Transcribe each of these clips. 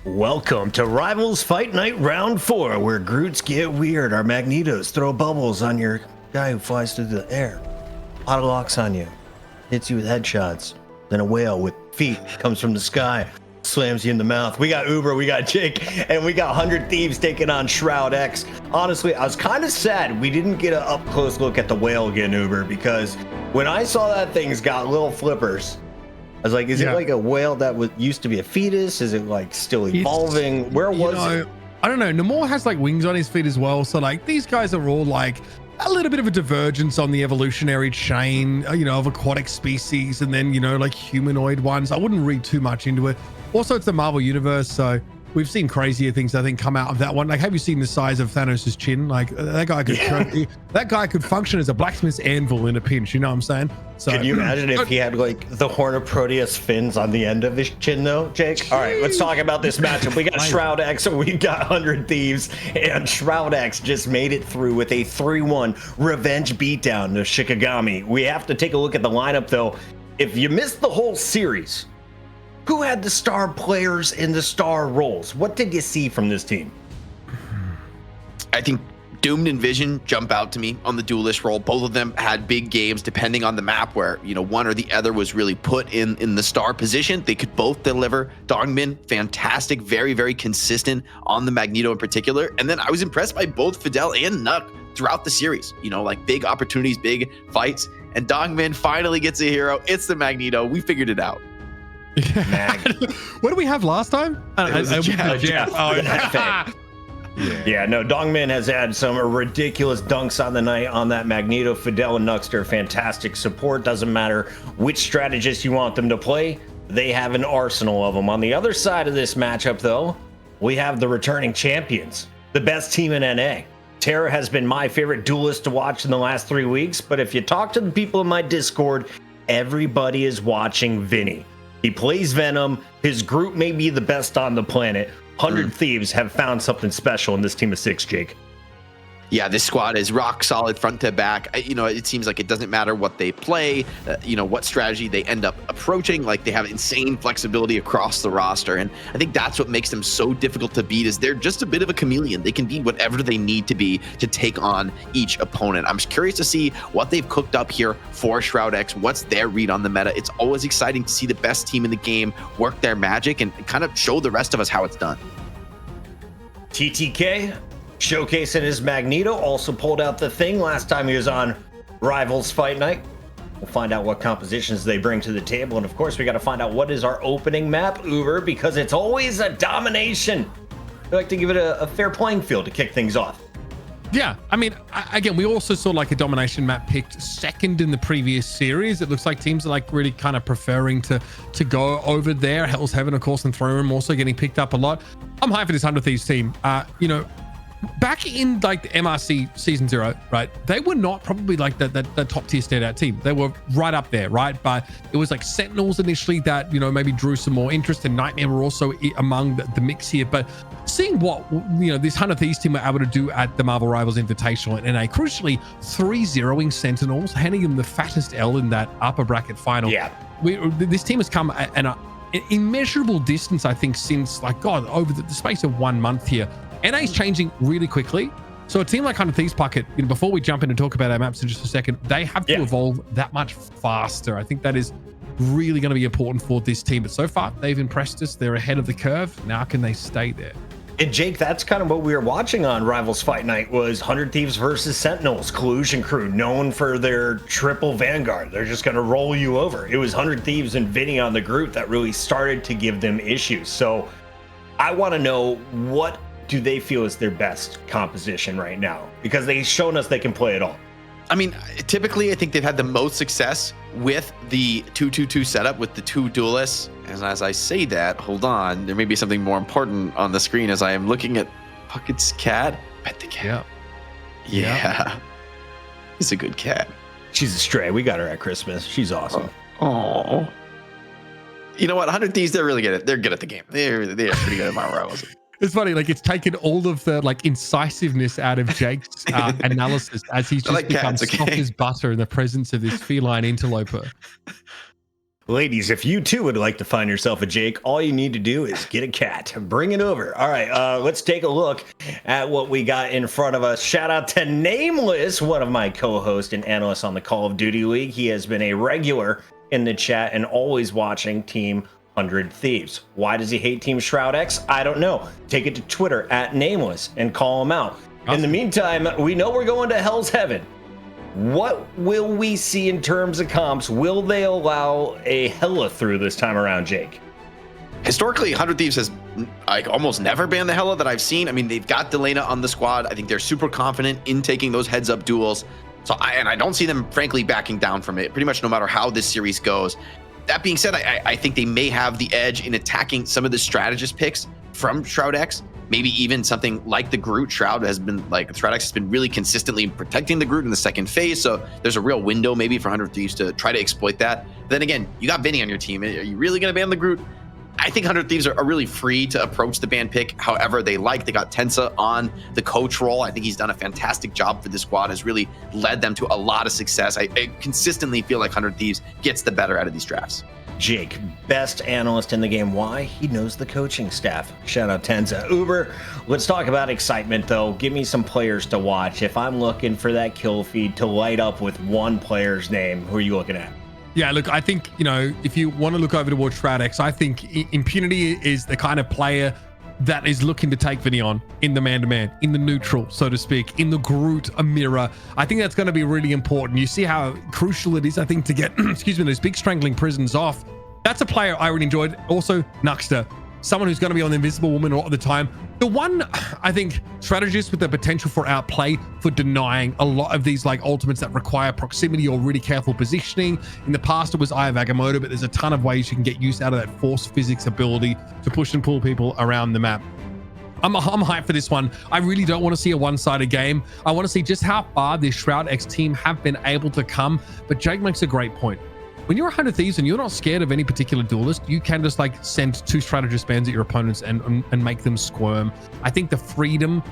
Welcome to Rivals Fight Night Round 4, where Groots get weird, our Magnetos throw bubbles on your guy who flies through the air, auto locks on you, hits you with headshots, then a whale with feet comes from the sky, slams you in the mouth. We got Uber, we got Jake, and we got 100 Thieves taking on Shroud-X. Honestly, I was kind of sad we didn't get an up-close look at the whale again, Uber, because when I saw that thing's got little flippers, I was like, is it like a whale that used to be a fetus? Is it like still evolving? Where was it? I don't know. Namor has like wings on his feet as well. So like these guys are all like a little bit of a divergence on the evolutionary chain, of aquatic species and then, like humanoid ones. I wouldn't read too much into it. Also, it's the Marvel universe. So we've seen crazier things, I think, come out of that one. Like, have you seen the size of Thanos' chin? Like that guy could function as a blacksmith's anvil in a pinch. You know what I'm saying? So, can you imagine if he had like the horn of Proteus fins on the end of his chin, though, Jake? All right, let's talk about this matchup. We got Shroud-X, and we got 100 Thieves, and Shroud-X just made it through with a 3-1 revenge beatdown to Shikigami. We have to take a look at the lineup, though. If you missed the whole series, who had the star players in the star roles? What did you see from this team? I think Doomed and Vision jump out to me on the duelist role. Both of them had big games depending on the map where, one or the other was really put in the star position. They could both deliver. Dongmin, fantastic, very, very consistent on the Magneto in particular. And then I was impressed by both Fidel and Nuck throughout the series, like big opportunities, big fights. And Dongmin finally gets a hero. It's the Magneto. We figured it out. What did we have last time? Yeah, no, Dongmin has had some ridiculous dunks on the night on that Magneto. Fidel and Nuxter, fantastic support. Doesn't matter which strategist you want them to play, they have an arsenal of them. On the other side of this matchup, though, we have the returning champions, the best team in NA. Chara has been my favorite duelist to watch in the last 3 weeks, but if you talk to the people in my Discord, everybody is watching Vinny. He plays Venom. His group may be the best on the planet. 100 Thieves have found something special in this team of 6, Jake. Yeah, this squad is rock solid front to back. It seems like it doesn't matter what they play, what strategy they end up approaching. Like, they have insane flexibility across the roster. And I think that's what makes them so difficult to beat, is they're just a bit of a chameleon. They can be whatever they need to be to take on each opponent. I'm just curious to see what they've cooked up here for Shroud-X. What's their read on the meta? It's always exciting to see the best team in the game work their magic and kind of show the rest of us how it's done. TTK showcasing his Magneto, also pulled out the thing last time he was on Rivals Fight Night. We'll find out what compositions they bring to the table, and of course we got to find out what is our opening map, Uber, because it's always a domination. We like to give it a fair playing field to kick things off. Yeah, I mean, again, we also saw like a domination map picked second in the previous series. It looks like teams are like really kind of preferring to go over there. Hell's Heaven, of course, and Throne Room also getting picked up a lot. I'm hyped for this 100 Thieves team. Back in like the MRC season 0, right? They were not probably like the top tier standout team. They were right up there, right? But it was like Sentinels initially that, maybe drew some more interest, and Nightmare were also among the mix here. But seeing what, this 100 Thieves team were able to do at the Marvel Rivals Invitational and a crucially 3-0ing Sentinels, handing them the fattest L in that upper bracket final. Yeah. This team has come an immeasurable distance, I think, since over the space of 1 month here. NA is changing really quickly. So a team like 100 Thieves Pocket, before we jump in and talk about our maps in just a second, they have to evolve that much faster. I think that is really going to be important for this team. But so far, they've impressed us. They're ahead of the curve. Now can they stay there? And Jake, that's kind of what we were watching on Rivals Fight Night, was 100 Thieves versus Sentinels, Collusion Crew, known for their triple Vanguard. They're just going to roll you over. It was 100 Thieves and Vinny on the group that really started to give them issues. So I want to know, what do they feel is their best composition right now? Because they've shown us they can play it all. I mean, typically, I think they've had the most success with the 2-2-2 setup with the 2 duelists. And as I say that, hold on, there may be something more important on the screen as I am looking at Puckett's cat. Pet the cat. Yeah. He's a good cat. She's a stray. We got her at Christmas. She's awesome. Oh. You know what? 100 Thieves, they're really good at. They're good at the game. They're pretty good at Marvel Rivals. It's funny, like it's taken all of the like incisiveness out of Jake's analysis as he's just become soft as butter in the presence of this feline interloper. Ladies, if you too would like to find yourself a Jake, all you need to do is get a cat. Bring it over. All right, let's take a look at what we got in front of us. Shout out to Nameless, one of my co-hosts and analysts on the Call of Duty League. He has been a regular in the chat and always watching Team 100 Thieves. Why does he hate Team Shroud-X? I don't know. Take it to Twitter at Nameless and call him out. Awesome. In the meantime, we know we're going to Hell's Heaven. What will we see in terms of comps? Will they allow a Hella through this time around, Jake? Historically, 100 Thieves has like almost never banned the Hella that I've seen. I mean, they've got Djal-ia on the squad. I think they're super confident in taking those heads-up duels. So I don't see them, frankly, backing down from it pretty much no matter how this series goes. That being said, I think they may have the edge in attacking some of the strategist picks from Shroud-X. Maybe even something like the Groot. Shroud has been like Shroud-X has been really consistently protecting the Groot in the second phase. So there's a real window maybe for 100 Thieves to try to exploit that. But then again, you got Vinny on your team. Are you really going to ban the Groot? I think 100 Thieves are really free to approach the ban pick however they like. They got Tensa on the coach role. I think he's done a fantastic job for this squad, has really led them to a lot of success. I consistently feel like 100 Thieves gets the better out of these drafts. Jake, best analyst in the game. Why? He knows the coaching staff. Shout out Tensa. Uber, let's talk about excitement, though. Give me some players to watch. If I'm looking for that kill feed to light up with one player's name, who are you looking at? Yeah, look, I think, you know, if you want to look over towards Shroud-X, I think Impunity is the kind of player that is looking to take Vinny on in the man-to-man, in the neutral, so to speak, in the Groot, a mirror. I think that's going to be really important. You see how crucial it is, I think, to get, excuse me, those big strangling prisons off. That's a player I really enjoyed. Also, Nuxter, someone who's going to be on the Invisible Woman a lot of the time. The one, I think, strategist with the potential for outplay, for denying a lot of these like ultimates that require proximity or really careful positioning. In the past, it was Eye of Agamotto, but there's a ton of ways you can get use out of that force physics ability to push and pull people around the map. I'm hyped for this one. I really don't want to see a one-sided game. I want to see just how far this Shroud-X team have been able to come. But Jake makes a great point. When you're 100 Thieves and you're not scared of any particular duelist, you can just like send 2 strategist bans at your opponents and make them squirm. I think the freedom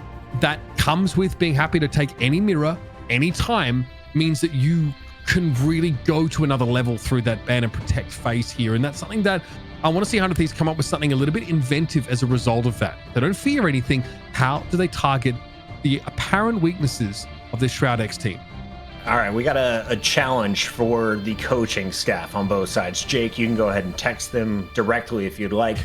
that comes with being happy to take any mirror, anytime, means that you can really go to another level through that ban and protect phase here. And that's something that I want to see 100 Thieves come up with something a little bit inventive as a result of that. They don't fear anything. How do they target the apparent weaknesses of this Shroud-X team? All right, we got a challenge for the coaching staff on both sides. Jake, you can go ahead and text them directly if you'd like.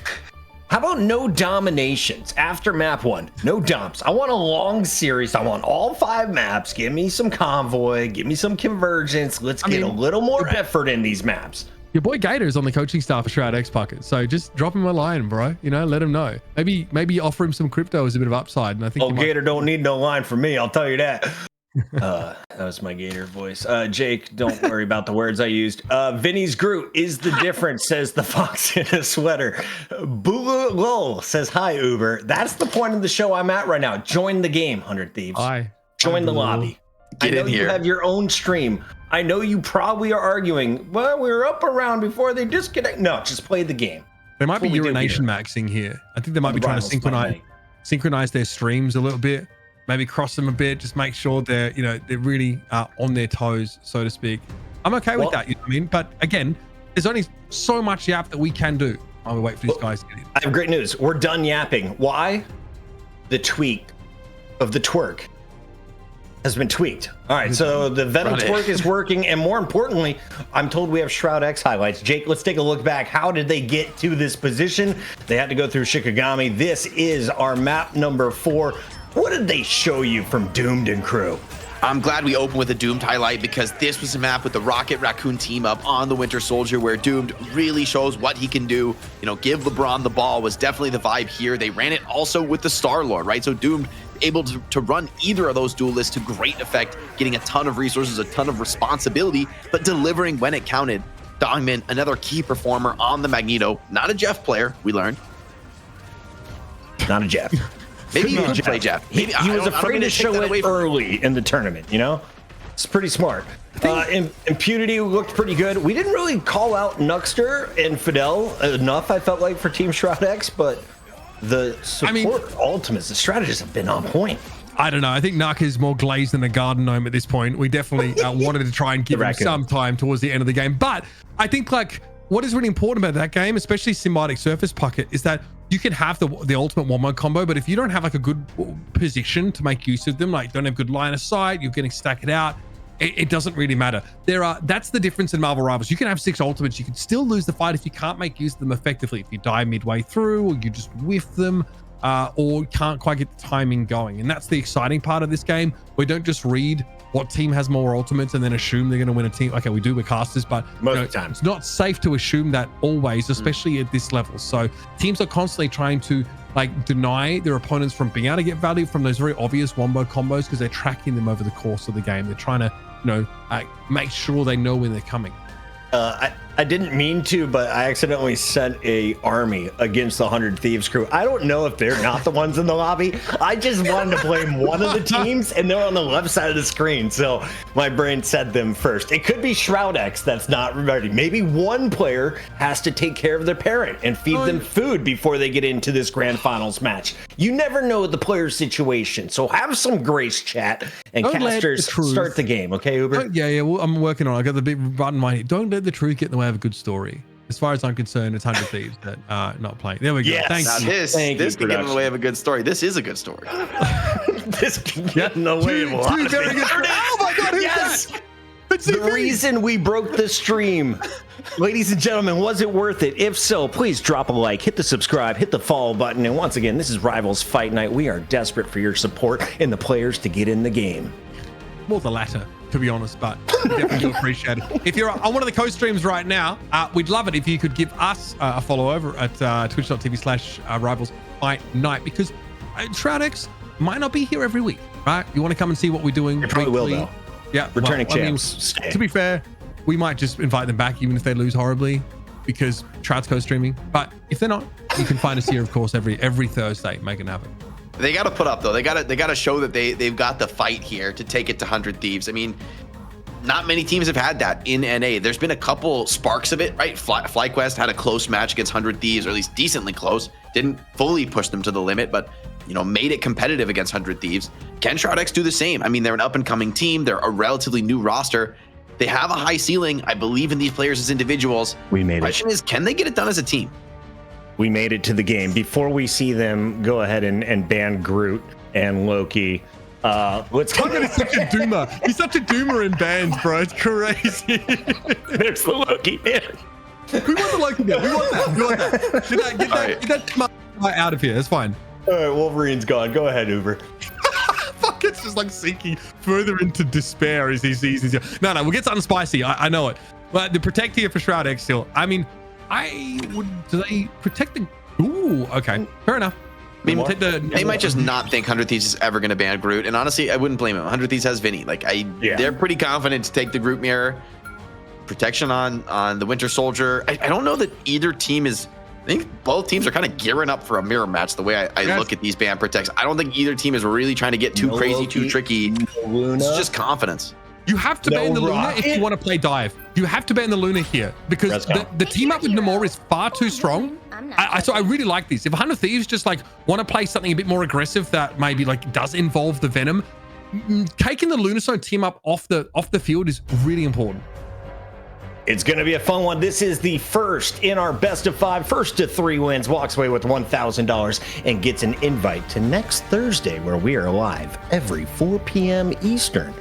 How about no dominations after map 1? No dumps. I want a long series. I want all 5 maps. Give me some convoy. Give me some convergence. Let's get a little more effort in these maps. Your boy Gator's on the coaching staff of Shroud-X Pocket, so just drop him a line, bro. You know, let him know. Maybe offer him some crypto as a bit of upside. And I think Gator don't need no line from me. I'll tell you that. That was my Gator voice. Jake, don't worry about the words I used. Vinny's Groot is the difference, says the fox in a sweater. Bula Lol says, hi, Uber. That's the point of the show I'm at right now. Join the game, 100 Thieves. Hi. Join the lobby. Get in here. You have your own stream. I know you probably are arguing, well, we were up around before they disconnect. No, just play the game. There might be urination maxing here. I think they might be trying to synchronize their streams a little bit. Maybe cross them a bit, just make sure they're really on their toes, so to speak. I'm okay with that, you know what I mean? But again, there's only so much yap that we can do while we wait for these guys to get in. I have great news. We're done yapping. Why? The tweak of the twerk has been tweaked. All right, so the Venom twerk is working, and more importantly, I'm told we have Shroud-X highlights. Jake, let's take a look back. How did they get to this position? They had to go through Shikigami. This is our map number 4. What did they show you from Doomed and crew? I'm glad we opened with a Doomed highlight because this was a map with the Rocket Raccoon team up on the Winter Soldier where Doomed really shows what he can do. You know, give LeBron the ball was definitely the vibe here. They ran it also with the Star-Lord, right? So Doomed able to run either of those duelists to great effect, getting a ton of resources, a ton of responsibility, but delivering when it counted. Dongmin, another key performer on the Magneto, not a Jeff player, we learned. Not a Jeff. Maybe you could play Jeff. He was afraid to show it early in the tournament, you know? It's pretty smart. Impunity looked pretty good. We didn't really call out Nuxter and Fidel enough, I felt like, for Team Shroud-X, but the support ultimates, the strategists have been on point. I don't know. I think Nuck is more glazed than a garden gnome at this point. We definitely wanted to try and give him some time towards the end of the game. But I think, like, what is really important about that game, especially Symbiotic Surface Pocket, is that you can have the ultimate one-mode combo, but if you don't have like a good position to make use of them, like don't have good line of sight, you're getting stacked out, it doesn't really matter. That's the difference in Marvel Rivals. You can have 6 ultimates, you can still lose the fight if you can't make use of them effectively. If you die midway through, or you just whiff them, or can't quite get the timing going. And that's the exciting part of this game. We don't just read what team has more ultimates and then assume they're going to win a team. Okay, we do with casters, but most of the time it's not safe to assume that always, especially at this level. So teams are constantly trying to like deny their opponents from being able to get value from those very obvious wombo combos because they're tracking them over the course of the game. They're trying to, make sure they know when they're coming. I didn't mean to, but I accidentally sent a army against the 100 Thieves crew. I don't know if they're not the ones in the lobby. I just wanted to blame one of the teams, and they're on the left side of the screen, so my brain said them first. It could be Shroud-X that's not ready. Maybe one player has to take care of their parent and feed them food before they get into this grand finals match. You never know the player's situation, so have some grace, chat, and casters start the game, okay, Uber? Yeah, well, I'm working on it. I got the big button right here. Don't let the truth get in the way of a good story. As far as I'm concerned, it's 100 Thieves that are not playing. There we go. Yes. Thanks. Now this can get in the way of a good story. This is a good story. This can get in the way of a lot of things. Oh my God, yes! The reason we broke the stream, ladies and gentlemen, was it worth it? If so, please drop a like, hit the subscribe, hit the follow button. And once again, this is Rivals Fight Night. We are desperate for your support and the players to get in the game. More the latter, to be honest, but we definitely do appreciate it. If you're on one of the co-streams right now, we'd love it if you could give us a follow over at twitch.tv/Rivals Fight Night, because Shroud-X might not be here every week, right? You want to come and see what we're doing. You probably will, though. Yeah, returning champs. To be fair, we might just invite them back even if they lose horribly, because Shroud's co-streaming. But if they're not, you can find us here, of course, every Thursday. Make it happen. They got to put up though. They got to show that they've got the fight here to take it to 100 Thieves. I mean, not many teams have had that in NA. There's been a couple sparks of it, right? FlyQuest had a close match against 100 Thieves, or at least decently close. Didn't fully push them to the limit, but made it competitive against 100 Thieves. Can Shroud-X do the same? I mean, they're an up-and-coming team. They're a relatively new roster. They have a high ceiling. I believe in these players as individuals. We made it. The question is, can they get it done as a team? We made it to the game. Before we see them go ahead and ban Groot and Loki, let's go. He's such a doomer. He's such a doomer in bands, bro. It's crazy. There's the Loki man. We want the Loki man. We want that. Get that smart guy out of here. It's fine. All right, Wolverine's gone. Go ahead, Uber. Fuck, it's just like sinking further into despair as he sees these. No, we'll get something spicy. I know it. But the protect here for Shroud-X still. I mean, do they protect the... Ooh, okay. Fair enough. I mean, they might just not think 100 Thieves is ever going to ban Groot. And honestly, I wouldn't blame him. 100 Thieves has Vinny. They're pretty confident to take the Groot mirror. Protection on the Winter Soldier. I don't know that either team is... I think both teams are kind of gearing up for a mirror match the way I look at these ban protects. I don't think either team is really trying to get too crazy, Loki, too tricky. It's just confidence. You have to ban the Luna if you want to play dive. You have to ban the Luna here because the team up with Namor is far too strong. So I really like these. If 100 Thieves just want to play something a bit more aggressive that maybe does involve the Venom, taking the Lunastone team up off the field is really important. It's going to be a fun one. This is the first in our best of 5. First to 3 wins, walks away with $1,000 and gets an invite to next Thursday, where we are live every 4 p.m. Eastern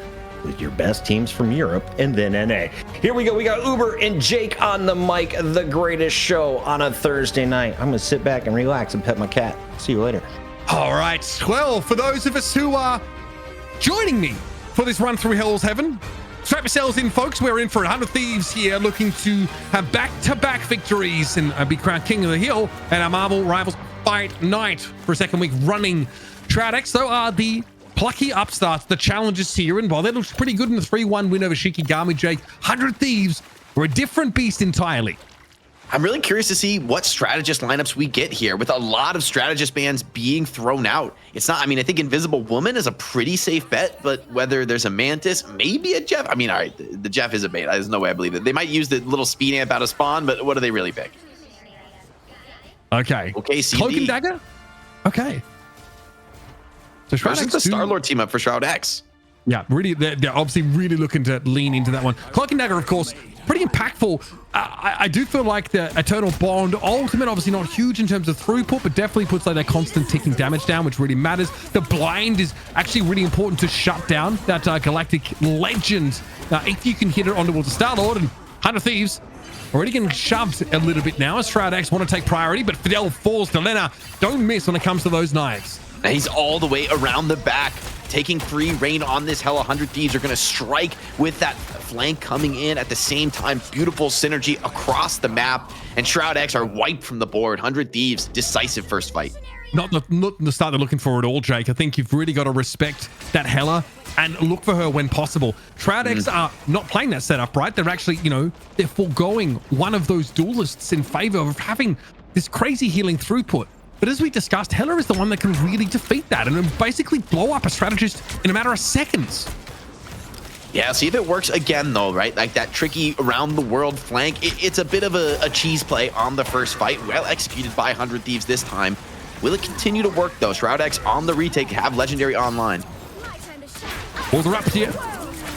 with your best teams from Europe and then NA. Here we go. We got Uber and Jake on the mic. The greatest show on a Thursday night. I'm going to sit back and relax and pet my cat. See you later. All right. Well, for those of us who are joining me for this run through Hell's Heaven, strap yourselves in, folks. We're in for 100 Thieves here, looking to have back-to-back victories and be crowned King of the Hill and our Marvel Rivals Fight Night for a second week running. Shroud-X, though, are the plucky upstarts, the challengers here, and while that looks pretty good in the 3-1 win over Shikigami, Jake, 100 Thieves were a different beast entirely. I'm really curious to see what strategist lineups we get here with a lot of strategist bans being thrown out. It's not, I think Invisible Woman is a pretty safe bet, but whether there's a Mantis, maybe a Jeff. All right, the Jeff is a bait. There's no way I believe it. They might use the little speed amp out of spawn, but what do they really pick? Okay, CD. Cloak and Dagger? Okay. So Shroud-X the Star-Lord team up for Shroud-X. Yeah, really, they're obviously really looking to lean into that one. Cloak and Dagger, of course, pretty impactful. I do feel like the Eternal Bond ultimate, obviously not huge in terms of throughput, but definitely puts like that constant ticking damage down, which really matters. The blind is actually really important to shut down that Galactic Legend. If you can hit it onto the Star-Lord, and 100 Thieves already getting shoved a little bit now as Shroud-X want to take priority, but Fidel falls. Djal-ia don't miss when it comes to those knives. And he's all the way around the back, taking free reign on this hell. 100 Thieves are going to strike with that flank coming in at the same time. Beautiful synergy across the map, and Shroud-X are wiped from the board. 100 Thieves, decisive first fight. Not the start they're looking for at all, Jake. I think you've really got to respect that Hela and look for her when possible. Shroud-X are not playing that setup, right? They're actually, they're foregoing one of those duelists in favor of having this crazy healing throughput. But as we discussed, Hela is the one that can really defeat that and basically blow up a strategist in a matter of seconds. Yeah, see if it works again, though, right? Like that tricky around-the-world flank. It's a bit of a cheese play on the first fight. Well executed by 100 Thieves this time. Will it continue to work, though? Shroud-X on the retake, have Legendary online. Balls are up here.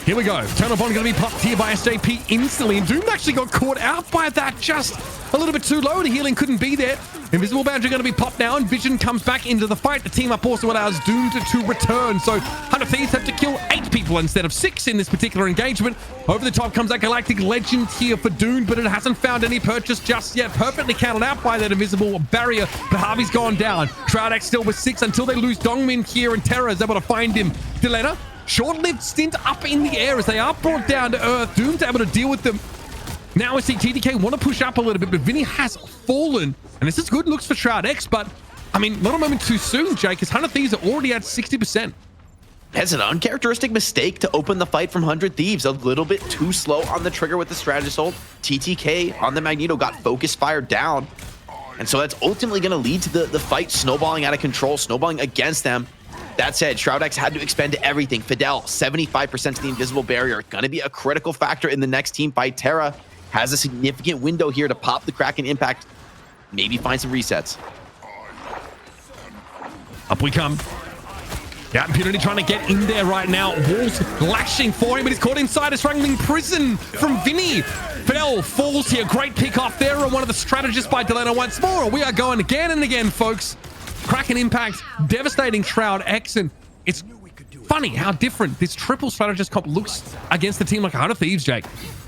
Here we go. Eternal Bond going to be popped here by SJP instantly. And Doom actually got caught out by that just a little bit too low. The healing couldn't be there. Invisible boundary going to be popped now, and Vision comes back into the fight. The team up also allows Doom to return. So 100 Thieves have to kill 8 people instead of 6 in this particular engagement. Over the top comes that Galactic Legend here for Doom, but it hasn't found any purchase just yet. Perfectly counted out by that invisible barrier, but Harvey's gone down. Shroud-X still with 6 until they lose Dongmin here, and Terra is able to find him. Djal-ia, short-lived stint up in the air as they are brought down to earth. Doom's able to deal with them. Now we see TDK want to push up a little bit, but Vinny has fallen. And this is good looks for Shroud-X, but I mean, not a moment too soon, Jake, because 100 Thieves are already at 60%. That's an uncharacteristic mistake to open the fight from 100 Thieves. A little bit too slow on the trigger with the strategist ult. TTK on the Magneto got focus fired down. And so that's ultimately going to lead to the fight snowballing out of control, snowballing against them. That said, Shroud-X had to expend everything. Fidel, 75% to the invisible barrier. Going to be a critical factor in the next team fight. Terra has a significant window here to pop the Kraken impact. Maybe find some resets. Up we come. Yeah, Impunity trying to get in there right now. Walls lashing for him, but he's caught inside a strangling prison from Vinny. Fidel falls here. Great pick off there on one of the strategists by Djal-ia once more. We are going again and again, folks. Kraken impact, devastating Shroud-X, and it's funny how different this triple strategist comp looks against the team like 100 Thieves, Jake.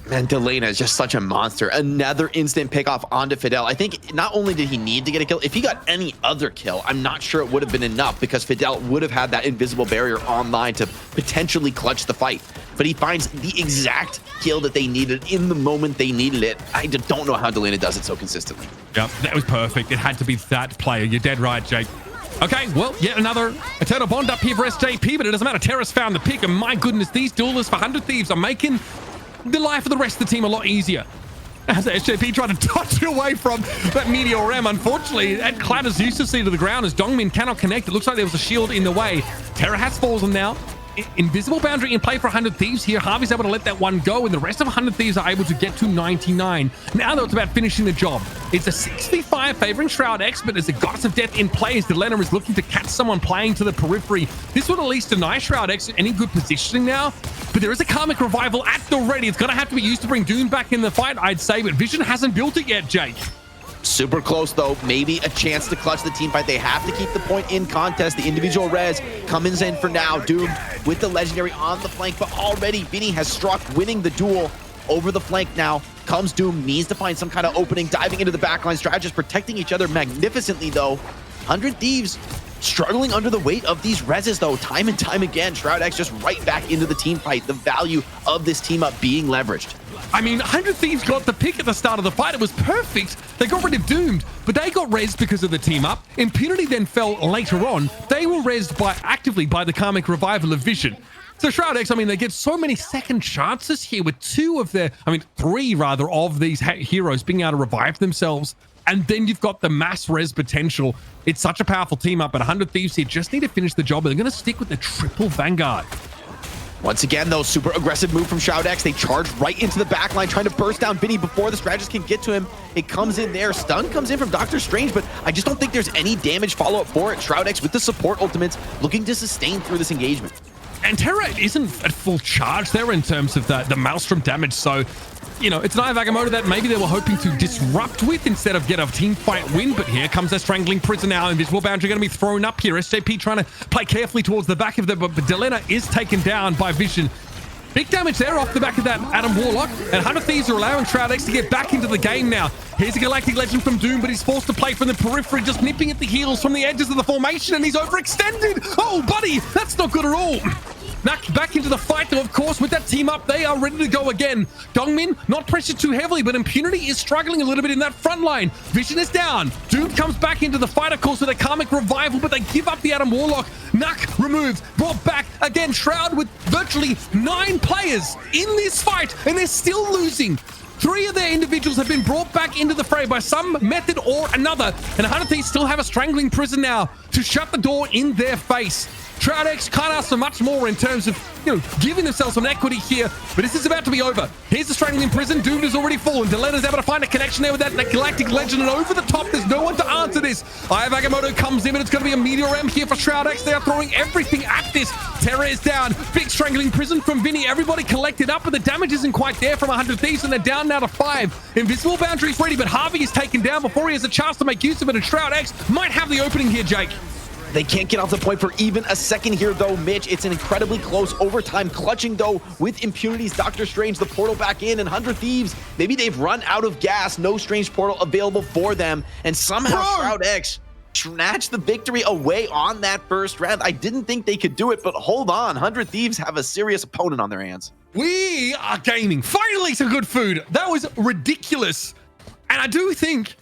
Man, Djal-ia is just such a monster. Another instant pick off onto Fidel. I think not only did he need to get a kill, if he got any other kill, I'm not sure it would have been enough because Fidel would have had that invisible barrier online to potentially clutch the fight. But he finds the exact kill that they needed in the moment they needed it. I just don't know how Djal-ia does it so consistently. Yep, that was perfect. It had to be that player. You're dead right, Jake. Okay, well, yet another Eternal Bond up here for SJP, but it doesn't matter. Terra's found the pick, and my goodness, these duelists for 100 Thieves are making the life of the rest of the team a lot easier. As SJP tried to dodge away from that Meteor Ram, unfortunately, that clatters uselessly to the ground as Dongmin cannot connect. It looks like there was a shield in the way. Terra has fallen now. Invisible boundary in play for 100 Thieves here. Harvey's able to let that one go, and the rest of 100 Thieves are able to get to 99. Now, though, it's about finishing the job. It's a 6v5 favoring Shroud-X, but as the Goddess of Death in play, as Djal-ia is looking to catch someone playing to the periphery. This would at least deny Shroud-X any good positioning now, but there is a Karmic Revival at the ready. It's going to have to be used to bring Doom back in the fight, I'd say, but Vision hasn't built it yet, Jake. Super close, though. Maybe a chance to clutch the team fight. They have to keep the point in contest. The individual res comes in for now. Doom with the legendary on the flank, but already Vinny has struck, winning the duel over the flank now. Comes Doom, needs to find some kind of opening, diving into the backline. Strategists protecting each other magnificently, though. 100 Thieves struggling under the weight of these reses, though. Time and time again, Shroud-X just right back into the team fight. The value of this team up being leveraged. I mean, 100 Thieves got the pick at the start of the fight. It was perfect. They got rid of Doomed, but they got rezzed because of the team up. Impunity then fell later on. They were rezzed actively by the Karmic Revival of Vision. So Shroud-X, I mean, they get so many second chances here with three rather, of these heroes being able to revive themselves. And then you've got the mass res potential. It's such a powerful team up, but 100 Thieves here just need to finish the job. They're going to stick with the triple Vanguard. Once again, though, super aggressive move from Shroud-X. They charge right into the backline, trying to burst down Vinny before the strategist can get to him. It comes in there. Stun comes in from Doctor Strange, but I just don't think there's any damage follow-up for it. Shroud-X with the support ultimates, looking to sustain through this engagement. And Terra isn't at full charge there in terms of the Maelstrom damage, so you know, it's an Agamotto that maybe they were hoping to disrupt with instead of get a team fight win. But here comes a strangling prison now. Invisible boundary going to be thrown up here. SJP trying to play carefully towards the back of them, but Djal-ia is taken down by Vision. Big damage there off the back of that Adam Warlock. And 100 Thieves are allowing Shroud-X to get back into the game now. Here's a Galactic Legend from Doom, but he's forced to play from the periphery, just nipping at the heels from the edges of the formation, and he's overextended. Oh, buddy, that's not good at all. Back into the fight, though, of course, with that team up, they are ready to go again. Dongmin, not pressured too heavily, but Impunity is struggling a little bit in that front line. Vision is down. Doom comes back into the fight, of course, with a Karmic Revival, but they give up the Adam Warlock. Nuck removed, brought back. Again, Shroud with virtually 9 players in this fight, and they're still losing. 3 of their individuals have been brought back into the fray by some method or another, and 100 Thieves still have a strangling prison now to shut the door in their face. Shroud-X can't ask for much more in terms of, you know, giving themselves some equity here, but this is about to be over. Here's the strangling prison. Doomed has already fallen. Djal-ia's able to find a connection there with that Galactic Legend, and over the top, there's no one to answer this. Agamotto comes in, but it's going to be a Meteor M here for Shroud-X. They are throwing everything at this. Terra is down. Big strangling prison from Vinny. Everybody collected up, but the damage isn't quite there from 100 Thieves, and they're down now to 5. Invisible boundary's ready, but Harvey is taken down before he has a chance to make use of it, and Shroud-X might have the opening here, Jake. They can't get off the point for even a second here, though, Mitch. It's an incredibly close overtime clutching, though, with Impunity's Doctor Strange, the portal back in, and 100 Thieves. Maybe they've run out of gas. No Strange portal available for them. And somehow Shroud-X snatched the victory away on that first round. I didn't think they could do it, but hold on. 100 Thieves have a serious opponent on their hands. We are gaming. Finally, some good food. That was ridiculous. And I do think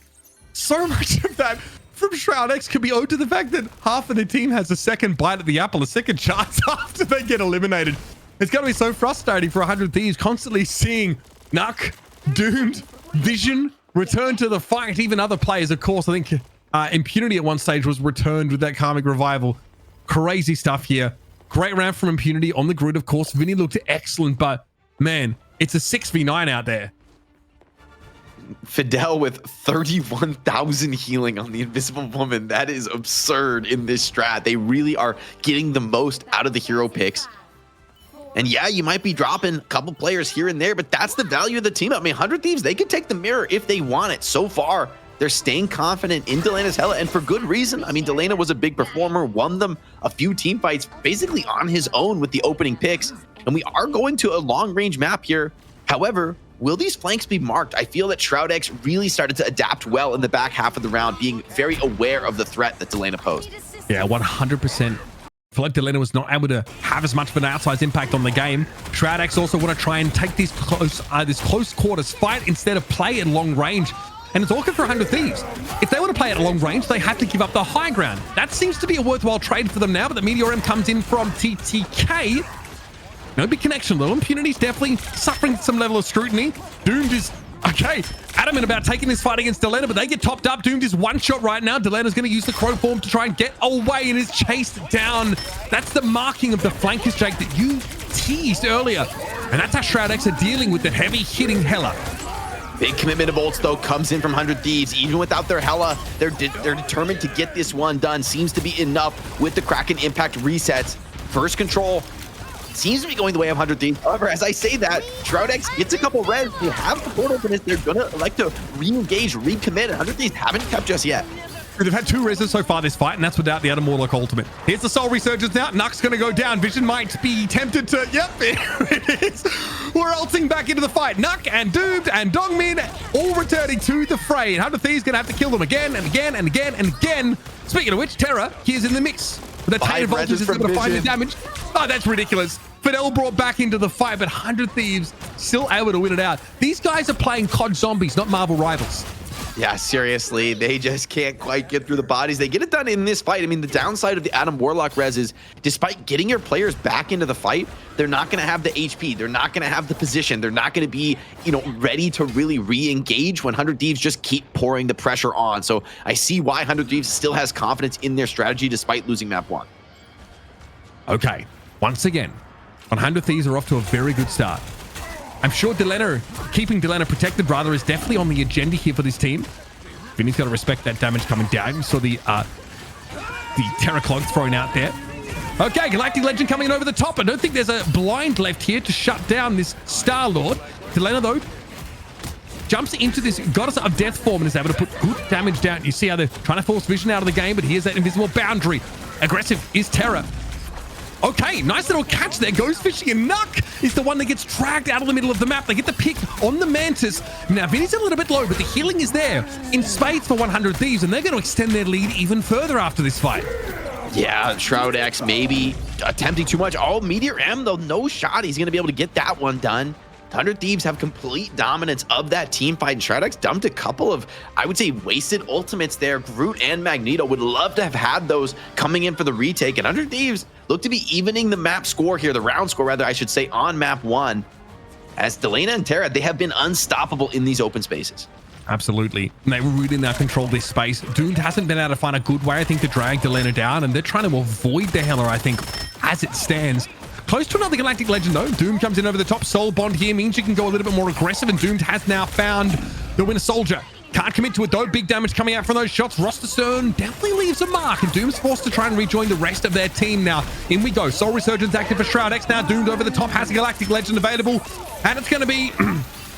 so much of that from Shroud-X could be owed to the fact that half of the team has a second bite at the apple, a second chance after they get eliminated. It's going to be so frustrating for 100 Thieves constantly seeing Nuck, Doomed, Vision return to the fight. Even other players, of course. I think Impunity at one stage was returned with that Karmic Revival. Crazy stuff here. Great round from Impunity on the grid, of course. Vinny looked excellent, but man, it's a 6v9 out there. Fidel with 31,000 healing on the Invisible Woman. That is absurd in this strat. They really are getting the most out of the hero picks. And yeah, you might be dropping a couple players here and there, but that's the value of the team. I mean, 100 Thieves, they could take the mirror if they want it. So far, they're staying confident in Djal-ia's Hela, and for good reason. I mean, Djal-ia was a big performer, won them a few team fights basically on his own with the opening picks. And we are going to a long-range map here. However, will these flanks be marked? I feel that Shroud-X really started to adapt well in the back half of the round, being very aware of the threat that Djal-ia posed. Yeah, 100%. I feel like Djal-ia was not able to have as much of an outsized impact on the game. Shroud-X also want to try and take this close quarters fight instead of play at long range. And it's awkward for 100 Thieves. If they want to play at long range, they have to give up the high ground. That seems to be a worthwhile trade for them now, but the Meteor M comes in from TTK. No big connection, though. Impunity's definitely suffering some level of scrutiny. Doomed is, okay, adamant about taking this fight against Djal-ia, but they get topped up. Doomed is one shot right now. Djal-ia's going to use the crow form to try and get away and is chased down. That's the marking of the flankers, Jake, that you teased earlier. And that's how Shroud-X are dealing with the heavy hitting Hela. Big commitment of ults, though, comes in from 100 Thieves. Even without their Hela, they're determined to get this one done. Seems to be enough with the Kraken impact resets. First control seems to be going the way of 100 Thieves. However, as I say that, Shroud-X gets a couple reds. They have the portal, but they're going to like to re-engage, recommit. 100 Thieves haven't kept just yet. They've had 2 reses so far this fight, and that's without the Adam Warlock ultimate. Here's the Soul Resurgence now. Nuck's going to go down. Vision might be tempted to... Yep, here it is. We're ulting back into the fight. Nuck and Doomed and Dongmin all returning to the fray. And 100 Thieves going to have to kill them again and again and again and again. Speaking of which, Terra, here's in the mix. The Tainted Voltage is able to find the damage. Oh, that's ridiculous. Fidel brought back into the fight, but 100 Thieves still able to win it out. These guys are playing COD zombies, not Marvel Rivals. Yeah, seriously, they just can't quite get through the bodies. They get it done in this fight. I mean, the downside of the Adam Warlock res is, despite getting your players back into the fight, they're not going to have the HP. They're not going to have the position. They're not going to be, ready to really re-engage when 100 Thieves just keep pouring the pressure on. So I see why 100 Thieves still has confidence in their strategy despite losing map 1. Okay, once again, 100 Thieves are off to a very good start. I'm sure keeping Djal-ia protected rather is definitely on the agenda here for this team. Vinny's got to respect that damage coming down. You saw the Terra Clog thrown out there. Okay, Galactic Legend coming in over the top. I don't think there's a blind left here to shut down this Star-Lord. Djal-ia, though, jumps into this Goddess of Death form and is able to put good damage down. You see how they're trying to force Vision out of the game, but here's that invisible boundary. Aggressive is Chara. Okay, nice little catch there. Goes fishing, and Nuck is the one that gets dragged out of the middle of the map. They get the pick on the Mantis. Now, Vinny's a little bit low, but the healing is there in spades for 100 Thieves, and they're going to extend their lead even further after this fight. Yeah, Shroud-X maybe attempting too much. Oh, Meteor M, though, no shot. He's going to be able to get that one done. 100 Thieves have complete dominance of that team fight, and Shroud-X dumped a couple of, I would say, wasted ultimates there. Groot and Magneto would love to have had those coming in for the retake, and 100 Thieves look to be evening the map score here, the round score, rather, I should say, on map 1. As Djal-ia and Chara, they have been unstoppable in these open spaces. Absolutely. And they really now control this space. Doomed hasn't been able to find a good way, I think, to drag Djal-ia down, and they're trying to avoid the Heller, I think, as it stands. Close to another Galactic Legend, though. Doom comes in over the top. Soul Bond here means you can go a little bit more aggressive, and Doomed has now found the Winter Soldier. Can't commit to it, though. Big damage coming out from those shots. Roster Stern definitely leaves a mark, and Doom's forced to try and rejoin the rest of their team now. In we go. Soul Resurgence active for Shroud-X now. Doomed over the top, has a Galactic Legend available, and it's going to be...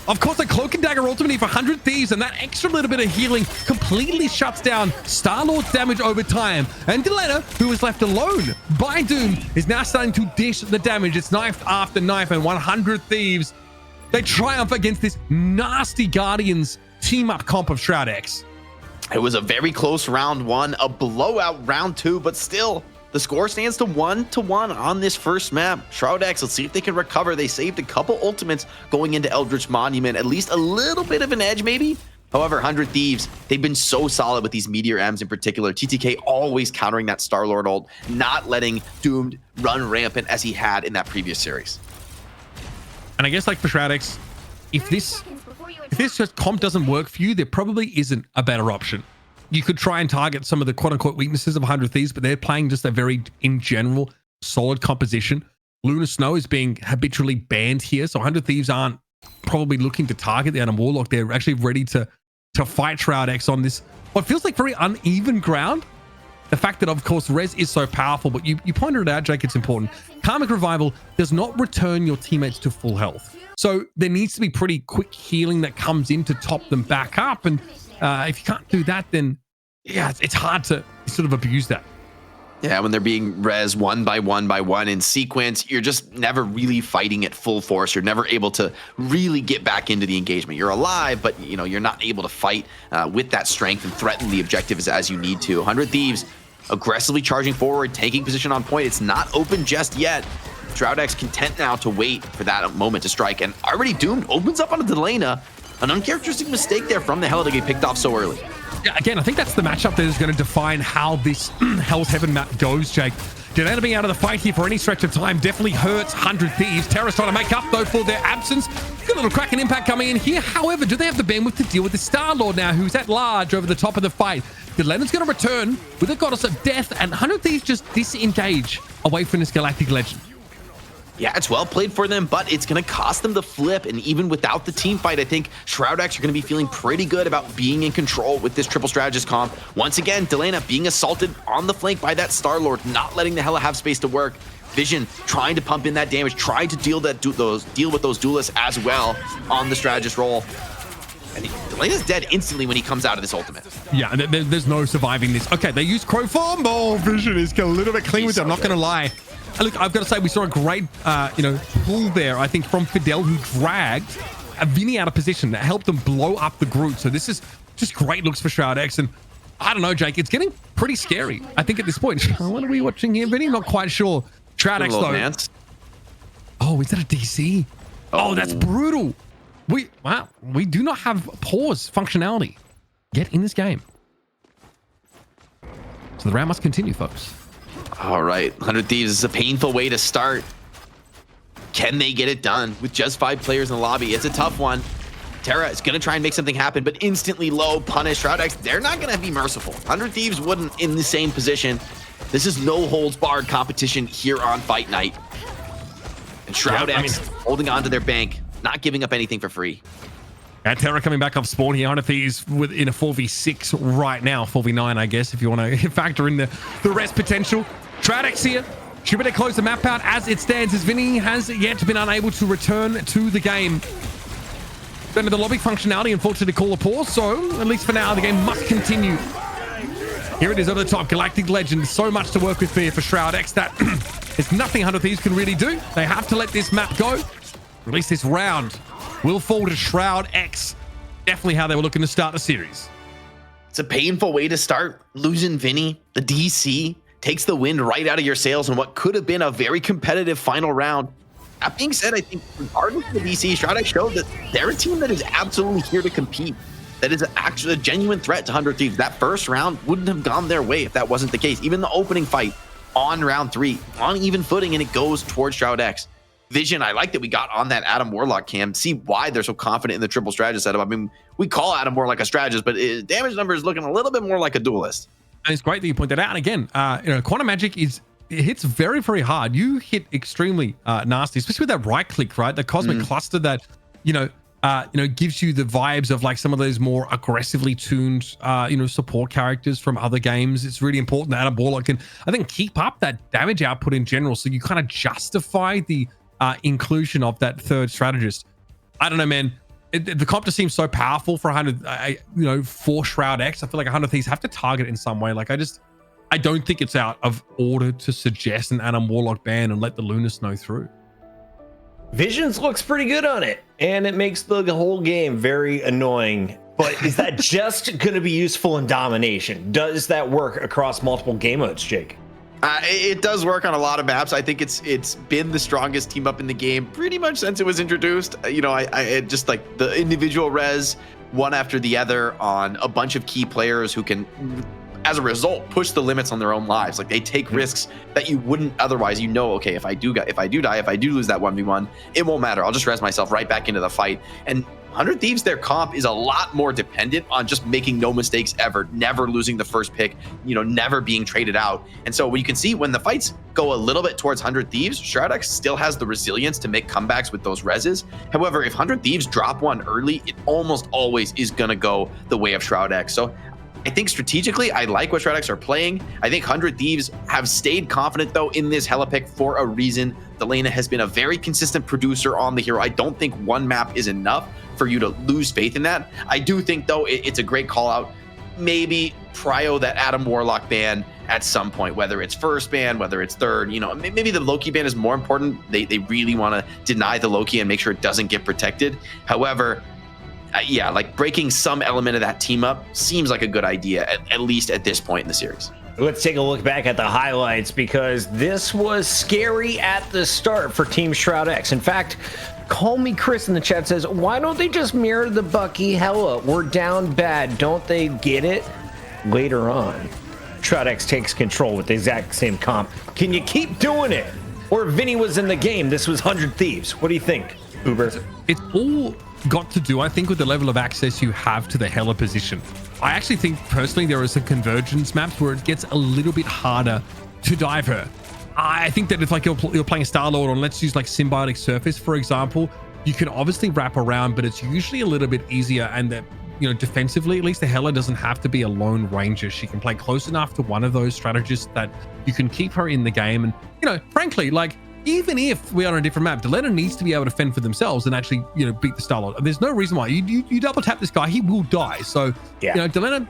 Of course, a Cloak and Dagger ultimately for 100 Thieves, and that extra little bit of healing completely shuts down Star-Lord's damage over time. And Djal-ia, who is left alone by Doom, is now starting to dish the damage. It's knife after knife, and 100 Thieves, they triumph against this nasty Guardians team-up comp of Shroud-X. It was a very close round 1, a blowout round 2, but still... The score stands to 1-1 on this first map. Shroud-X, let's see if they can recover. They saved a couple ultimates going into Eldritch Monument. At least a little bit of an edge, maybe. However, 100 Thieves, they've been so solid with these Meteor M's in particular. TTK always countering that Star-Lord ult, not letting Doomed run rampant as he had in that previous series. And I guess, like for Shroud-X, if this just comp doesn't work for you, there probably isn't a better option. You could try and target some of the quote-unquote weaknesses of 100 Thieves, but they're playing just a very, in general, solid composition. Lunar Snow is being habitually banned here, so 100 Thieves aren't probably looking to target the Adam Warlock. They're actually ready to fight Shroud-X on this, what feels like very uneven ground. The fact that, of course, Res is so powerful, but you pointed it out, Jake, it's important. Karmic Revival does not return your teammates to full health. So there needs to be pretty quick healing that comes in to top them back up, and if you can't do that, then yeah, it's hard to sort of abuse that. Yeah, when they're being res one by one in sequence, you're just never really fighting at full force. You're never able to really get back into the engagement. You're alive, but you're not able to fight with that strength and threaten the objectives as you need to. 100 Thieves aggressively charging forward, taking position on point. It's not open just yet. Shroud-X content now to wait for that moment to strike, and already Doomed opens up on a Djal-ia. An uncharacteristic mistake there from the Hell to get picked off so early. Yeah, again, I think that's the matchup that is going to define how this Hell's Heaven map goes, Jake. Djal-ia being out of the fight here for any stretch of time definitely hurts 100 Thieves. Terra's trying to make up, though, for their absence. Got a little crack and impact coming in here. However, do they have the bandwidth to deal with the Star-Lord now, who's at large over the top of the fight? Djal-ia's going to return with a Goddess of Death, and 100 Thieves just disengage away from this Galactic Legend. Yeah, it's well played for them, but it's going to cost them the flip. And even without the team fight, I think Shroud-X are going to be feeling pretty good about being in control with this triple strategist comp. Once again, Djal-ia being assaulted on the flank by that Star-Lord, not letting the Hela have space to work. Vision trying to pump in that damage, trying to deal with those duelists as well on the strategist role. And Djal-ia's dead instantly when he comes out of this ultimate. Yeah, there's no surviving this. Okay, they use Crow Form. Oh, Vision is a little bit clean with it. I'm not going to lie. Look, I've got to say, we saw a great, pull there, I think, from Fidel, who dragged a Vinny out of position that helped them blow up the Groot. So this is just great looks for Shroud-X. And I don't know, Jake, it's getting pretty scary, I think, at this point. What are we watching here, Vinny? Not quite sure. Shroud-X, though. Dance. Oh, is that a DC? Oh, that's brutal. We do not have pause functionality yet in this game. So the round must continue, folks. All right, 100 Thieves is a painful way to start. Can they get it done with just 5 players in the lobby? It's a tough one. Chara is going to try and make something happen, but instantly low punish. Shroud-X, they're not going to be merciful. 100 Thieves wouldn't in the same position. This is no holds barred competition here on Fight Night. And Shroud-X holding on to their bank, not giving up anything for free. And Chara coming back off spawn here. 100 Thieves in a 4v6 right now. 4v9, I guess, if you want to factor in the rest potential. Shroud-X here. Should better close the map out as it stands, as Vinny has yet been unable to return to the game. Then the lobby functionality, unfortunately, to call a pause. So at least for now, the game must continue. Here it is over the top. Galactic Legend. So much to work with here for Shroud-X that there's nothing 100 Thieves can really do. They have to let this map go. At least this round will fall to Shroud-X. Definitely how they were looking to start the series. It's a painful way to start. Losing Vinny, the DC, takes the wind right out of your sails in what could have been a very competitive final round. That being said, I think regardless of the DC, Shroud-X showed that they're a team that is absolutely here to compete. That is actually a genuine threat to 100 Thieves. That first round wouldn't have gone their way if that wasn't the case. Even the opening fight on round 3, on even footing, and it goes towards Shroud-X. Vision, I like that we got on that Adam Warlock cam. See why they're so confident in the triple strategist setup. I mean, we call Adam Warlock a strategist, but his damage number is looking a little bit more like a duelist. And it's great that you point that out. And again, Quantum Magic it hits very, very hard. You hit extremely nasty, especially with that right click, right? The Cosmic Cluster that, gives you the vibes of like some of those more aggressively tuned, support characters from other games. It's really important that Adam Warlock can, I think, keep up that damage output in general. So you kind of justify the inclusion of that third strategist. I don't know, man. The comp just seems so powerful for 100, for Shroud-X. I feel like 100 Thieves have to target it in some way. Like I don't think it's out of order to suggest an Adam Warlock ban and let the Luna Snow through. Visions looks pretty good on it, and it makes the whole game very annoying. But is that just going to be useful in domination? Does that work across multiple game modes, Jake? It does work on a lot of maps. I think it's been the strongest team up in the game pretty much since it was introduced. I just like the individual res one after the other on a bunch of key players who can, as a result, push the limits on their own lives. Like they take risks that you wouldn't otherwise. Okay, if I do die, if I do lose that 1v1, it won't matter. I'll just res myself right back into the fight. And 100 Thieves, their comp is a lot more dependent on just making no mistakes ever, never losing the first pick, never being traded out. And so you can see when the fights go a little bit towards 100 Thieves, Shroud-X still has the resilience to make comebacks with those reses. However, if 100 Thieves drop one early, it almost always is going to go the way of Shroud-X. So I think strategically, I like what Shroud-X are playing. I think 100 Thieves have stayed confident, though, in this hella pick for a reason. Delana has been a very consistent producer on the hero. I don't think one map is enough for you to lose faith in that. I do think, though, it's a great call out. Maybe prio that Adam Warlock ban at some point, whether it's first ban, whether it's third. Maybe the Loki ban is more important. They really want to deny the Loki and make sure it doesn't get protected. However, like breaking some element of that team up seems like a good idea, at least at this point in the series. Let's take a look back at the highlights, because this was scary at the start for Team Shroud-X. In fact, Call Me Chris in the chat says, why don't they just mirror the Bucky hella? We're down bad. Don't they get it? Later on, Shroud-X takes control with the exact same comp. Can you keep doing it? Or if Vinny was in the game, this was 100 Thieves. What do you think, Uber? It's all got to do, I think, with the level of access you have to the hella position. I actually think personally there are some convergence maps where it gets a little bit harder to dive her. I think that if like you're playing Star-Lord on, let's use like Symbiotic Surface, for example, you can obviously wrap around, but it's usually a little bit easier, and that, defensively, at least the Hela doesn't have to be a lone ranger. She can play close enough to one of those strategists that you can keep her in the game. And, frankly, like, even if we are on a different map, Djal-ia needs to be able to fend for themselves and actually, beat the Star-Lord. There's no reason why. You double tap this guy, he will die. So, Djal-ia,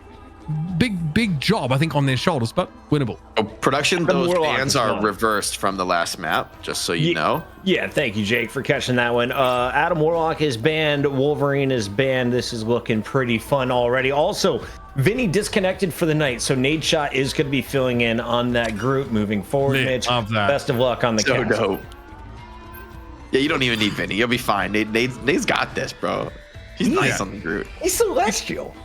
big job, I think, on their shoulders, but winnable. Production, those bans are reversed from the last map, just so you know. Yeah, thank you, Jake, for catching that one. Adam Warlock is banned. Wolverine is banned. This is looking pretty fun already. Also, Vinny disconnected for the night, so Nade Shot is going to be filling in on that group moving forward. Mitch, best of luck on the so dope. Yeah, you don't even need Vinny. You'll be fine. Nade's got this, bro. He's nice on the group. He's celestial.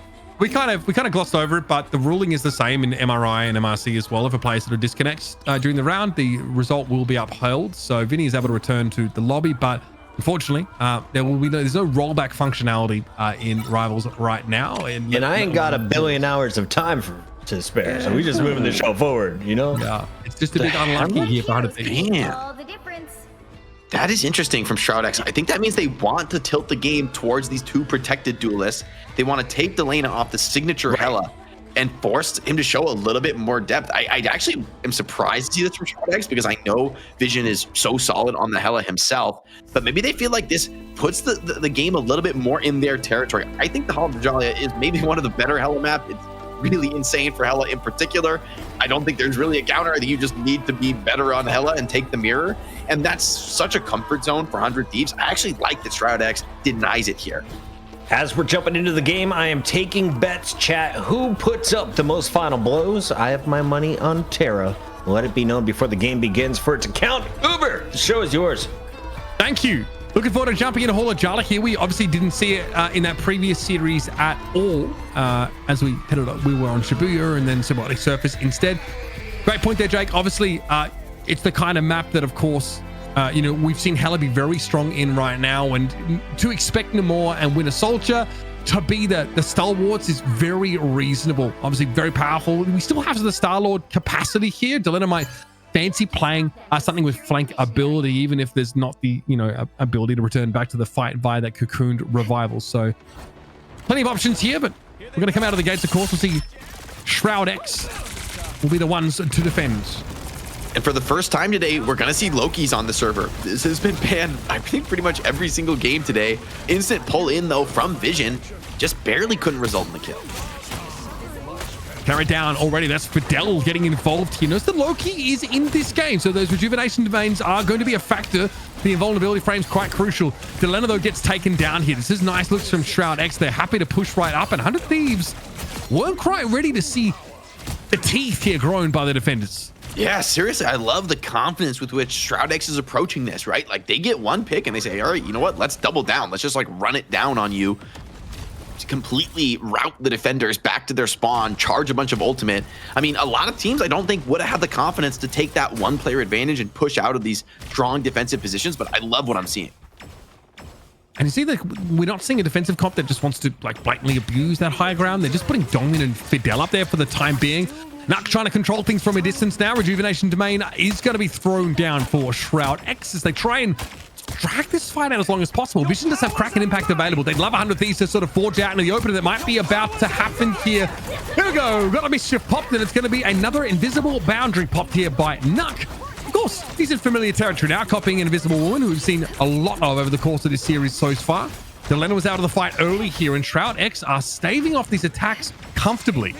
We kind of glossed over it, but the ruling is the same in MRI and MRC as well. If a player sort of disconnects during the round, the result will be upheld. So Vinny is able to return to the lobby, but unfortunately, there's no rollback functionality in Rivals right now. And I ain't got a billion hours of time to spare, so we just moving the show forward, Yeah, it's just a bit unlucky here for 100 Thieves. All the difference. That is interesting from Shroud-X. I think that means they want to tilt the game towards these two protected duelists. They want to take Delana off the signature Hela and forced him to show a little bit more depth. I actually am surprised to see this from Shroud-X because I know Vision is so solid on the Hela himself, but maybe they feel like this puts the game a little bit more in their territory. I think the Hall of Djal-ia is maybe one of the better Hela maps. It's really insane for Hela in particular. I don't think there's really a counter. I think you just need to be better on Hela and take the mirror, and that's such a comfort zone for 100 Thieves. I actually like that Shroud-X denies it here. As we're jumping into the game, I am taking bets, chat. Who puts up the most final blows? I have my money on Chara. Let it be known before the game begins for it to count. Uber, the show is yours. Thank you. Looking forward to jumping into Hall of Djal-ia here. We obviously didn't see it in that previous series at all. As we headed up, we were on Shibuya and then Symbiotic Surface instead. Great point there, Jake. Obviously, it's the kind of map that, of course, you know, we've seen Hela be very strong in right now, and to expect Namor and Winter Soldier to be the stalwarts is very reasonable. Obviously, very powerful. We still have the Star-Lord capacity here. Djal-ia might fancy playing something with flank ability, even if there's not the, you know, ability to return back to the fight via that cocooned revival. So plenty of options here, but we're going to come out of the gates, of course. We'll see Shroud-X will be the ones to defend. And for the first time today, we're going to see Lokis on the server. This has been banned, I think, pretty much every single game today. Instant pull in, though, from Vision. Just barely couldn't result in the kill. Carried down already. That's Fidel getting involved here. Notice that Loki is in this game, so those rejuvenation domains are going to be a factor. The invulnerability frame's quite crucial. Djal-ia, though, gets taken down here. This is nice looks from Shroud-X. They're happy to push right up, and 100 Thieves weren't quite ready to see the teeth here grown by the defenders. Yeah, seriously, I love the confidence with which Shroud-X is approaching this, right? Like, they get one pick and they say, all right, you know what? Let's double down. Let's just, like, run it down on you. To completely route the defenders back to their spawn, charge a bunch of ultimate. I mean, a lot of teams I don't think would have had the confidence to take that one player advantage and push out of these strong defensive positions, but I love what I'm seeing. And you see that we're not seeing a defensive comp that just wants to, like, blatantly abuse that high ground. They're just putting Dongmin and Fidel up there for the time being. Nuck trying to control things from a distance now. Rejuvenation domain is going to be thrown down for Shroud-X as they try and drag this fight out as long as possible. Vision does have Kraken impact available. They'd love 100 Thieves to sort of forge out into the opener that might be about to happen here. Here we go. Got a mischief popped, and it's going to be another invisible boundary popped here by Nuck. Of course, he's in familiar territory now, copying an Invisible Woman, who we've seen a lot of over the course of this series so far. Djal-ia was out of the fight early here, and Shroud-X are staving off these attacks comfortably.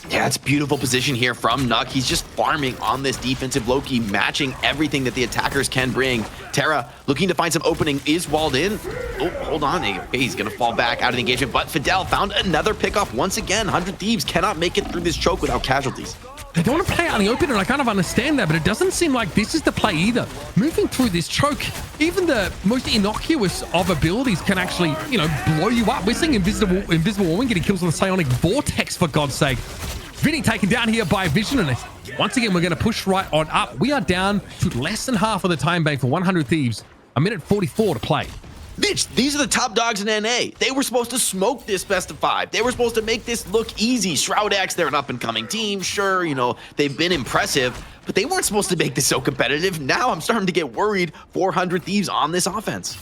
Yeah, it's beautiful position here from Nuck. He's just farming on this defensive Loki, matching everything that the attackers can bring. Chara looking to find some opening, is walled in. Oh, hold on. Okay, he's going to fall back out of the engagement, but Fidel found another pickoff once again. 100 Thieves cannot make it through this choke without casualties. They don't want to play out in the open, and I kind of understand that, but it doesn't seem like this is the play either. Moving through this choke, even the most innocuous of abilities can actually, you know, blow you up. We're seeing Invisible Woman getting kills on the Psionic Vortex, for God's sake. Vinny taken down here by Vision, and once again, we're going to push right on up. We are down to less than half of the time bank for 100 Thieves. A minute 44 to play. Bitch, these are the top dogs in NA. They were supposed to smoke this best of 5. They were supposed to make this look easy. Shroud-X, they're an up-and-coming team. Sure, you know, they've been impressive, but they weren't supposed to make this so competitive. Now I'm starting to get worried. 400 Thieves on this offense.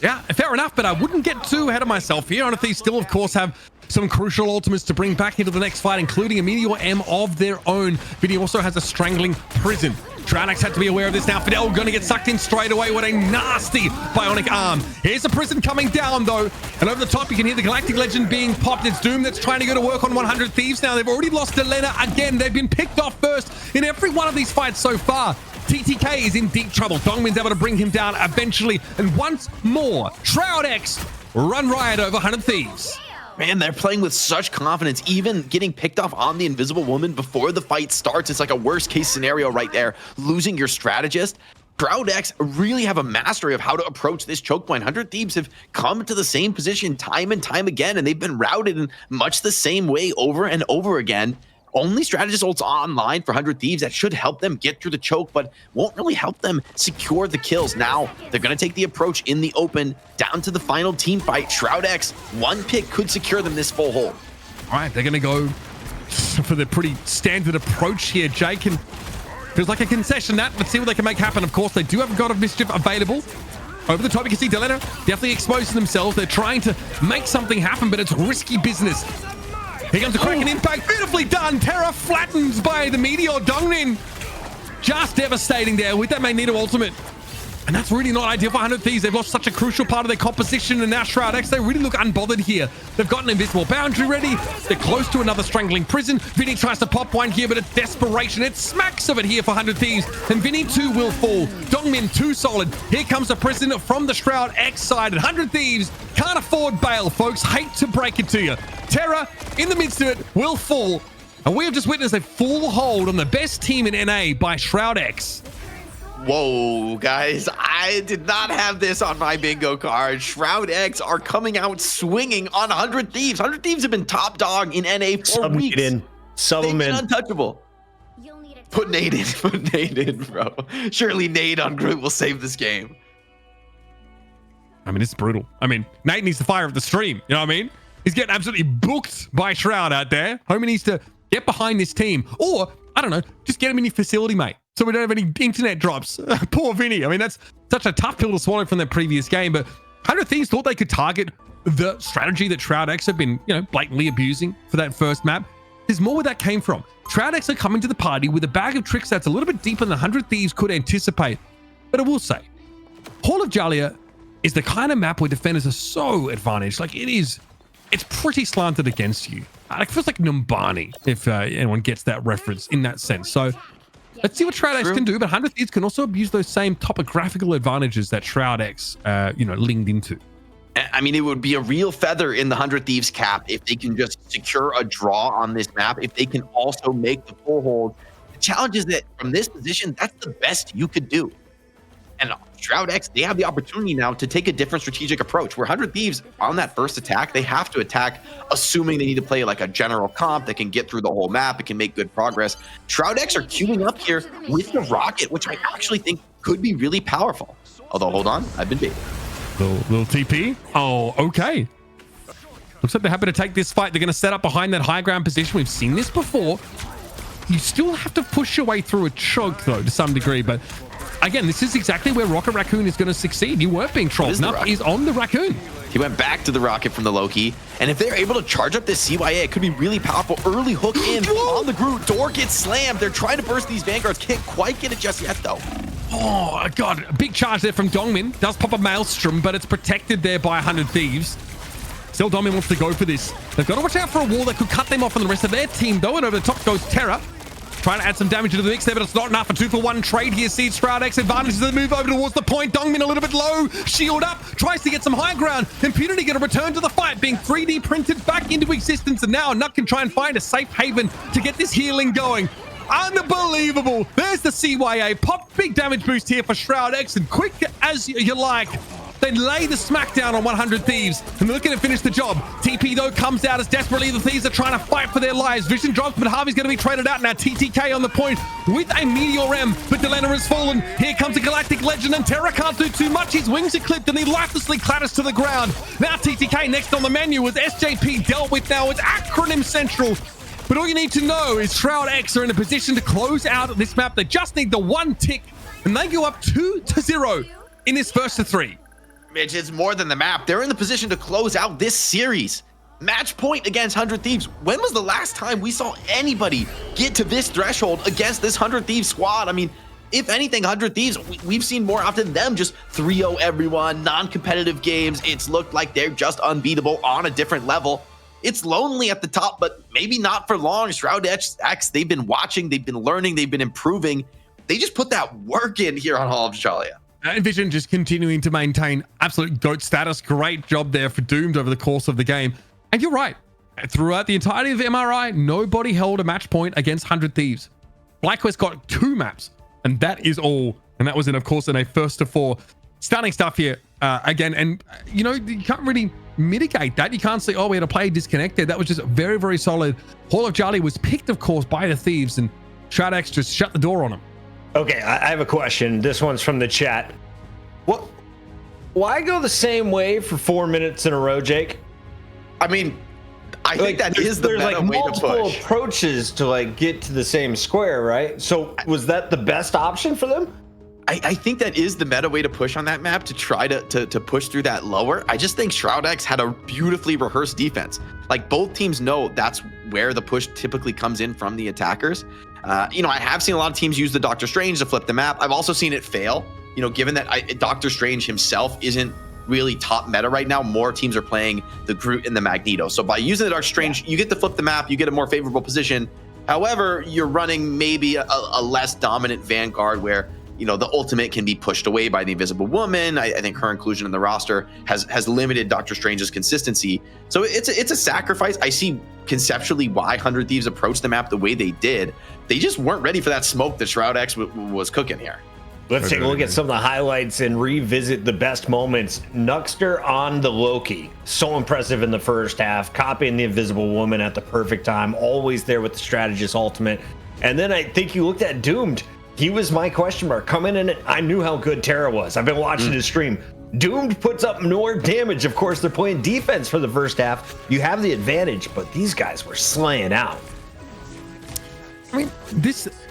Yeah, fair enough, but I wouldn't get too ahead of myself here. 100 Thieves still, of course, have some crucial ultimates to bring back into the next fight, including a Meteor M of their own. Vinny also has a Strangling Prison. Shroud-X had to be aware of this now. Fidel going to get sucked in straight away with a nasty bionic arm. Here's a prison coming down, though. And over the top, you can hear the Galactic Legend being popped. It's Doom that's trying to go to work on 100 Thieves now. They've already lost Djal-ia again. They've been picked off first in every one of these fights so far. TTK is in deep trouble. Dongmin's able to bring him down eventually. And once more, Shroud-X run riot over 100 Thieves. Man, they're playing with such confidence, even getting picked off on the Invisible Woman before the fight starts. It's like a worst case scenario right there, losing your strategist. Shroud-X really have a mastery of how to approach this choke point. 100 Thieves have come to the same position time and time again, and they've been routed in much the same way over and over again. Only strategist ults online for 100 Thieves that should help them get through the choke, but won't really help them secure the kills. Now, they're going to take the approach in the open, down to the final team fight. Shroud-X, one pick could secure them this full hold. All right, they're going to go for the pretty standard approach here, Jake, and feels like a concession that. Let's see what they can make happen. Of course, they do have a God of Mischief available. Over the top, you can see Djal-ia definitely exposing themselves. They're trying to make something happen, but it's risky business. Here comes the Kraken impact. Beautifully done. Terra flattened by the Meteor. Dongmin just devastating there with that Magneto ultimate. And that's really not ideal for 100 Thieves. They've lost such a crucial part of their composition, and now Shroud-X, they really look unbothered here. They've got an invisible boundary ready. They're close to another strangling prison. Vinny tries to pop one here, but it's desperation. It smacks of it here for 100 Thieves, and Vinny too will fall. Dongmin too solid. Here comes a prison from the Shroud-X side, and 100 Thieves can't afford bail, folks. Hate to break it to you. Terra, in the midst of it, will fall. And we have just witnessed a full hold on the best team in NA by Shroud-X. Whoa, guys, I did not have this on my bingo card. Shroud-X are coming out swinging on 100 Thieves. 100 Thieves have been top dog in NA for weeks. Sub They've them been in. Untouchable. Put Nate in. Put Nate in, bro. Surely Nate on Groot will save this game. I mean, it's brutal. I mean, Nate needs to fire up the stream. You know what I mean? He's getting absolutely booked by Shroud out there. Homie needs to get behind this team. Or, I don't know, just get him in your facility, mate. So we don't have any internet drops. Poor Vinny. I mean, that's such a tough pill to swallow from their previous game. But 100 Thieves thought they could target the strategy that Shroud-X have been, blatantly abusing for that first map. There's more where that came from. Shroud-X are coming to the party with a bag of tricks that's a little bit deeper than 100 Thieves could anticipate. But I will say, Hall of Djal-ia is the kind of map where defenders are so advantaged. Like, it's pretty slanted against you. It feels like Numbani, if anyone gets that reference in that sense. So let's see what Shroud-X can do, but 100 Thieves can also abuse those same topographical advantages that Shroud-X, leaned into. I mean, it would be a real feather in the 100 Thieves cap if they can just secure a draw on this map, if they can also make the full hold. The challenge is that from this position, that's the best you could do. And Shroud-X, they have the opportunity now to take a different strategic approach. Where 100 Thieves, on that first attack, they have to attack assuming they need to play like a general comp that can get through the whole map, it can make good progress. Shroud-X are queuing up here with the rocket, which I actually think could be really powerful. Although, hold on, I've been baited. Little TP. Oh, okay. Looks like they're happy to take this fight. They're going to set up behind that high ground position. We've seen this before. You still have to push your way through a choke, though, to some degree. But again, this is exactly where Rocket Raccoon is going to succeed. You weren't being trolled. Nup is on the Raccoon. He went back to the rocket from the Loki. And if they're able to charge up this CYA, it could be really powerful. Early hook in on the Groot. Door gets slammed. They're trying to burst these Vanguards. Can't quite get it just yet, though. Oh, God. A big charge there from Dongmin. Does pop a Maelstrom, but it's protected there by 100 Thieves. Still, Dongmin wants to go for this. They've got to watch out for a wall that could cut them off from the rest of their team, though. And over the top goes Terra. Trying to add some damage to the mix there, but it's not enough. A 2-for-1 trade here sees Shroud-X advantages the move over towards the point. Dongmin a little bit low. Shield up. Tries to get some high ground. Impunity going to return to the fight, being 3D printed back into existence. And now Nut can try and find a safe haven to get this healing going. Unbelievable. There's the CYA. Pop big damage boost here for Shroud-X. And quick as you like, they lay the smackdown on 100 Thieves, and they're looking to finish the job. TP, though, comes out as desperately the Thieves are trying to fight for their lives. Vision drops, but Harvey's going to be traded out now. TTK on the point with a Meteor M, but Delena has fallen. Here comes a Galactic Legend, and Terra can't do too much. His wings are clipped, and he lifelessly clatters to the ground. Now TTK next on the menu with SJP dealt with now. It's acronym central. But all you need to know is Shroud-X are in a position to close out this map. They just need the one tick, and they go up 2-0 in this first of 3. Mitch, it's more than the map. They're in the position to close out this series. Match point against 100 Thieves. When was the last time we saw anybody get to this threshold against this 100 Thieves squad? I mean, if anything, 100 Thieves, we've seen more often them just 3-0 everyone, non-competitive games. It's looked like they're just unbeatable on a different level. It's lonely at the top, but maybe not for long. Shroud-X, they've been watching, they've been learning, they've been improving. They just put that work in here on Hall of Djal-ia. And Vision just continuing to maintain absolute GOAT status. Great job there for Doomed over the course of the game. And you're right. Throughout the entirety of MRI, nobody held a match point against 100 Thieves. BlackQuest got 2 maps, and that is all. And that was in, of course, in a first of 4. Stunning stuff here again. And, you can't really mitigate that. You can't say, oh, we had a player disconnected. That was just very, very solid. Hall of Djal-ia was picked, of course, by the Thieves, and Shroud-X just shut the door on him. Okay, I have a question. This one's from the chat. What? Why go the same way for 4 minutes in a row, Jake? I mean, I think that is the better way to push. There's multiple approaches to get to the same square, right? So was that the best option for them? I think that is the meta way to push on that map, to try to push through that lower. I just think Shroud-X had a beautifully rehearsed defense. Like, both teams know that's where the push typically comes in from the attackers. I have seen a lot of teams use the Doctor Strange to flip the map. I've also seen it fail. Given that Doctor Strange himself isn't really top meta right now, more teams are playing the Groot and the Magneto. So by using the Doctor Strange, you get to flip the map, you get a more favorable position. However, you're running maybe a less dominant Vanguard where the ultimate can be pushed away by the Invisible Woman. I think her inclusion in the roster has limited Doctor Strange's consistency. So it's a sacrifice. I see conceptually why 100 Thieves approached the map the way they did. They just weren't ready for that smoke that Shroud-X was cooking here. Let's take a look at some of the highlights and revisit the best moments. Nuxter on the Loki. So impressive in the first half, copying the Invisible Woman at the perfect time, always there with the Strategist ultimate. And then I think you looked at Doomed. He was my question mark. Coming in, I knew how good Chara was. I've been watching his stream. Doomed puts up more damage. Of course, they're playing defense for the first half. You have the advantage, but these guys were slaying out. I mean,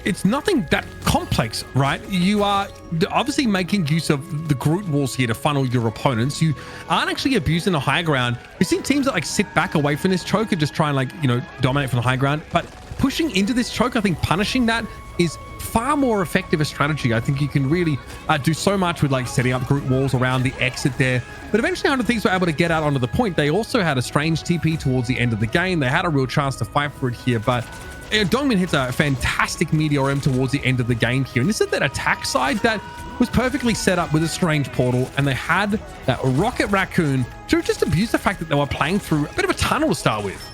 it's nothing that complex, right? You are obviously making use of the Groot walls here to funnel your opponents. You aren't actually abusing the high ground. We've seen teams that sit back away from this choke and just try and dominate from the high ground. But pushing into this choke, I think punishing that is far more effective a strategy. I think you can really do so much with setting up Groot walls around the exit there. But eventually 100 Thieves were able to get out onto the point. They also had a strange TP towards the end of the game. They had a real chance to fight for it here, but Dongmin hits a fantastic Meteor M towards the end of the game here. And this is that attack side that was perfectly set up with a strange portal, and they had that Rocket Raccoon to just abuse the fact that they were playing through a bit of a tunnel to start with.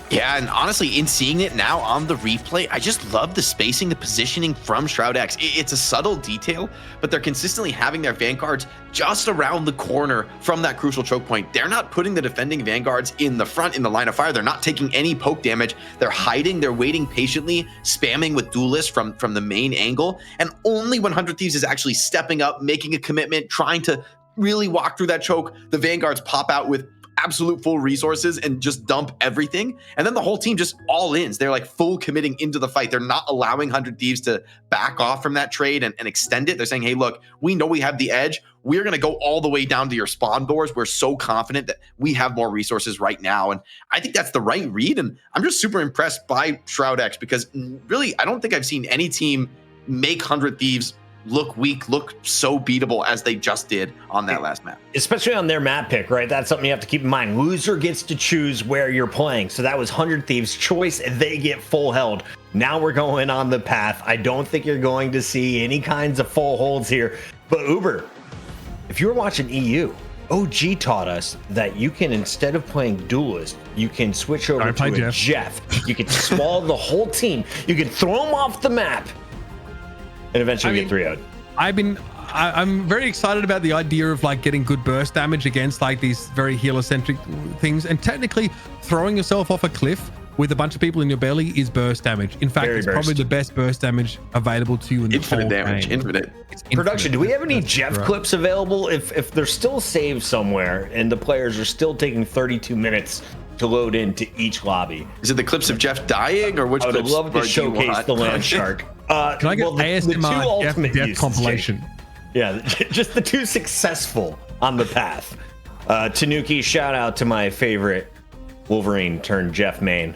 Yeah, and honestly, in seeing it now on the replay, I just love the spacing, the positioning from Shroud-X. It's a subtle detail, but they're consistently having their Vanguards just around the corner from that crucial choke point. They're not putting the defending Vanguards in the front in the line of fire. They're not taking any poke damage. They're hiding. They're waiting patiently, spamming with duelists from the main angle. And only when 100 Thieves is actually stepping up, making a commitment, trying to really walk through that choke, the Vanguards pop out with absolute full resources and just dump everything. And then the whole team just all ins. They're full committing into the fight. They're not allowing 100 Thieves to back off from that trade and extend it. They're saying, hey, look, we know we have the edge. We're going to go all the way down to your spawn doors. We're so confident that we have more resources right now. And I think that's the right read. And I'm just super impressed by Shroud-X because really, I don't think I've seen any team make 100 Thieves look weak, look so beatable as they just did on that last map. Especially on their map pick, right? That's something you have to keep in mind. Loser gets to choose where you're playing. So that was 100 Thieves' choice. They get full held. Now we're going on the path. I don't think you're going to see any kinds of full holds here. But Uber, if you were watching EU, OG taught us that you can, instead of playing Duelist, you can switch over to a Jeff. You can swallow the whole team. You can throw them off the map. And eventually get 3 out. I'm very excited about the idea of getting good burst damage against these very healer-centric things. And technically, throwing yourself off a cliff with a bunch of people in your belly is burst damage. In fact, it's probably the best burst damage available to you in the whole damage. game. Infinite. Production, do we have any Jeff clips available? If they're still saved somewhere and the players are still taking 32 minutes to load into each lobby. Is it the clips of Jeff dying or which clips? I would love to showcase the Land Shark. Can I get ASMR Jeff compilation? Yeah, just the two successful on the path. Tanuki, shout out to my favorite Wolverine turned Jeff main.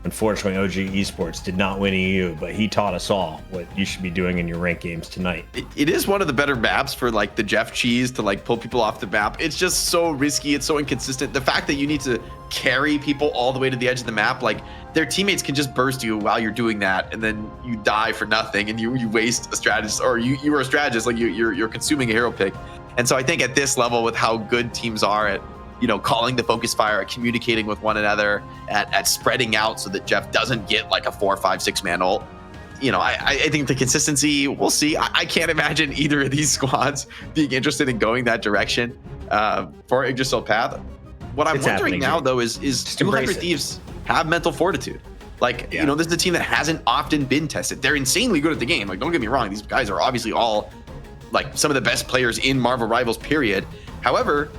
Unfortunately, OG Esports did not win EU, but he taught us all what you should be doing in your rank games tonight. It is one of the better maps for the Jeff cheese to pull people off the map. It's just so risky. It's so inconsistent. The fact that you need to carry people all the way to the edge of the map, their teammates can just burst you while you're doing that, and then you die for nothing, and you waste a strategist, or you are a strategist, you're consuming a hero pick. And so I think at this level, with how good teams are at calling the focus fire, at communicating with one another, at spreading out so that Jeff doesn't get a 4, 5, 6 man ult. I think the consistency, we'll see. I can't imagine either of these squads being interested in going that direction for Yggdrasil path. What I'm wondering now, though, is 200 Thieves have mental fortitude? This is a team that hasn't often been tested. They're insanely good at the game. Don't get me wrong. These guys are obviously all some of the best players in Marvel Rivals, period. However,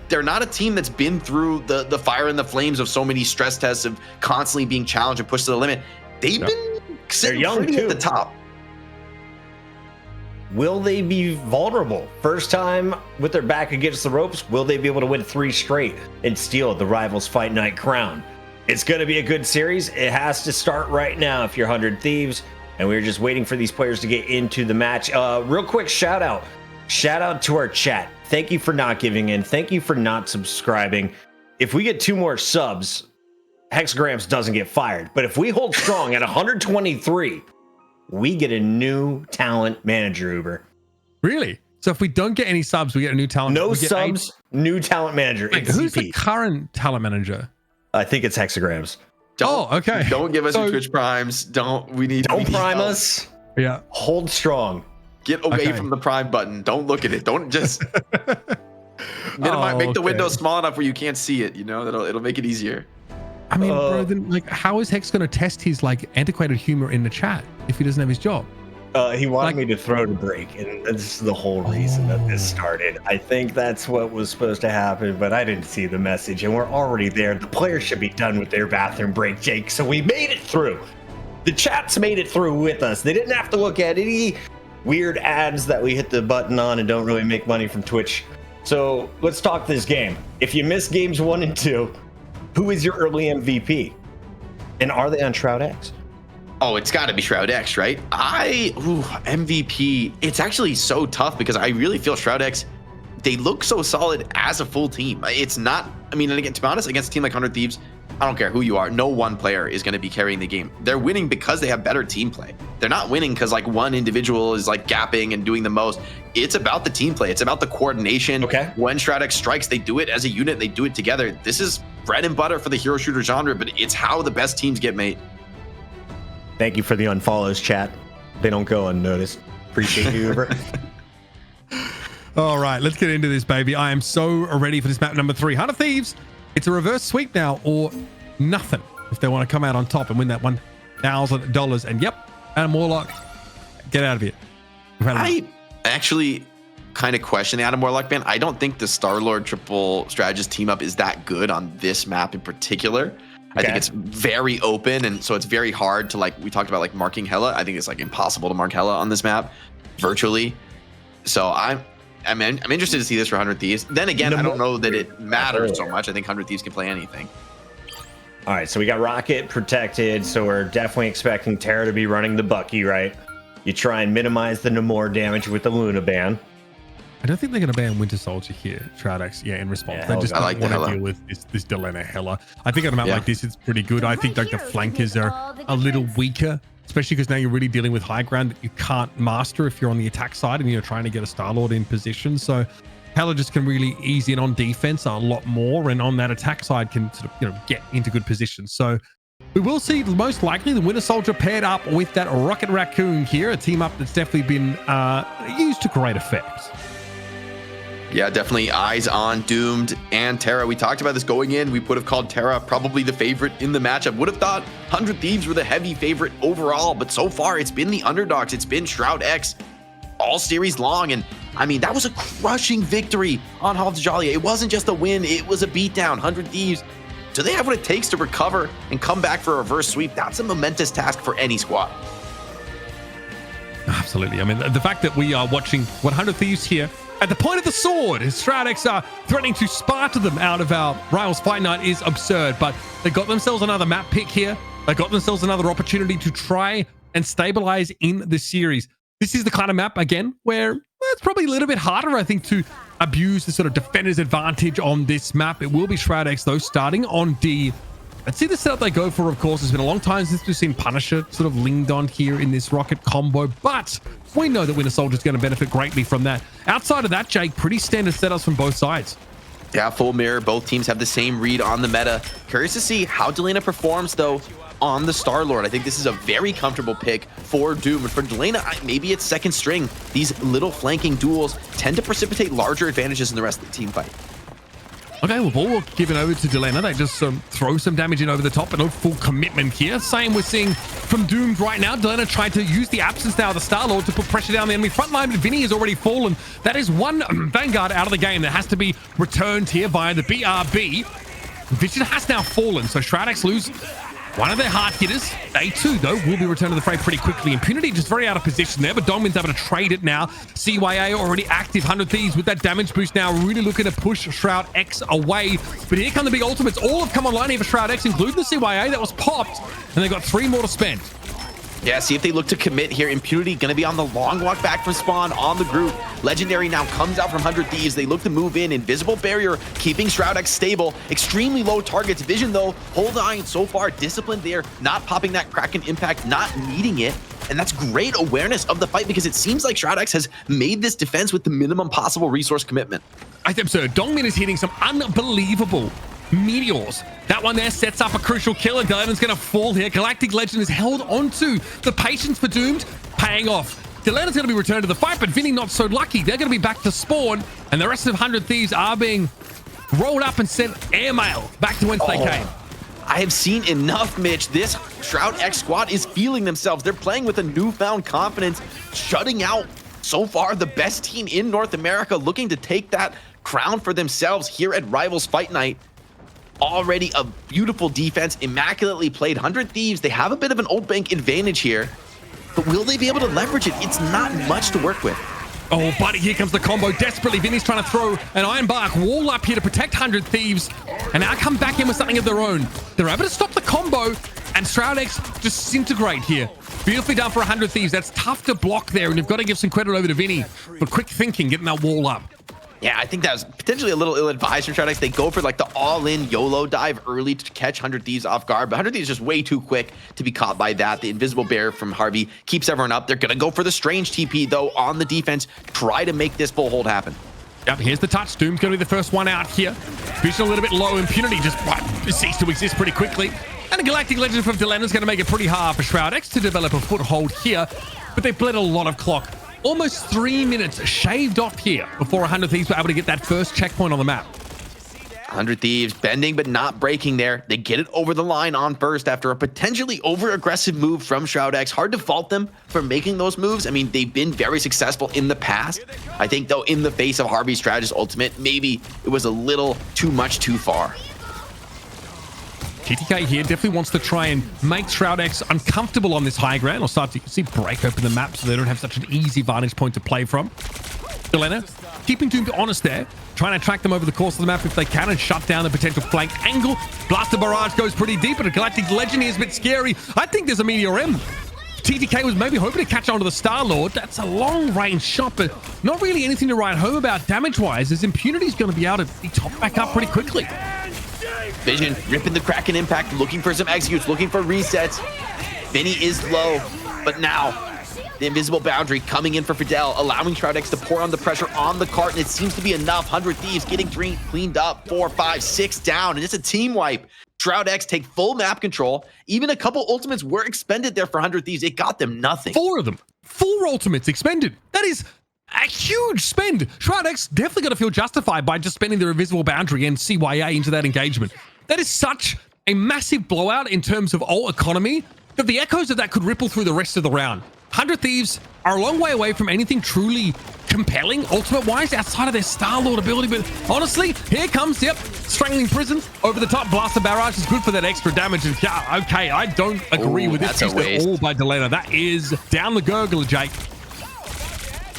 they're not a team that's been through the fire and the flames of so many stress tests of constantly being challenged and pushed to the limit. They've been sitting pretty at the top. Will they be vulnerable? First time with their back against the ropes, will they be able to win 3 straight and steal the Rivals Fight Night crown? It's going to be a good series. It has to start right now if you're 100 Thieves, and we're just waiting for these players to get into the match. Real quick shout out to our chat. Thank you for not giving in. Thank you for not subscribing. If we get 2 more subs, Hexagrams doesn't get fired. But if we hold strong at 123, we get a new talent manager, Uber. Really? So if we don't get any subs, we get a new talent. No subs, new talent manager. Wait, who's the current talent manager? I think it's Hexagrams. Okay. Don't give us your Twitch primes. Don't prime help. us. Yeah. Hold strong. Get away from the prime button. Don't look at it. Don't just make the window small enough where you can't see it. You know, it'll make it easier. I mean, bro, then like, how is Hex going to test his like antiquated humor in the chat if he doesn't have his job? He wanted me to throw the break, and this is the whole reason that this started. I think that's what was supposed to happen, but I didn't see the message, and we're already there. The players should be done with their bathroom break, Jake, so we made it through. The chat's made it through with us. They didn't have to look at any weird ads that we hit the button on and don't really make money from Twitch. So let's talk this game. If you miss games 1 and 2, who is your early MVP? And are they on Shroud-X? Oh, it's got to be Shroud-X, right? MVP. It's actually so tough because I really feel Shroud-X, they look so solid as a full team. It's not, I mean, and again, to be honest, against a team like 100 Thieves, I don't care who you are. No one player is going to be carrying the game. They're winning because they have better team play. They're not winning because like one individual is like gapping and doing the most. It's about the team play. It's about the coordination. Okay. When Shroud-X strikes, they do it as a unit. They do it together. This is bread and butter for the hero shooter genre, but it's how the best teams get made. Thank you for the unfollows, chat. They don't go unnoticed. Appreciate you, Uber. All right, let's get into this, baby. I am so ready for this map number 3. 100 Thieves. It's a reverse sweep now or nothing if they want to come out on top and win that $1,000. And yep, Adam Warlock, get out of here. I actually kind of question the Adam Warlock ban. I don't think the Star-Lord triple strategist team up is that good on this map in particular. I think it's very open, and so it's very hard to, like, we talked about like marking Hela. I think it's like impossible to mark Hela on this map virtually. So I'm interested to see this for 100 Thieves. Then again, I don't know that it matters so much. I think 100 Thieves can play anything. All right, so we got Rocket protected, so we're definitely expecting Chara to be running the Bucky, right? You try and minimize the Namor damage with the Luna ban. I don't think they're going to ban Winter Soldier here, Shroud-X, in response. They just don't want to deal with this Djal-ia Hela. I think on a map like this, it's pretty good. I think like the flankers are a little weaker, especially because now you're really dealing with high ground that you can't master if you're on the attack side and you're trying to get a Star-Lord in position. So Hela just can really ease in on defense a lot more, and on that attack side can sort of, get into good positions. So we will see most likely the Winter Soldier paired up with that Rocket Raccoon here, a team up that's definitely been used to great effect. Yeah, definitely eyes on Doomed and Chara. We talked about this going in. We would have called Chara probably the favorite in the matchup. Would have thought 100 Thieves were the heavy favorite overall, but so far it's been the underdogs. It's been Shroud-X all series long. And I mean, that was a crushing victory on Hall of Djal-ia. It wasn't just a win, it was a beatdown. 100 Thieves, do they have what it takes to recover and come back for a reverse sweep? That's a momentous task for any squad. Absolutely. I mean, the fact that we are watching 100 Thieves here at the point of the sword, as Shroud-X are threatening to Sparta them out of our Rivals Fight Night is absurd, but they got themselves another map pick here. They got themselves another opportunity to try and stabilize in the series. This is the kind of map, again, where it's probably a little bit harder, I think, to abuse the sort of defender's advantage on this map. It will be Shroud-X, though, starting on D. Let's see the setup they go for, of course. It's been a long time since we've seen Punisher sort of leaned on here in this Rocket combo, but we know that Winter Soldier is going to benefit greatly from that. Outside of that, Jake, pretty standard setups from both sides. Yeah, full mirror. Both teams have the same read on the meta. Curious to see how Djal-ia performs, though, on the Star-Lord. I think this is a very comfortable pick for Doom. And for Djal-ia, maybe it's second string. These little flanking duels tend to precipitate larger advantages in the rest of the team fight. Okay, well, ball given over to Djal-ia. They just throw some damage in over the top, but no full commitment here. Same we're seeing from Doomed right now. Djal-ia tried to use the absence now of the Star-Lord to put pressure down the enemy front line, but Vinny has already fallen. That is one Vanguard out of the game that has to be returned here via the BRB. Vision has now fallen, so Shroud-X lose One of their hard hitters, A2 though, will be returned to the fray pretty quickly. Impunity just very out of position there, but Dongmin's able to trade it now. CYA already active, 100 Thieves with that damage boost now, really looking to push Shroud-X away. But here come the big ultimates. All have come online here for Shroud-X, including the CYA that was popped, and they've got 3 more to spend. Yeah, see if they look to commit here. Impunity going to be on the long walk back from spawn on the group. Legendary now comes out from 100 Thieves. They look to move in. Invisible barrier keeping Shroud-X stable. Extremely low targets. Vision though, hold on so far. Disciplined there, not popping that Kraken impact, not needing it. And that's great awareness of the fight because it seems like Shroud-X has made this defense with the minimum possible resource commitment. I think so. Dongmin is hitting some unbelievable meteors. That one there sets up a crucial kill. Djal-ia's going to fall here. Galactic Legend is held onto. The patience for Doomed paying off. Djal-ia's going to be returned to the fight, but Vinny not so lucky. They're going to be back to spawn, and the rest of 100 Thieves are being rolled up and sent airmail back to whence they came. I have seen enough, Mitch. This Shroud-X squad is feeling themselves. They're playing with a newfound confidence, shutting out so far the best team in North America, looking to take that crown for themselves here at Rivals Fight Night. Already a beautiful defense, immaculately played. 100 Thieves, they have a bit of an old bank advantage here, but will they be able to leverage it? It's not much to work with. Oh, buddy, here comes the combo. Desperately, Vinny's trying to throw an Iron Bark wall up here to protect 100 Thieves, and now come back in with something of their own. They're able to stop the combo, and Shroud-X disintegrate here. Beautifully done for 100 Thieves. That's tough to block there, and you've got to give some credit over to Vinny for quick thinking, getting that wall up. Yeah, I think that was potentially a little ill-advised from Shroud-X. They go for like the all-in YOLO dive early to catch 100 Thieves off guard, but 100 Thieves is just way too quick to be caught by that. The invisible bear from Harvey keeps everyone up. They're going to go for the strange TP, though, on the defense. Try to make this full hold happen. Yep, here's the touch. Doom's going to be the first one out here. Vision a little bit low. Impunity just ceased to exist pretty quickly. And a Galactic Legend from Djal-ia is going to make it pretty hard for Shroud-X to develop a foothold here, but they bled a lot of clock. Almost 3 minutes shaved off here before 100 Thieves were able to get that first checkpoint on the map. 100 Thieves bending but not breaking there. They get it over the line on first after a potentially over-aggressive move from Shroud-X. Hard to fault them for making those moves. I mean, they've been very successful in the past. I think, though, in the face of Harvey's Strategist ultimate, maybe it was a little too much too far. TTK here definitely wants to try and make Shroud-X uncomfortable on this high ground, or start to see break open the map so they don't have such an easy vantage point to play from. Djal-ia keeping Doomed honest there, trying to track them over the course of the map if they can and shut down the potential flank angle. Blaster Barrage goes pretty deep, but a Galactic Legend is a bit scary. I think there's a Meteor M. TTK was maybe hoping to catch on to the Star-Lord. That's a long-range shot, but not really anything to write home about damage-wise, as Impunity's going to be able to be topped back up pretty quickly. Vision ripping the Kraken impact, looking for some executes, looking for resets. Vinny is low, but now the invisible boundary coming in for Fidel, allowing Shroud-X to pour on the pressure on the cart, and it seems to be enough. 100 Thieves getting cleaned up, 4, 5, 6 down, and it's a team wipe. Shroud-X take full map control. Even a couple ultimates were expended there for 100 Thieves. It got them nothing. 4 of them. 4 ultimates expended. That is a huge spend. Shroud-X definitely going to feel justified by just spending their invisible boundary and CYA into that engagement. That is such a massive blowout in terms of ult economy that the echoes of that could ripple through the rest of the round. 100 Thieves are a long way away from anything truly compelling ultimate-wise outside of their Star-Lord ability, but honestly, here comes, Strangling Prison over the top. Blaster Barrage is good for that extra damage, and yeah, okay, I don't agree with this use at all by Djal-ia. That is down the gurgler, Jake.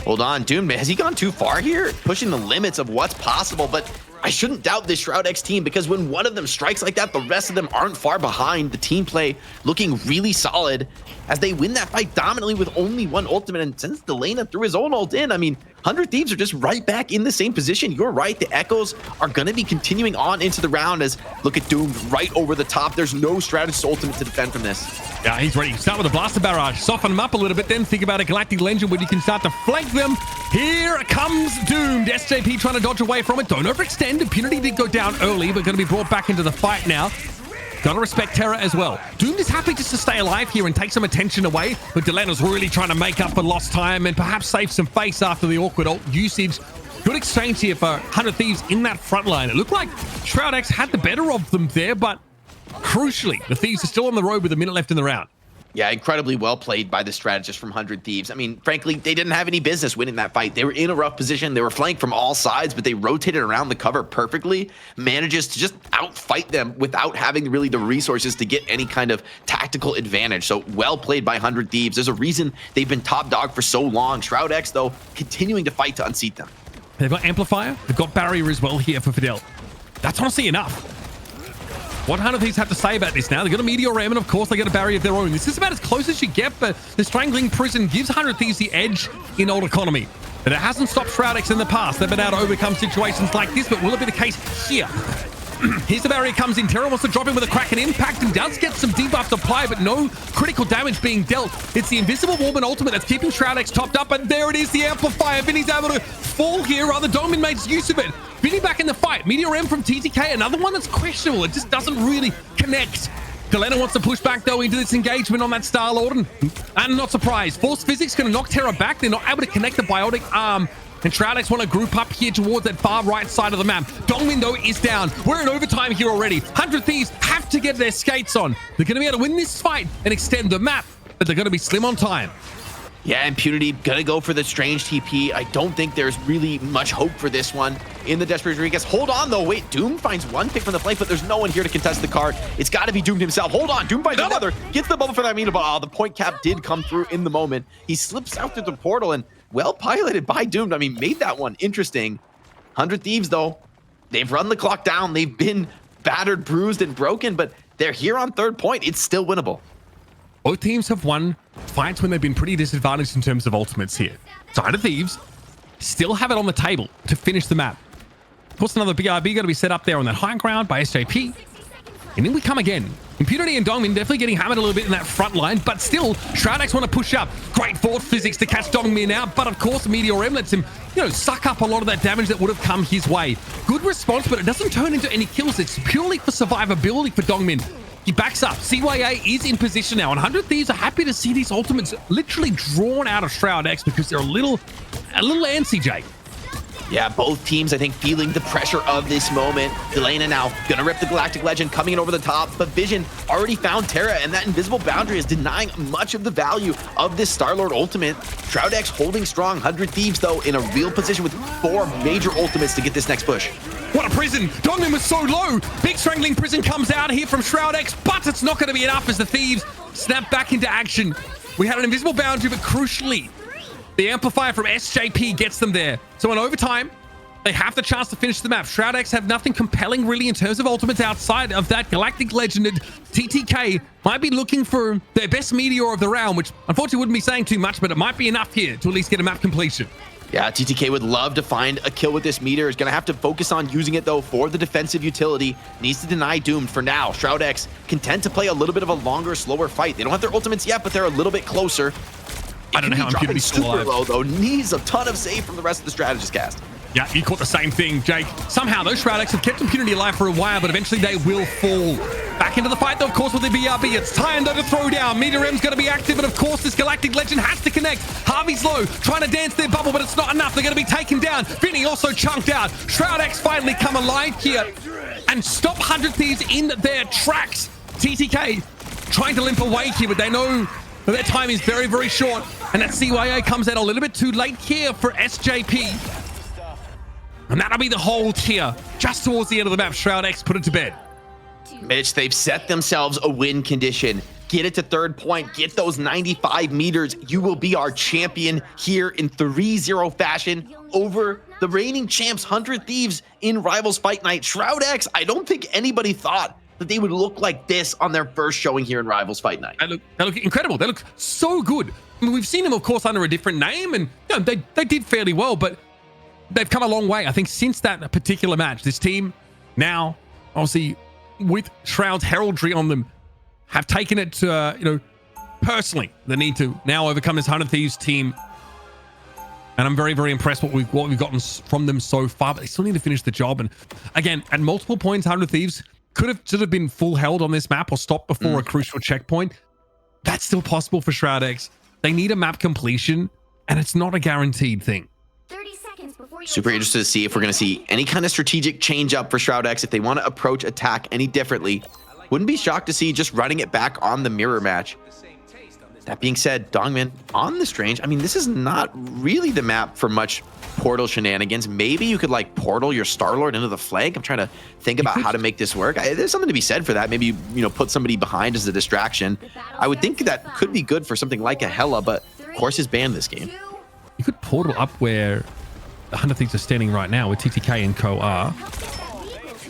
Hold on, Doom, has he gone too far here? Pushing the limits of what's possible, but I shouldn't doubt this Shroud-X team, because when one of them strikes like that, the rest of them aren't far behind. The team play looking really solid as they win that fight dominantly with only one ultimate, and since Djal-ia threw his own ult in, I mean, 100 Thieves are just right back in the same position. You're right, the echoes are going to be continuing on into the round as look at Doom right over the top. There's no Strategist ultimate to defend from this. Yeah, he's ready. Start with a Blaster Barrage, soften him up a little bit, then think about a Galactic Legend when you can start to flank them. Here comes Doomed. SJP trying to dodge away from it. Don't overextend. Impunity did go down early, but going to be brought back into the fight now. Gotta respect Chara as well. Doomed is happy just to stay alive here and take some attention away, but Djal-ia's really trying to make up for lost time and perhaps save some face after the awkward ult usage. Good exchange here for 100 Thieves in that front line. It looked like Shroud-X had the better of them there, but crucially, the Thieves are still on the road with a minute left in the round. Yeah, incredibly well played by the strategist from 100 Thieves. I mean, frankly, they didn't have any business winning that fight. They were in a rough position. They were flanked from all sides, but they rotated around the cover perfectly, manages to just outfight them without having really the resources to get any kind of tactical advantage. So well played by 100 Thieves. There's a reason they've been top dog for so long. Shroud-X, though, continuing to fight to unseat them. They've got Amplifier. They've got Barrier as well here for Fidel. That's honestly enough. What 100 Thieves have to say about this now? They've got a Meteor Ram, and of course they got a Barrier of their own. This is about as close as you get, but the Strangling Prison gives 100 Thieves the edge in old economy. But it hasn't stopped Shroud-X in the past. They've been able to overcome situations like this, but will it be the case here? Here's the Barrier comes in. Terra wants to drop in with a Kraken impact and does get some debuff applied, but no critical damage being dealt. It's the Invisible Warman ultimate that's keeping Shroud-X topped up, and there it is, the Amplifier. Vinny's able to fall here, rather Dongmin makes use of it. Vinny back in the fight. Meteor M from TTK, another one that's questionable. It just doesn't really connect. Galena wants to push back, though, into this engagement on that Star-Lord, and I'm not surprised. Force Physics going to knock Terra back. They're not able to connect the Biotic Arm. And Shroud-X want to group up here towards that far right side of the map. Dongmin, though, is down. We're in overtime here already. 100 Thieves have to get their skates on. They're going to be able to win this fight and extend the map, but they're going to be slim on time. Yeah, Impunity gonna go for the strange TP. I don't think there's really much hope for this one in the Desperate Rodriguez. Hold on, though. Wait, Doom finds one pick from the flank, but there's no one here to contest the card. It's got to be Doom himself. Hold on, Doom finds another. Gets the bubble for that meter, but the point cap did come through in the moment. He slips out through the portal, and well piloted by Doom. I mean, made that one interesting. 100 Thieves, though, they've run the clock down. They've been battered, bruised, and broken, but they're here on third point. It's still winnable. Both teams have won fights when they've been pretty disadvantaged in terms of ultimates here. So 100 Thieves still have it on the table to finish the map. Of course, another BRB going to be set up there on that high ground by SJP. And then we come again. Impunity and Dongmin definitely getting hammered a little bit in that front line, but still, Shroud-X want to push up. Great force physics to catch Dongmin out, but of course, Meteor M lets him, suck up a lot of that damage that would have come his way. Good response, but it doesn't turn into any kills. It's purely for survivability for Dongmin. He backs up. CYA is in position now, and 100 Thieves are happy to see these ultimates literally drawn out of Shroud-X because they're a little antsy, Jake. Yeah, both teams, I think, feeling the pressure of this moment. Djal-ia now gonna rip the Galactic Legend, coming in over the top, but Vision already found Terra, and that invisible boundary is denying much of the value of this Star-Lord ultimate. Shroud-X holding strong. 100 Thieves, though, in a real position with 4 major ultimates to get this next push. What a prison! Dongmin was so low! Big Strangling Prison comes out here from Shroud-X, but it's not going to be enough as the Thieves snap back into action. We had an invisible boundary, but crucially, the Amplifier from SJP gets them there. So in overtime, they have the chance to finish the map. Shroud-X have nothing compelling really in terms of ultimates outside of that Galactic Legend. And TTK might be looking for their best meteor of the round, which unfortunately wouldn't be saying too much, but it might be enough here to at least get a map completion. Yeah, TTK would love to find a kill with this meteor. Is going to have to focus on using it, though, for the defensive utility. Needs to deny Doom for now. Shroud-X content to play a little bit of a longer, slower fight. They don't have their ultimates yet, but they're a little bit closer. I don't know how Impunity's super still alive. low, though. Needs a ton of save from the rest of the strategist cast. Yeah, you caught the same thing, Jake. Somehow, those Shroud-X have kept Impunity alive for a while, but eventually they will fall. Back into the fight, though, of course, with the BRB. It's Tyando to throw down. Meteor M's going to be active, and of course, this Galactic Legend has to connect. Harvey's low, trying to dance their bubble, but it's not enough. They're going to be taken down. Vinny also chunked out. Shroud-X finally come alive here and stop 100 Thieves in their tracks. TTK trying to limp away here, but they know that their time is very, very short, and that CYA comes out a little bit too late here for SJP. And that'll be the hold here. Just towards the end of the map, Shroud-X put it to bed. Mitch, they've set themselves a win condition. Get it to third point. Get those 95 meters. You will be our champion here in 3-0 fashion over the reigning champs, 100 Thieves, in Rivals Fight Night. Shroud-X, I don't think anybody thought that they would look like this on their first showing here in Rivals Fight Night. They look incredible. They look so good. I mean, we've seen them, of course, under a different name, and they did fairly well, but they've come a long way. I think since that particular match, this team now, obviously, with Shroud's heraldry on them, have taken it to, personally, the need to now overcome this 100 Thieves team. And I'm very, very impressed what we've gotten from them so far, but they still need to finish the job. And again, at multiple points, 100 Thieves should have been full held on this map or stopped before a crucial checkpoint. That's still possible for Shroud-X. They need a map completion, and it's not a guaranteed thing. Super interested to see if we're going to see any kind of strategic change up for Shroud-X if they want to approach attack any differently. Wouldn't be shocked to see just running it back on the mirror match. That being said, Dongmin on the Strange, I mean, this is not really the map for much portal shenanigans. Maybe you could like portal your Star-Lord into the flank. I'm trying to think about how to make this work. There's something to be said for that. Maybe, you know, put somebody behind as a distraction. I would think that could be good for something like a Hela, but of course is banned this game. You could portal up where the 100 Thieves are standing right now, where TTK and Co are.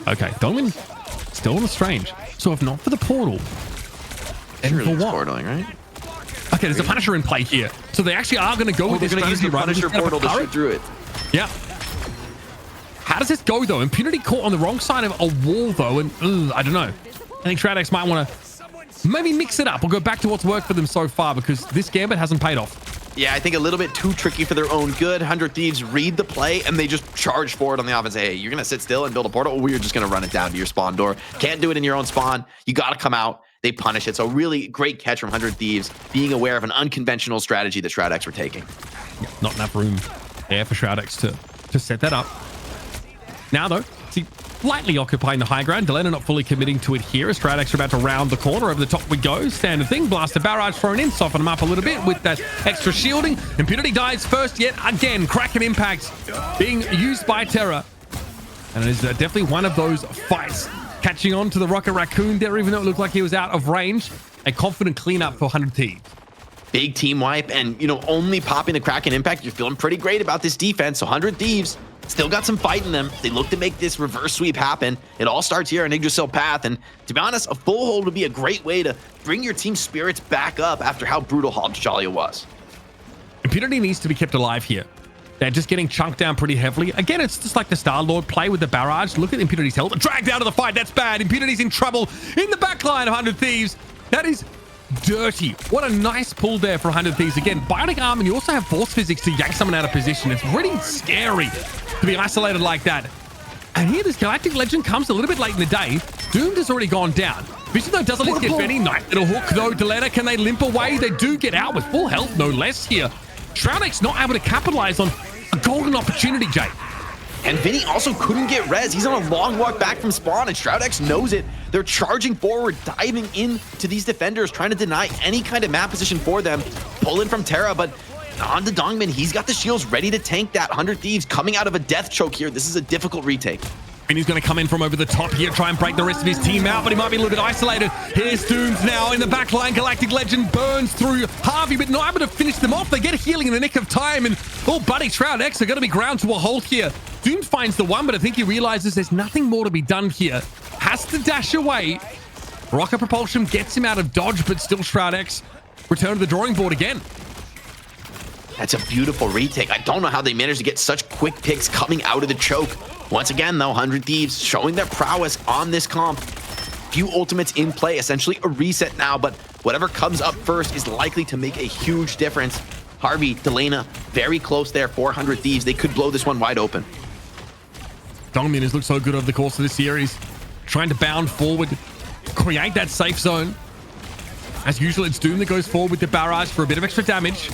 Okay, Dongmin still on the Strange. So if not for the portal, then Surely for it's what? portaling, right? Okay, there's a Punisher in play here. So they actually are going to go with this They're going to use the strategy, Punisher portal to shoot through it. Yeah. How does this go, though? Impunity caught on the wrong side of a wall, though, and I don't know. I think Shroud-X might want to maybe mix it up or go back to what's worked for them so far, because this gambit hasn't paid off. Yeah, I think a little bit too tricky for their own good. 100 Thieves read the play, and they just charge forward on the offense. Hey, you're going to sit still and build a portal, or we're just going to run it down to your spawn door. Can't do it in your own spawn. You got to come out. They punish it. So really great catch from 100 Thieves, being aware of an unconventional strategy that Shroud-X were taking. Not enough room there for Shroud-X to set that up. Now, though, see, lightly occupying the high ground. Djal-ia not fully committing to it here as Shroud-X are about to round the corner. Over the top we go. Standard thing. Blaster barrage thrown in. Soften them up a little bit with that extra shielding. Impunity dies first yet again. Kraken impact being used by Terra. And it is definitely one of those fights. Catching on to the Rocket Raccoon there, even though it looked like he was out of range. A confident cleanup for 100 Thieves. Big team wipe, and, you know, only popping the Kraken impact. You're feeling pretty great about this defense. So 100 Thieves still got some fight in them. They look to make this reverse sweep happen. It all starts here on Yggdrasil Path, and to be honest, a full hold would be a great way to bring your team's spirits back up after how brutal Djal-ia was. Impunity needs to be kept alive here. They're just getting chunked down pretty heavily. Again, it's just like the Star-Lord play with the barrage. Look at Impunity's health. Dragged out of the fight. That's bad. Impunity's in trouble in the back line of 100 Thieves. That is dirty. What a nice pull there for 100 Thieves. Again, bionic arm, and you also have force physics to yank someone out of position. It's pretty scary to be isolated like that. And here, this Galactic Legend comes a little bit late in the day. Doomed has already gone down. Vision, though, doesn't get Benny. Nice little hook, though. Djal-ia, can they limp away? They do get out with full health, no less here. Shroud-X not able to capitalize on a golden opportunity, Jay. And Vinny also couldn't get res. He's on a long walk back from spawn, and Shroud-X knows it. They're charging forward, diving into these defenders, trying to deny any kind of map position for them. Pull in from Terra, but on to Dongmin. He's got the shields ready to tank that. 100 Thieves coming out of a death choke here. This is a difficult retake. And he's going to come in from over the top here, try and break the rest of his team out, but he might be a little bit isolated. Here's Dooms now in the back line. Galactic Legend burns through Harvey, but not able to finish them off. They get healing in the nick of time, and oh, buddy, Shroud-X are going to be ground to a halt here. Dooms finds the one, but I think he realizes there's nothing more to be done here. Has to dash away. Rocket Propulsion gets him out of dodge, but still Shroud-X return to the drawing board again. That's a beautiful retake. I don't know how they managed to get such quick picks coming out of the choke. Once again, though, 100 Thieves showing their prowess on this comp. Few ultimates in play, essentially a reset now, but whatever comes up first is likely to make a huge difference. Harvey, Djal-ia, very close there, 400 Thieves. They could blow this one wide open. Dongmin has looked so good over the course of this series. Trying to bound forward, create that safe zone. As usual, it's Doom that goes forward with the barrage for a bit of extra damage.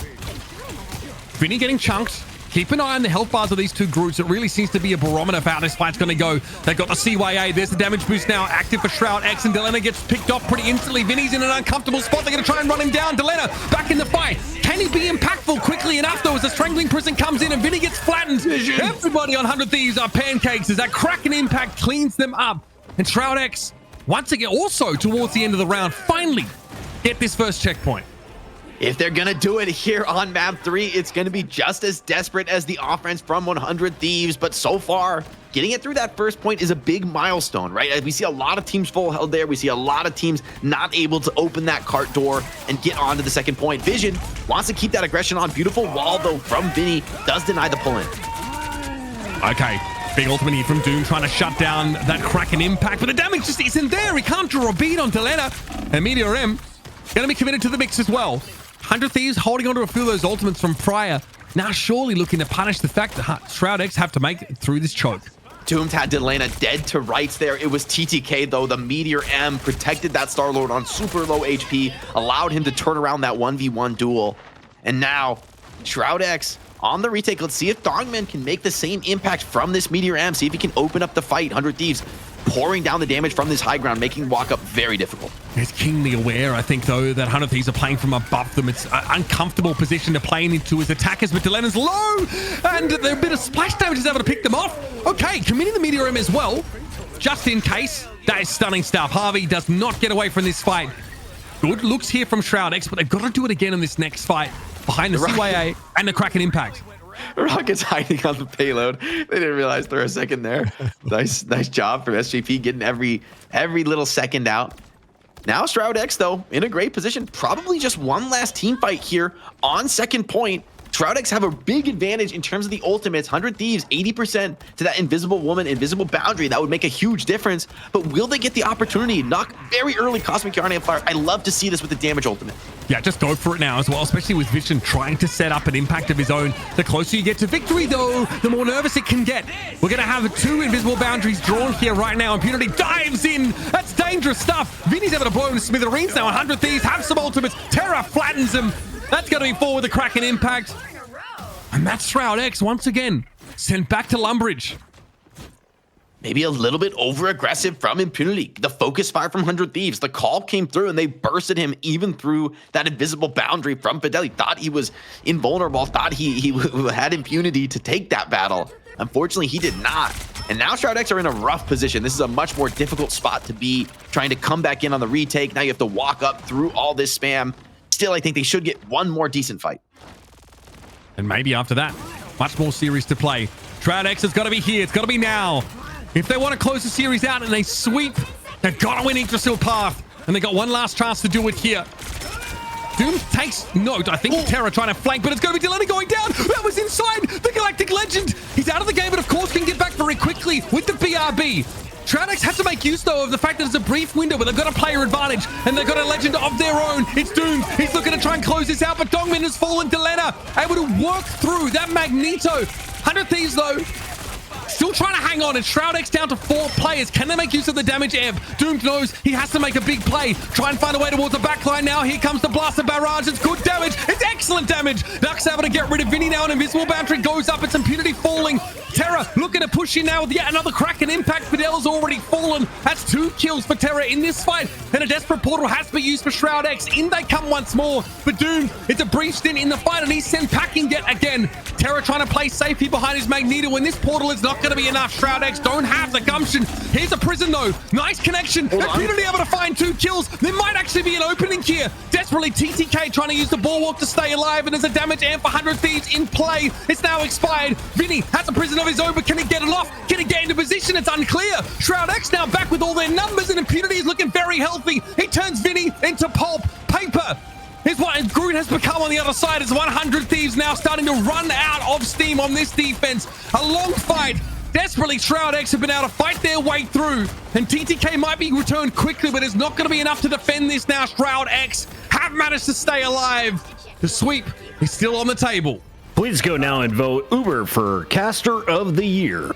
Vinny getting chunked. Keep an eye on the health bars of these two groups. It really seems to be a barometer of how this fight's going to go. They've got the CYA. There's the damage boost now active for Shroud-X, and Djal-ia gets picked off pretty instantly. Vinny's in an uncomfortable spot. They're going to try and run him down. Djal-ia back in the fight. Can he be impactful quickly enough, though, as the Strangling Prison comes in and Vinny gets flattened? Everybody on 100 Thieves are pancakes as that Kraken impact cleans them up. And Shroud-X, once again, also towards the end of the round, finally get this first checkpoint. If they're going to do it here on map 3, it's going to be just as desperate as the offense from 100 Thieves. But so far, getting it through that first point is a big milestone, right? We see a lot of teams full held there. We see a lot of teams not able to open that cart door and get onto the second point. Vision wants to keep that aggression on. Beautiful wall, though, from Vinny. Does deny the pull-in. Okay. Big ultimate here from Doom trying to shut down that Kraken impact, but the damage just isn't there. He can't draw a beat on Djal-ia. And Meteor M going to be committed to the mix as well. 100 Thieves holding onto a few of those ultimates from prior. Now surely looking to punish the fact that Shroud-X have to make it through this choke. Doomed had Djal-ia dead to rights there. It was TTK, though. The Meteor M protected that Star-Lord on super low HP, allowed him to turn around that 1v1 duel. And now, Shroud-X on the retake. Let's see if Dongmin can make the same impact from this Meteor M. See if he can open up the fight. 100 Thieves pouring down the damage from this high ground, making walk up very difficult. He's keenly aware, I think, though, that 100 Thieves are playing from above them. It's an uncomfortable position to play into his attackers, but Djal-ia's low, and a bit of splash damage is able to pick them off. Okay, committing the Meteor M as well, just in case. That is stunning stuff. Harvey does not get away from this fight. Good looks here from Shroud-X, but they've got to do it again in this next fight behind the CYA and the Kraken Impact. Rocket's hiding on the payload. They didn't realize for a second there. Nice job from SJP getting every little second out. Now Shroud-X, though, in a great position. Probably just one last team fight here on second point. Shroud-X have a big advantage in terms of the ultimates. 100 Thieves, 80% to that invisible woman, invisible boundary. That would make a huge difference. But will they get the opportunity? Knock very early Cosmic Yarn Amplifier. I love to see this with the damage ultimate. Yeah, just go for it now as well, especially with Vision trying to set up an impact of his own. The closer you get to victory, though, the more nervous it can get. We're going to have 2 invisible boundaries drawn here right now. Impunity dives in. That's dangerous stuff. Vinny's able to blow him to smithereens now. 100 Thieves have some ultimates. Chara flattens him. That's going to be 4 with the Kraken Impact. And that's Shroud-X once again sent back to Lumbridge. Maybe a little bit over-aggressive from Impunity. The focus fire from 100 Thieves. The call came through and they bursted him even through that invisible boundary from Fidelity. Thought he was invulnerable. Thought he had impunity to take that battle. Unfortunately, he did not. And now Shroud-X are in a rough position. This is a much more difficult spot to be, trying to come back in on the retake. Now you have to walk up through all this spam. Still, I think they should get one more decent fight. And maybe after that, much more series to play. Shroud-X has got to be here. It's got to be now. If they want to close the series out and they sweep, they've got to win Yggdrasil Path. And they got one last chance to do it here. Doom takes note. I think Chara trying to flank, but it's going to be Djal-ia going down. That was inside the Galactic Legend. He's out of the game, but of course can get back very quickly with the BRB. Shroud-X have to make use, though, of the fact that it's a brief window, but they've got a player advantage, and they've got a legend of their own. It's Doomed. He's looking to try and close this out, but Dongmin has fallen. Djal-ia able to work through that Magneto. 100 Thieves, though, still trying to hang on, and Shroud-X down to 4 players. Can they make use of the damage amp? Doomed knows he has to make a big play. Try and find a way towards the backline now. Here comes the Blaster Barrage. It's good damage. It's excellent damage. Duck's able to get rid of Vinny now. An invisible boundary goes up. It's Impunity falling. Terra looking to push in now with yet another Kraken Impact. Fidel's already fallen. That's 2 kills for Terra in this fight. And a desperate portal has to be used for Shroud-X. In they come once more. But Doom, it's a brief stint in the fight, and he's sent packing yet again. Terra trying to play safe here behind his Magneto, and this portal is not going to be enough. Shroud-X don't have the gumption. Here's a prison, though. Nice connection. Impunity able to find 2 kills. There might actually be an opening here. Desperately, TTK trying to use the bulwark to stay alive, and there's a damage amp for 100 Thieves in play. It's now expired. Vinny has a prison of his own, but can he get it off? Can he get into position? It's unclear. Shroud-X now back with all their numbers, and Impunity is looking very healthy. He turns Vinny into pulp paper. Here's what Groot has become on the other side as 100 Thieves now starting to run out of steam on this defense. A long fight. Desperately, Shroud-X have been able to fight their way through, and TTK might be returned quickly, but it's not going to be enough to defend this now. Shroud-X have managed to stay alive. The sweep is still on the table. Please go now and vote Uber for Caster of the Year.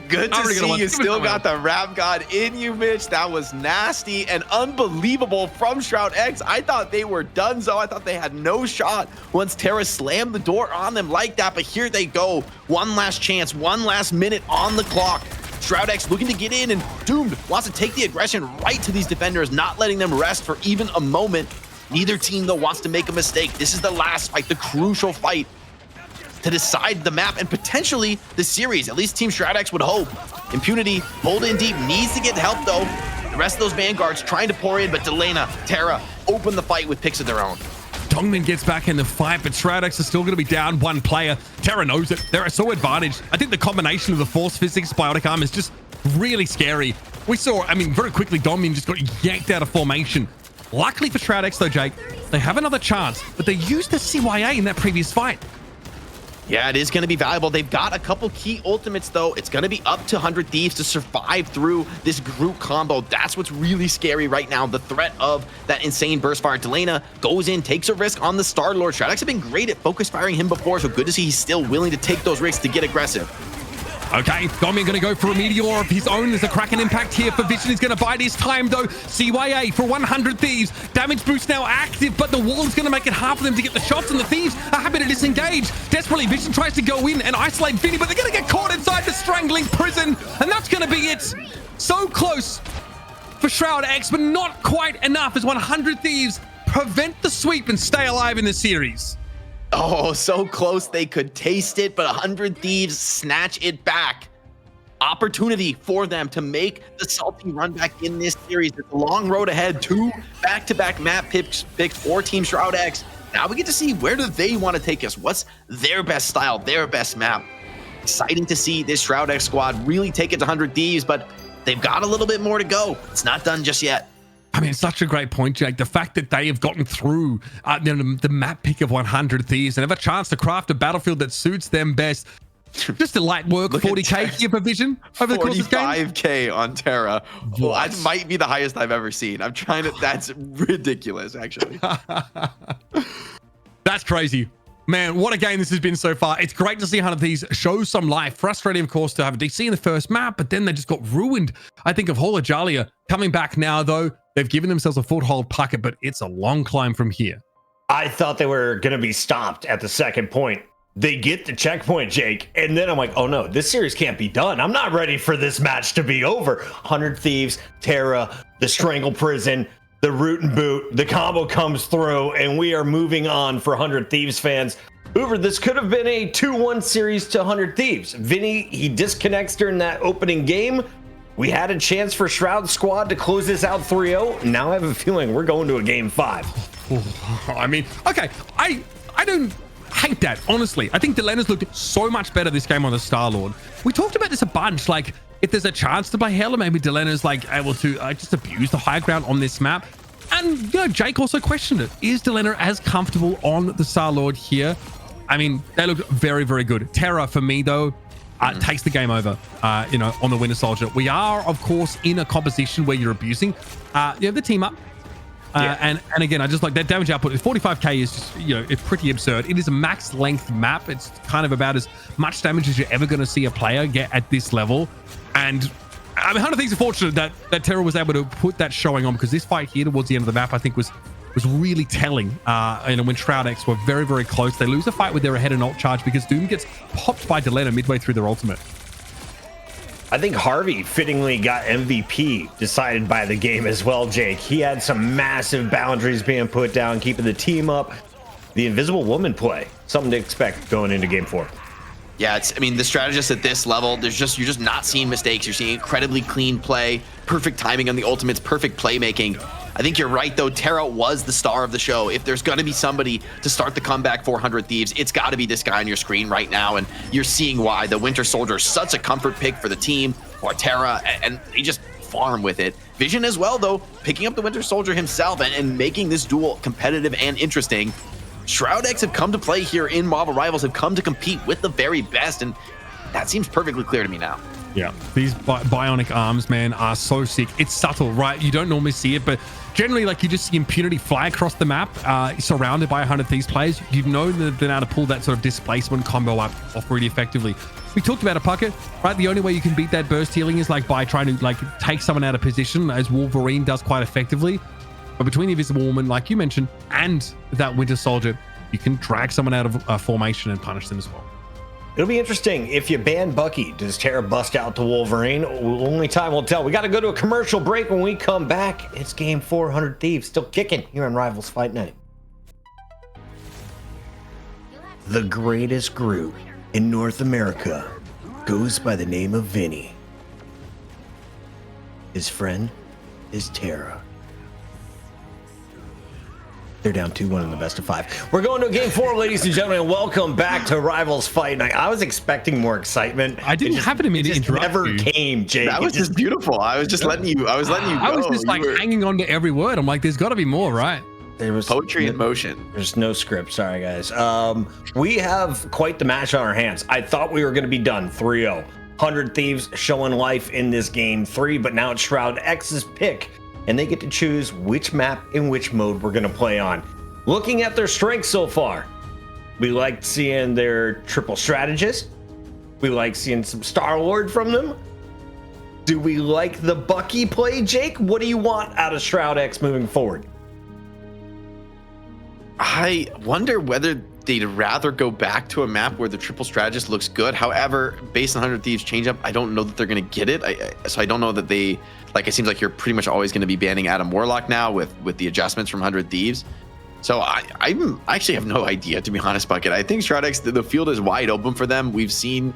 Good to see you still got the Rap God in you, Mitch. That was nasty and unbelievable from Shroud-X. I thought they were donezo. I thought they had no shot once Terra slammed the door on them like that. But here they go. One last chance, one last minute on the clock. Shroud-X looking to get in, and Doomed wants to take the aggression right to these defenders, not letting them rest for even a moment. Neither team, though, wants to make a mistake. This is the last fight, the crucial fight to decide the map and potentially the series. At least Team Shroud-X would hope. Impunity, hold in deep, needs to get help though. The rest of those vanguards trying to pour in, but Djal-ia, Terra open the fight with picks of their own. Dongmin gets back in the fight, but Shroud-X is still going to be down 1 player. Terra knows it. They're so advantaged. I think the combination of the Force Physics, Biotic Arm is just really scary. We saw, I mean, very quickly, Dongmin just got yanked out of formation. Luckily for Shroud-X though, Jake, they have another chance, but they used the CYA in that previous fight. Yeah, it is going to be valuable. They've got a couple key ultimates, though. It's going to be up to 100 Thieves to survive through this group combo. That's what's really scary right now. The threat of that insane burst fire. Djal-ia goes in, takes a risk on the Star-Lord. Shroud-X have been great at focus firing him before, so good to see he's still willing to take those risks to get aggressive. Okay, Dongmin going to go for a Meteor of his own. There's a Kraken Impact here for Vision. He's going to bide his time, though. CYA for 100 Thieves. Damage boost now active, but the wall is going to make it hard for them to get the shots, and the Thieves are happy to disengage. Desperately, Vision tries to go in and isolate Vinny, but they're going to get caught inside the strangling prison, and that's going to be it. So close for Shroud-X, but not quite enough as 100 Thieves prevent the sweep and stay alive in the series. Oh, so close they could taste it, but 100 Thieves snatch it back. Opportunity for them to make the salty run back in this series. It's a long road ahead. 2 back-to-back map picks for Team Shroud-X. Now we get to see where do they want to take us? What's their best style, their best map? Exciting to see this Shroud-X squad really take it to 100 Thieves, but they've got a little bit more to go. It's not done just yet. I mean, it's such a great point, Jake. The fact that they have gotten through the map pick of 100 Thieves and have a chance to craft a battlefield that suits them best. Just a light work, 40K here for Vision over the course of the game. 45K on Chara. Well, that might be the highest I've ever seen. I'm trying to, that's ridiculous, actually. That's crazy. Man, what a game this has been so far. It's great to see 100 Thieves show some life. Frustrating, of course, to have a DC in the first map, but then they just got ruined. I think of whole Djal-ia coming back now, though. They've given themselves a foothold pocket, but it's a long climb from here. I thought they were going to be stopped at the second point. They get the checkpoint, Jake, and then I'm like, oh no, this series can't be done. I'm not ready for this match to be over. 100 Thieves, Chara, the Strangle Prison, the Root and Boot, the combo comes through, and we are moving on for 100 Thieves fans. Uber, this could have been a 2-1 series to 100 Thieves. Vinny, he disconnects during that opening game. We had a chance for Shroud Squad to close this out 3-0. Now I have a feeling we're going to a game 5. I mean, okay, I don't hate that, honestly. I think Djal-ia's looked so much better this game on the Star-Lord. We talked about this a bunch, like if there's a chance to play Hela, maybe Djal-ia's like able to just abuse the high ground on this map. And you know, Jake also questioned it. Is Djal-ia as comfortable on the Star-Lord here? I mean, they look very, very good. Chara, for me, though, takes the game over, you know, on the Winter Soldier. We are, of course, in a composition where you're abusing, you know, the team up. And again, I just like that damage output. 45k is just, you know, it's pretty absurd. It is a max length map. It's kind of about as much damage as you're ever going to see a player get at this level. And I mean, 100 Thieves are fortunate that Chara was able to put that showing on, because this fight here towards the end of the map, I think was really telling. You know, when Shroud-X were very, very close, they lose a fight with their ahead and ult charge because Doom gets popped by Djal-ia midway through their ultimate. I think Harvey fittingly got MVP decided by the game as well, Jake. He had some massive boundaries being put down, keeping the team up. The Invisible Woman play, something to expect going into game 4. Yeah, I mean, the strategist at this level, you're just not seeing mistakes. You're seeing incredibly clean play, perfect timing on the ultimates, perfect playmaking. I think you're right, though. Chara was the star of the show. If there's going to be somebody to start the comeback for 100 Thieves, it's got to be this guy on your screen right now, and you're seeing why. The Winter Soldier is such a comfort pick for the team, or Chara, and they just farm with it. Vision as well, though, picking up the Winter Soldier himself and making this duel competitive and interesting. Shroud-X have come to play here in Marvel Rivals, have come to compete with the very best, and that seems perfectly clear to me now. Yeah, these bionic arms, man, are so sick. It's subtle, right? You don't normally see it, but generally, like, you just see Impunity fly across the map, surrounded by 100 Thieves players. You know that they're able to pull that sort of displacement combo off really effectively. We talked about a pocket, right? The only way you can beat that burst healing is like by trying to like take someone out of position, as Wolverine does quite effectively. But between the Invisible Woman, like you mentioned, and that Winter Soldier, you can drag someone out of formation and punish them as well. It'll be interesting if you ban Bucky. Does Chara bust out to Wolverine? Only time will tell. We got to go to a commercial break. When we come back, it's game 400 Thieves still kicking here on Rivals Fight Night. The greatest group in North America goes by the name of Vinny. His friend is Chara. They're down 2-1 in the best of 5. We're going to game 4, ladies and gentlemen. Welcome back to Rivals Fight Night. I was expecting more excitement. I didn't have an immediate interrupt. Never came, Jake. That was just beautiful. I was just letting you. I was letting you go. I was just like hanging on to every word. I'm like, there's got to be more, right? There was poetry in motion. There's no script. Sorry, guys. We have quite the match on our hands. I thought we were going to be done 3-0. 100 Thieves showing life in this game 3, but now it's Shroud-X's pick, and they get to choose which map and which mode we're going to play on. Looking at their strengths so far, we liked seeing their triple strategist. We like seeing some Star-Lord from them. Do we like the Bucky play, Jake? What do you want out of Shroud-X moving forward? I wonder whether they'd rather go back to a map where the triple strategist looks good. However, based on 100 Thieves change up, I don't know that they're going to get it. So I don't know that they, like, it seems like you're pretty much always going to be banning Adam Warlock now with the adjustments from 100 Thieves. So I actually have no idea, to be honest, Bucket. I think Shroud-X, the field is wide open for them. We've seen,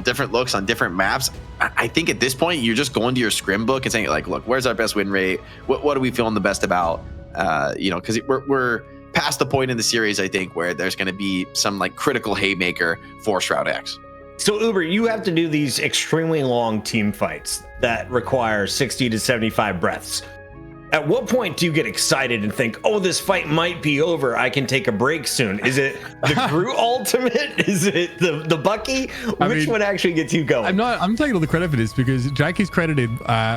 different looks on different maps. I think at this point, you're just going to your scrim book and saying, like, look, where's our best win rate? What are we feeling the best about? Because we're past the point in the series, I think, where there's going to be some like critical haymaker for Shroud-X. So Uber, you have to do these extremely long team fights that require 60 to 75 breaths. At what point do you get excited and think, oh, this fight might be over, I can take a break soon? Is it the Groot ultimate? Is it the Bucky? Which one actually gets you going? I'm taking all the credit for this because Jake is credited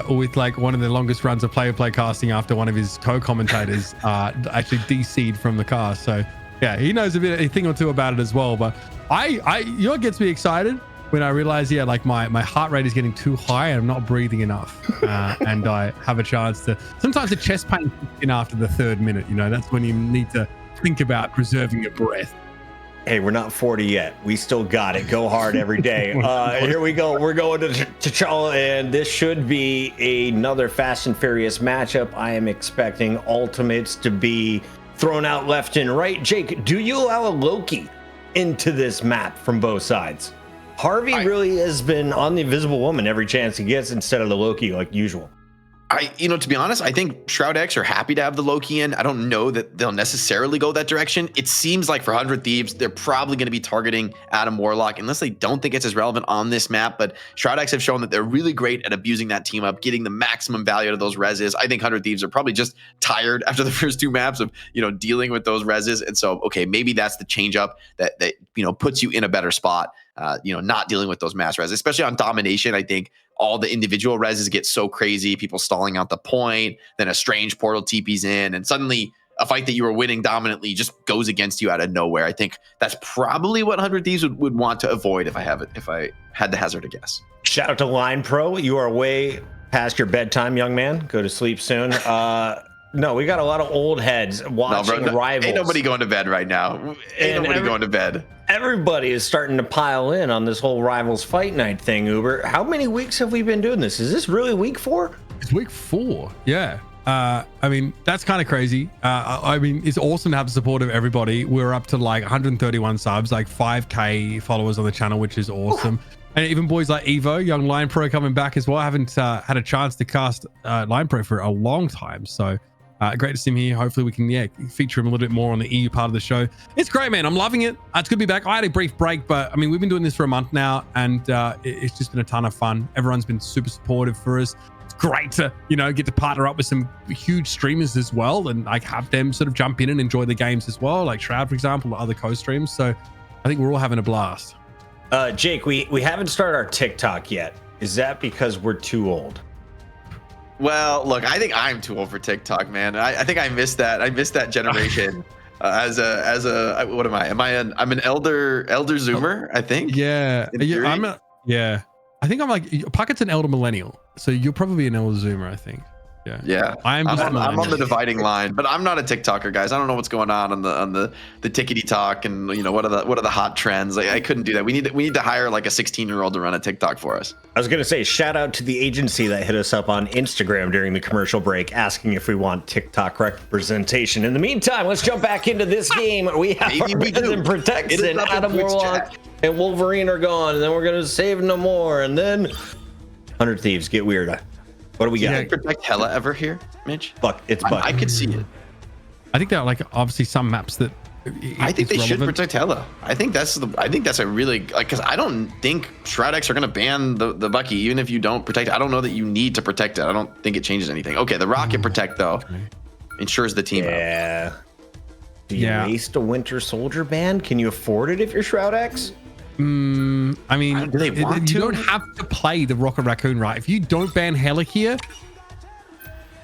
with like one of the longest runs of play casting after one of his co-commentators actually DC'd from the cast. So yeah, he knows a thing or two about it as well. But what gets me excited when I realize, like my heart rate is getting too high and I'm not breathing enough. And I have a chance to, sometimes the chest pain kicks in after the 3rd minute, that's when you need to think about preserving your breath. Hey, we're not 40 yet. We still got it. Go hard every day. Here we go. We're going to T'Challa, and this should be another Fast and Furious matchup. I am expecting ultimates to be thrown out left and right. Jake, do you allow a Loki into this map from both sides? Harvey really has been on the Invisible Woman every chance he gets instead of the Loki like usual. To be honest, I think Shroud-X are happy to have the Loki in. I don't know that they'll necessarily go that direction. It seems like for 100 Thieves, they're probably going to be targeting Adam Warlock unless they don't think it's as relevant on this map. But Shroud-X have shown that they're really great at abusing that team up, getting the maximum value out of those reses. I think 100 Thieves are probably just tired after the first 2 maps of, dealing with those reses. And so, okay, maybe that's the change up that puts you in a better spot. Not dealing with those mass reses, especially on domination. I think all the individual reses get so crazy, people stalling out the point, then a strange portal TPs in, and suddenly a fight that you were winning dominantly just goes against you out of nowhere. I think that's probably what 100 Thieves would want to avoid if I had to hazard a guess. Shout out to Line Pro. You are way past your bedtime, young man. Go to sleep soon. No, we got a lot of old heads watching Rivals. Ain't nobody going to bed right now. Ain't nobody going to bed. Everybody is starting to pile in on this whole Rivals Fight Night thing, Uber. How many weeks have we been doing this? Is this really week 4? It's week 4, yeah. That's kind of crazy. It's awesome to have the support of everybody. We're up to like 131 subs, like 5K followers on the channel, which is awesome. And even boys like Evo, young Line Pro coming back as well. I haven't had a chance to cast Line Pro for a long time. So great to see him here. Hopefully we can feature him a little bit more on the EU part of the show. It's great, man. I'm loving it. It's good to be back. I had a brief break, but we've been doing this for a month now, and it's just been a ton of fun. Everyone's been super supportive for us. It's great to get to partner up with some huge streamers as well, and like have them sort of jump in and enjoy the games as well, like Shroud, for example, or other co-streams. So I think we're all having a blast. Jake, we haven't started our TikTok yet. Is that because we're too old? Well, look, I think I'm too old for TikTok, man. I think I missed that. I missed that generation. What am I? I'm an elder Zoomer, I think. Yeah. I think I'm like Pucket's an elder millennial, so you're probably an elder Zoomer, I think. Yeah. I'm on the dividing line, but I'm not a TikToker, guys. I don't know what's going on the tickety talk and what are the hot trends. I couldn't do that. We need to hire like a 16-year-old to run a TikTok for us. I was gonna say shout out to the agency that hit us up on Instagram during the commercial break asking if we want TikTok representation. In the meantime, let's jump back into this game. We have our Resident Protects and Adam Warlock and Wolverine are gone, and then we're gonna save no more, and then 100 Thieves get weird. What do we got? Did Protect Hella ever here, Mitch? It's Buck. I could see it. I think there are like obviously some maps that I think they should protect Hella. I think that's a really because I don't think Shroud-X are gonna ban the Bucky even if you don't protect it. I don't know that you need to protect it. I don't think it changes anything. Okay, the Rocket Protect though ensures the team. Yeah. Do you waste a Winter Soldier ban? Can you afford it if you're Shroud-X? Do they want to? You don't have to play the Rocket Raccoon, right? If you don't ban Hella here,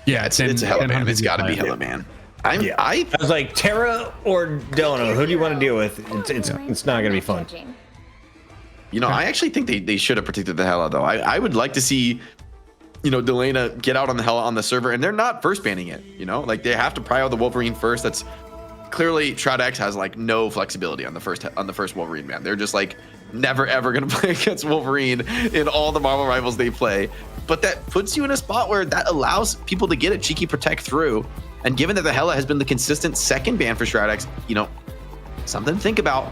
it's a Hella man. It's got to be Hella man. I was like Chara or Delano. Who do you want to deal with? It's not gonna be fun. I actually think they should have protected the Hella though. I would like to see Djal-ia get out on the Hella on the server, and they're not first banning it. Like they have to pry out the Wolverine first. That's clearly Shroud-X has like no flexibility on the first Wolverine map. They're just like never ever gonna play against Wolverine in all the Marvel Rivals they play. But that puts you in a spot where that allows people to get a cheeky protect through. And given that the Hela has been the consistent second ban for Shroud-X, you know, something to think about.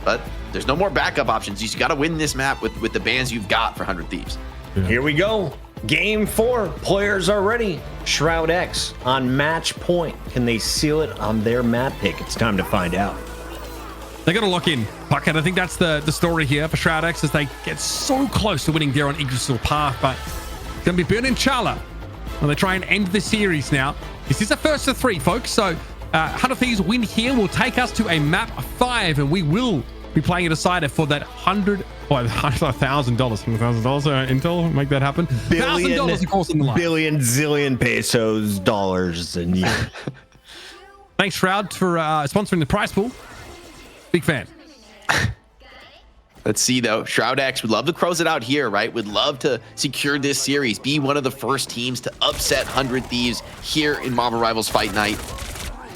But there's no more backup options. You just got to win this map with the bans you've got for 100 Thieves. Yeah. Here we go. Game 4. Players are ready. Shroud-X on match point. Can they seal it on their map pick? It's time to find out. They got to lock in Bucket. I think that's the story here for Shroud-X as they get so close to winning there on Yggdrasil Path, but it's going to be burning Chara when they try and end the series now. This is a first of 3, folks. So 100 Thieves win here will take us to a map 5, and we will be playing a decider for that $100,000 Intel. Make that happen. $1,000, of course, in the line. Billion, zillion pesos, dollars a year. Thanks, Shroud, for sponsoring the prize pool. Big fan. Let's see, though. Shroud-X would love to close it out here, right? Would love to secure this series, be one of the first teams to upset 100 Thieves here in Marvel Rivals Fight Night.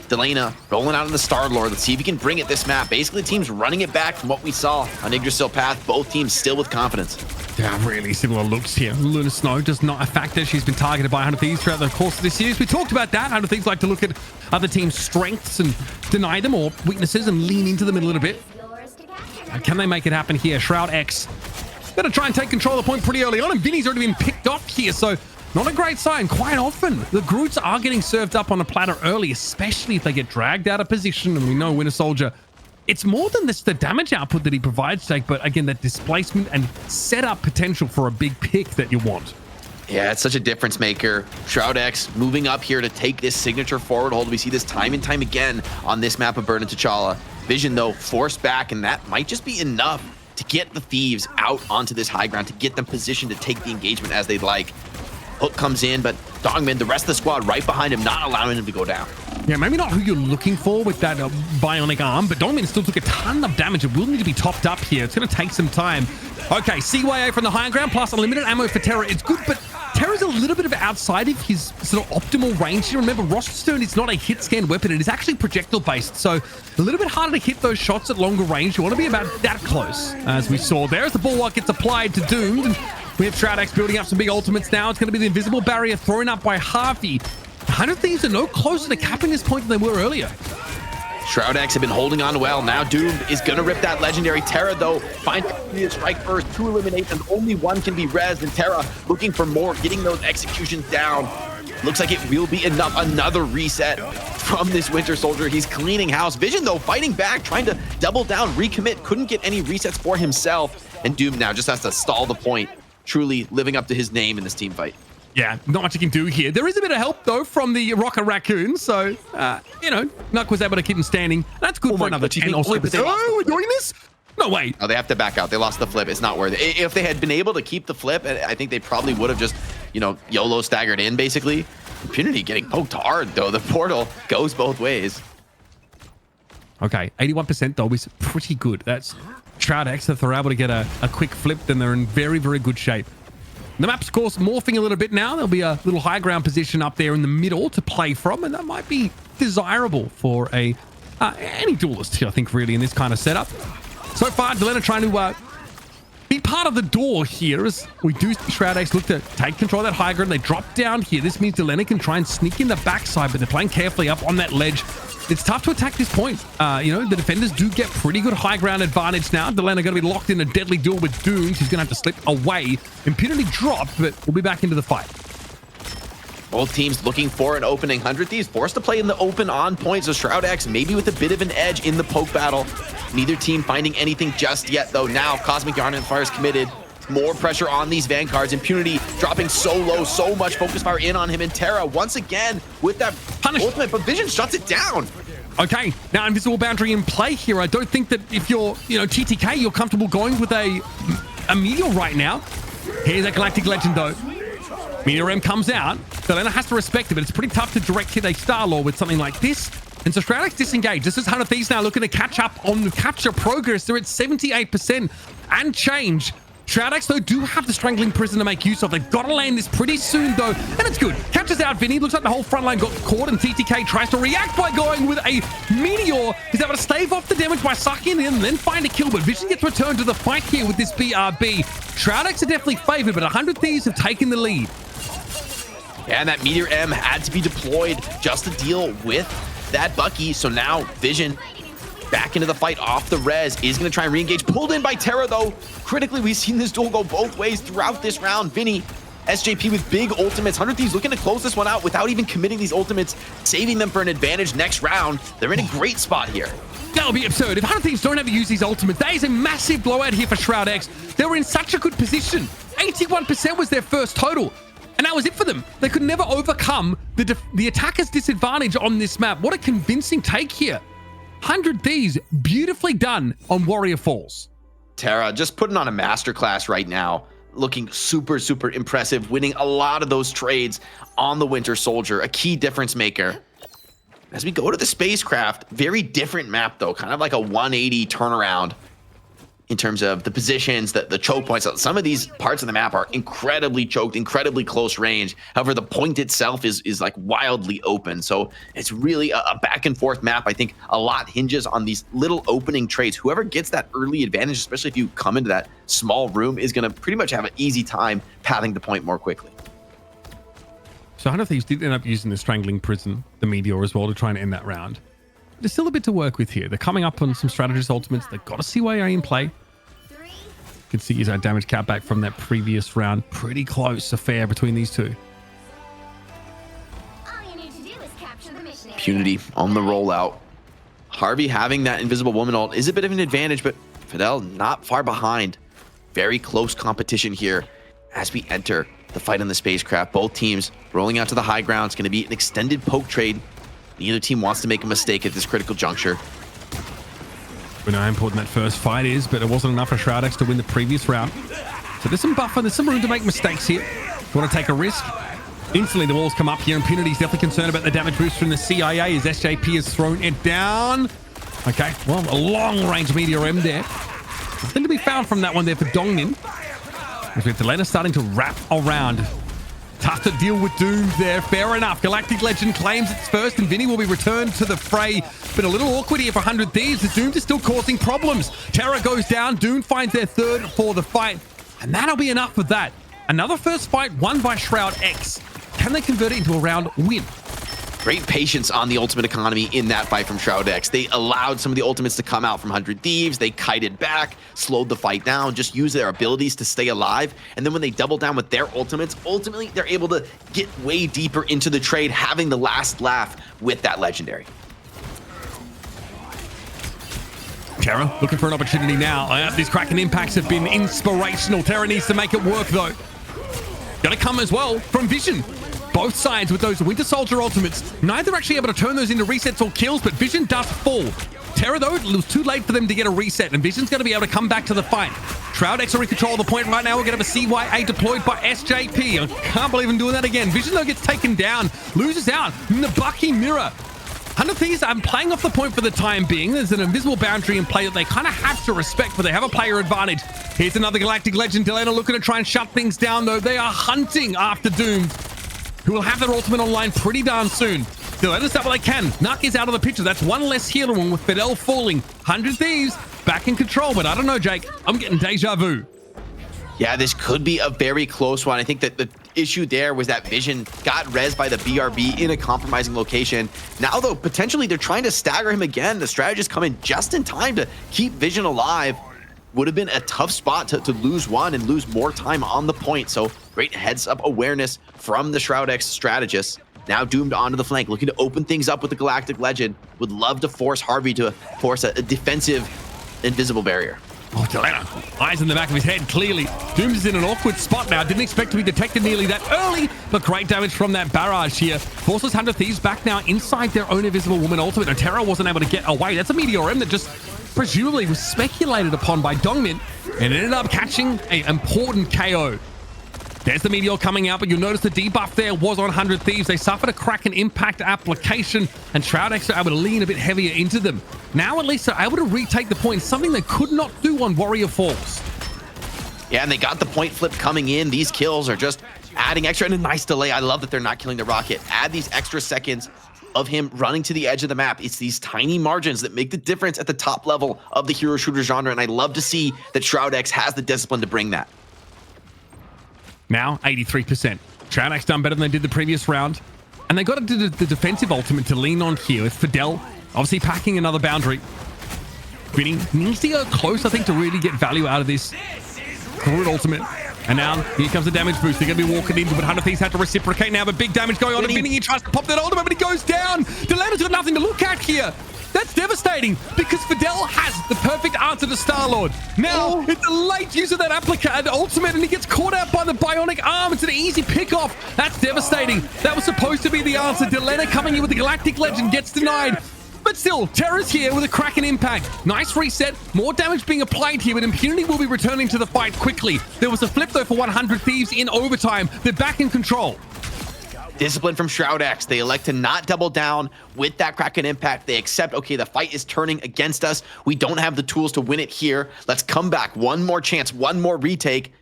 Djal-ia rolling out on the Star-Lord. Let's see if he can bring it this map. Basically, the team's running it back from what we saw on Yggdrasil Path. Both teams still with confidence. Yeah, really similar looks here. Luna Snow just not a factor. She's been targeted by 100 Thieves throughout the course of this series. We talked about that. 100 Thieves like to look at other teams' strengths and deny them, or weaknesses and lean into them a little bit. Can they make it happen here? Shroud-X gonna try and take control of the point pretty early on, and Vinny's already been picked off here, so not a great sign. Quite often, the Groots are getting served up on a platter early, especially if they get dragged out of position, and we know Winter Soldier, it's more than this, the damage output that he provides, Jake, but again, that displacement and setup potential for a big pick that you want. Yeah, it's such a difference maker. Shroud-X moving up here to take this signature forward hold. We see this time and time again on this map of Burn and T'Challa. Vision, though, forced back, and that might just be enough to get the Thieves out onto this high ground, to get them positioned to take the engagement as they'd like. Hook comes in, but Dongmin, the rest of the squad right behind him, not allowing him to go down. Yeah, maybe not who you're looking for with that bionic arm, but Dongmin still took a ton of damage. It will need to be topped up here. It's going to take some time. Okay, CYA from the high ground, plus unlimited ammo for Terra. It's good, but Terra's a little bit of outside of his sort of optimal range here. Remember, Rosterstone is not a hit scan weapon. It is actually projectile based, so a little bit harder to hit those shots at longer range. You want to be about that close, as we saw there. As the bulwark gets applied to Doomed, and we have Shroud-X building up some big ultimates now. It's going to be the invisible barrier thrown up by Harvey. 100 Thieves are no closer to capping this point than they were earlier. Shroud-X have been holding on well. Now Doomed is going to rip that legendary. Terra, though, finds a strike first. 2 eliminations. Only 1 can be rezzed. And Terra looking for more, getting those executions down. Looks like it will be enough. Another reset from this Winter Soldier. He's cleaning house. Vision, though, fighting back, trying to double down, recommit. Couldn't get any resets for himself. And Doomed now just has to stall the point. Truly living up to his name in this team fight. Yeah, not much you can do here. There is a bit of help, though, from the Rocket Raccoon. So, you know, Nuck was able to keep him standing. That's good for another 10 or so. Oh, we're doing this? No way. No, they have to back out. They lost the flip. It's not worth it. If they had been able to keep the flip, I think they probably would have just, you know, YOLO staggered in, basically. Impunity getting poked hard, though. The portal goes both ways. Okay, 81%, though, is pretty good. That's Shroud-X. If they're able to get a quick flip, then they're in very, very good shape. The map's, of course, morphing a little bit now. There'll be a little high ground position up there in the middle to play from, and that might be desirable for any duelist, I think, really, in this kind of setup. So far, Djal-ia trying to be part of the door here as we do see Shroud-X look to take control of that high ground. They drop down here. This means Djal-ia can try and sneak in the backside, but they're playing carefully up on that ledge. It's tough to attack this point. You know, the defenders do get pretty good high ground advantage now. Djal-ia going to be locked in a deadly duel with Doomed. He's going to have to slip away. Impunity dropped, but we'll be back into the fight. Both teams looking for an opening. 100 Thieves forced to play in the open on point, so Shroud-X maybe with a bit of an edge in the poke battle. Neither team finding anything just yet, though. Now Cosmic Yarn and Fire is committed. More pressure on these Vanguards. Impunity dropping so low, so much focus fire in on him. And Terra once again with that ultimate, but Vision shuts it down. Okay, now invisible boundary in play here. I don't think that if you're, you know, TTK, you're comfortable going with a Meteor right now. Here's a Galactic Legend, though. Meteor M comes out. Djal-ia has to respect it, but it's pretty tough to direct hit a Star-Lord with something like this. And so Shroud-X disengaged. This is 100 Thieves now looking to catch up on the capture progress. They're at 78% and change. Shroud-X, though, do have the Strangling Prison to make use of. They've got to land this pretty soon, though, and it's good. Catches out Vinny. Looks like the whole front line got caught, and TTK tries to react by going with a Meteor. He's able to stave off the damage by sucking in and then find a kill, but Vision gets returned to the fight here with this BRB. Shroud-X are definitely favored, but 100 Thieves have taken the lead. Yeah, and that Meteor M had to be deployed just to deal with that Bucky. So now Vision back into the fight off the res, is going to try and re-engage. Pulled in by Chara, though. Critically, we've seen this duel go both ways throughout this round. Vinny, SJP with big ultimates. 100 Thieves looking to close this one out without even committing these ultimates, saving them for an advantage next round. They're in a great spot here. That would be absurd. If 100 Thieves don't ever use these ultimates, that is a massive blowout here for Shroud-X. They were in such a good position. 81% was their first total. And that was it for them. They could never overcome the attacker's disadvantage on this map. What a convincing take here. 100 Thieves, beautifully done on Warrior Falls. Chara just putting on a masterclass right now. Looking super, super impressive. Winning a lot of those trades on the Winter Soldier. A key difference maker. As we go to the spacecraft, very different map though. Kind of like a 180 turnaround in terms of the positions, the choke points. Some of these parts of the map are incredibly choked, incredibly close range. However, the point itself is like wildly open. So it's really a back and forth map. I think a lot hinges on these little opening trades. Whoever gets that early advantage, especially if you come into that small room, is going to pretty much have an easy time pathing the point more quickly. So 100 Thieves did end up using the Strangling Prison, the Meteor as well, to try and end that round. There's still a bit to work with here. They're coming up on some strategist ultimates. They've got to see where in play. You can see his damage count back from that previous round. Pretty close affair between these two. All you need to do is capture the mission area. Punity on the rollout. Harvey having that Invisible Woman ult is a bit of an advantage, but Fidel not far behind. Very close competition here as we enter the fight on the spacecraft. Both teams rolling out to the high ground. It's going to be an extended poke trade. Neither team wants to make a mistake at this critical juncture. We know how important that first fight is, but it wasn't enough for Shroud-X to win the previous round. So there's some buffer, there's some room to make mistakes here. Want to take a risk? Instantly the walls come up here, and Punity's definitely concerned about the damage boost from the CIA as SJP has thrown it down. Okay, well, a long-range Meteor M there. Nothing to be found from that one there for Dongmin. As we have Djal-ia starting to wrap around. Tough to deal with Doom there. Fair enough. Galactic Legend claims its first, and Vinny will be returned to the fray. But a little awkward here for 100 Thieves. The Doom is still causing problems. Chara goes down. Doom finds their third for the fight. And that'll be enough for that. Another first fight won by Shroud-X. Can they convert it into a round win? Great patience on the ultimate economy in that fight from Shroud-X. They allowed some of the ultimates to come out from 100 Thieves. They kited back, slowed the fight down, just used their abilities to stay alive. And then when they double down with their ultimates, ultimately they're able to get way deeper into the trade, having the last laugh with that legendary. Chara looking for an opportunity now. These Kraken impacts have been inspirational. Chara needs to make it work though. Gotta come as well from Vision. Both sides with those Winter Soldier ultimates. Neither actually able to turn those into resets or kills, but Vision does fall. Chara, though, it was too late for them to get a reset, and Vision's going to be able to come back to the fight. Shroud-X are in control of the point right now. We're going to have a CYA deployed by SJP. I can't believe I'm doing that again. Vision, though, gets taken down, loses out in the Bucky mirror. 100 Thieves, I'm playing off the point for the time being. There's an invisible boundary in play that they kind of have to respect, but they have a player advantage. Here's another Galactic Legend. Djal-ia looking to try and shut things down, though. They are hunting after Doom, who will have their ultimate online pretty darn soon. They'll let us out what they can. Nuck is out of the picture. That's one less healer one with Fidel falling. 100 Thieves back in control, but I don't know, Jake. I'm getting deja vu. Yeah, this could be a very close one. I think that the issue there was that Vision got rezzed by the BRB in a compromising location. Now, though, potentially they're trying to stagger him again. The strategist come in just in time to keep Vision alive. Would have been a tough spot to lose one and lose more time on the point. So great heads-up awareness from the Shroud-X strategist. Now Doomed onto the flank, looking to open things up with the Galactic Legend. Would love to force Harvey to force a defensive invisible barrier. Oh, Djal-ia, eyes in the back of his head, clearly. Dooms is in an awkward spot now. Didn't expect to be detected nearly that early, but great damage from that barrage here. Forces 100 Thieves back now inside their own Invisible Woman ultimate. And Chara wasn't able to get away. That's a Meteor M that just presumably was speculated upon by Dongmin and ended up catching an important KO. There's the Meteor coming out, but you'll notice the debuff there was on 100 Thieves. They suffered a Kraken impact application, and Shroud-X are able to lean a bit heavier into them. Now at least they're able to retake the point, something they could not do on Warrior Falls. Yeah, and they got the point flip coming in. These kills are just adding extra, and a nice delay. I love that they're not killing the rocket. Add these extra seconds of him running to the edge of the map. It's these tiny margins that make the difference at the top level of the hero shooter genre, and I love to see that Shroud-X has the discipline to bring that. Now 83%. Shroud-X done better than they did the previous round, and they got to do the defensive ultimate to lean on here with Fidel obviously packing another boundary. Vinny needs to go close, I think, to really get value out of this. Good ultimate. And now here comes the damage boost. They're going to be walking into it. 100 Thieves had to reciprocate now, but big damage going on. And Vinny, he tries to pop that ultimate, but he goes down. Djal-ia's got nothing to look at here. That's devastating because Fidel has the perfect answer to Star-Lord. Now, it's a late use of that applicator ultimate, and he gets caught out by the bionic arm. It's an easy pick-off. That's devastating. That was supposed to be the answer. Djal-ia coming in with the Galactic Legend gets denied. But still, Chara's here with a Kraken impact. Nice reset. More damage being applied here, but Impunity will be returning to the fight quickly. There was a flip, though, for 100 Thieves in overtime. They're back in control. Discipline from Shroud-X. They elect to not double down with that Kraken impact. They accept, okay, the fight is turning against us. We don't have the tools to win it here. Let's come back. One more chance, one more retake.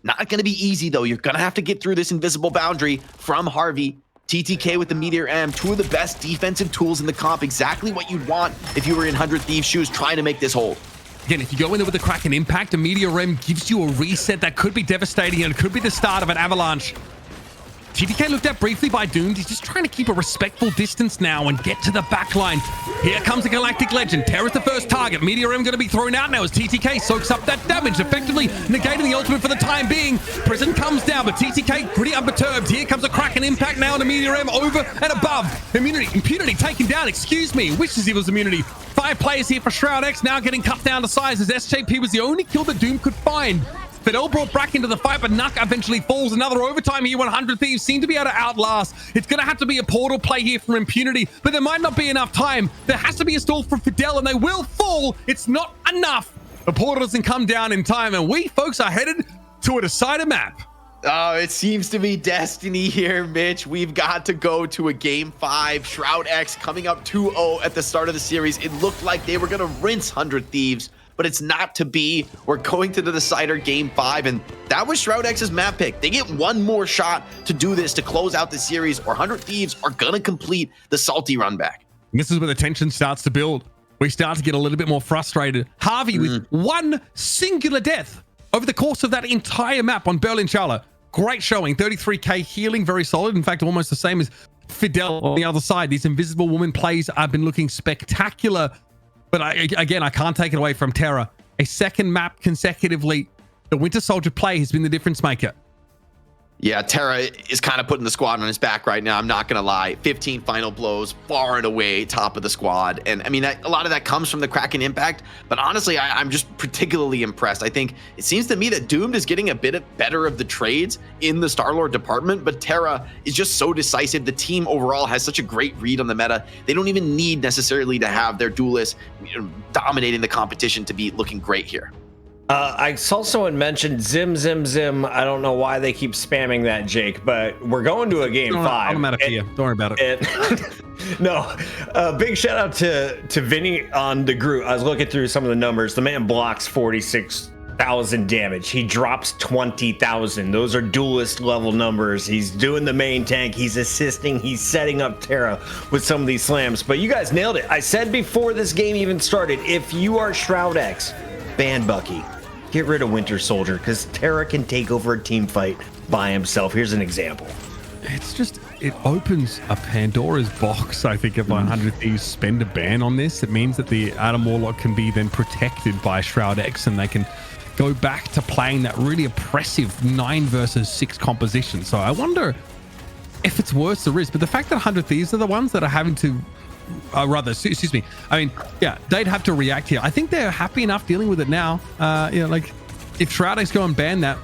Not going to be easy, though. You're going to have to get through this invisible boundary from Harvey. TTK with the Meteor M, two of the best defensive tools in the comp. Exactly what you'd want if you were in 100 Thieves' shoes trying to make this hold. Again, if you go in there with the Kraken impact, a Meteor M gives you a reset that could be devastating and could be the start of an avalanche. TTK looked at briefly by Doomed. He's just trying to keep a respectful distance now and get to the back line. Here comes the Galactic Legend. Terra's the first target. Meteor M going to be thrown out now as TTK soaks up that damage, effectively negating the ultimate for the time being. Prison comes down, but TTK pretty unperturbed. Here comes a Kraken impact now and a Meteor M over and above. Impunity taken down, excuse me. Wishes he was Immunity. 5 players here for Shroud-X, now getting cut down to size as SJP was the only kill that Doom could find. Fidel brought Brack into the fight, but Nuck eventually falls. Another overtime here. 100 Thieves seem to be able to outlast. It's going to have to be a portal play here for Impunity, but there might not be enough time. There has to be a stall for Fidel, and they will fall. It's not enough. The portal doesn't come down in time, and we, folks, are headed to a decided map. Oh, it seems to be destiny here, Mitch. We've got to go to a game 5. Shroud-X coming up 2-0 at the start of the series. It looked like they were going to rinse 100 Thieves, but it's not to be. We're going to the decider game 5, and that was Shroud-X's map pick. They get one more shot to do this to close out the series, or 100 Thieves are going to complete the salty run back. This is where the tension starts to build. We start to get a little bit more frustrated. Harvey with one singular death over the course of that entire map on Berlin Chara. Great showing. 33k healing, very solid. In fact, almost the same as Fidel on the other side. These Invisible Woman plays have been looking spectacular. But I can't take it away from Terra. A second map consecutively. The Winter Soldier play has been the difference maker. Yeah, Terra is kind of putting the squad on his back right now. I'm not going to lie. 15 final blows, far and away top of the squad. And I mean, a lot of that comes from the Kraken impact. But honestly, I'm just particularly impressed. I think it seems to me that Doomed is getting a bit better of the trades in the Star-Lord department. But Terra is just so decisive. The team overall has such a great read on the meta. They don't even need necessarily to have their duelists dominating the competition to be looking great here. I saw someone mention Zim. I don't know why they keep spamming that, Jake, but we're going to a game 5. Automatic here. Don't worry about it. No, big shout out to Vinny on the group. I was looking through some of the numbers. The man blocks 46,000 damage. He drops 20,000. Those are duelist level numbers. He's doing the main tank. He's assisting. He's setting up Terra with some of these slams. But you guys nailed it. I said before this game even started, if you are Shroud-X, ban Bucky. Get rid of Winter Soldier, because Terra can take over a team fight by himself. Here's an example. It's just, it opens a Pandora's box, I think, if 100 Thieves spend a ban on this. It means that the Adam Warlock can be then protected by Shroud-X, and they can go back to playing that really oppressive 9 versus 6 composition. So I wonder if it's worth the risk. But the fact that 100 Thieves are the ones that are having to excuse me. I mean, yeah, they'd have to react here. I think they're happy enough dealing with it now. Like, if Shroud-X go and ban that,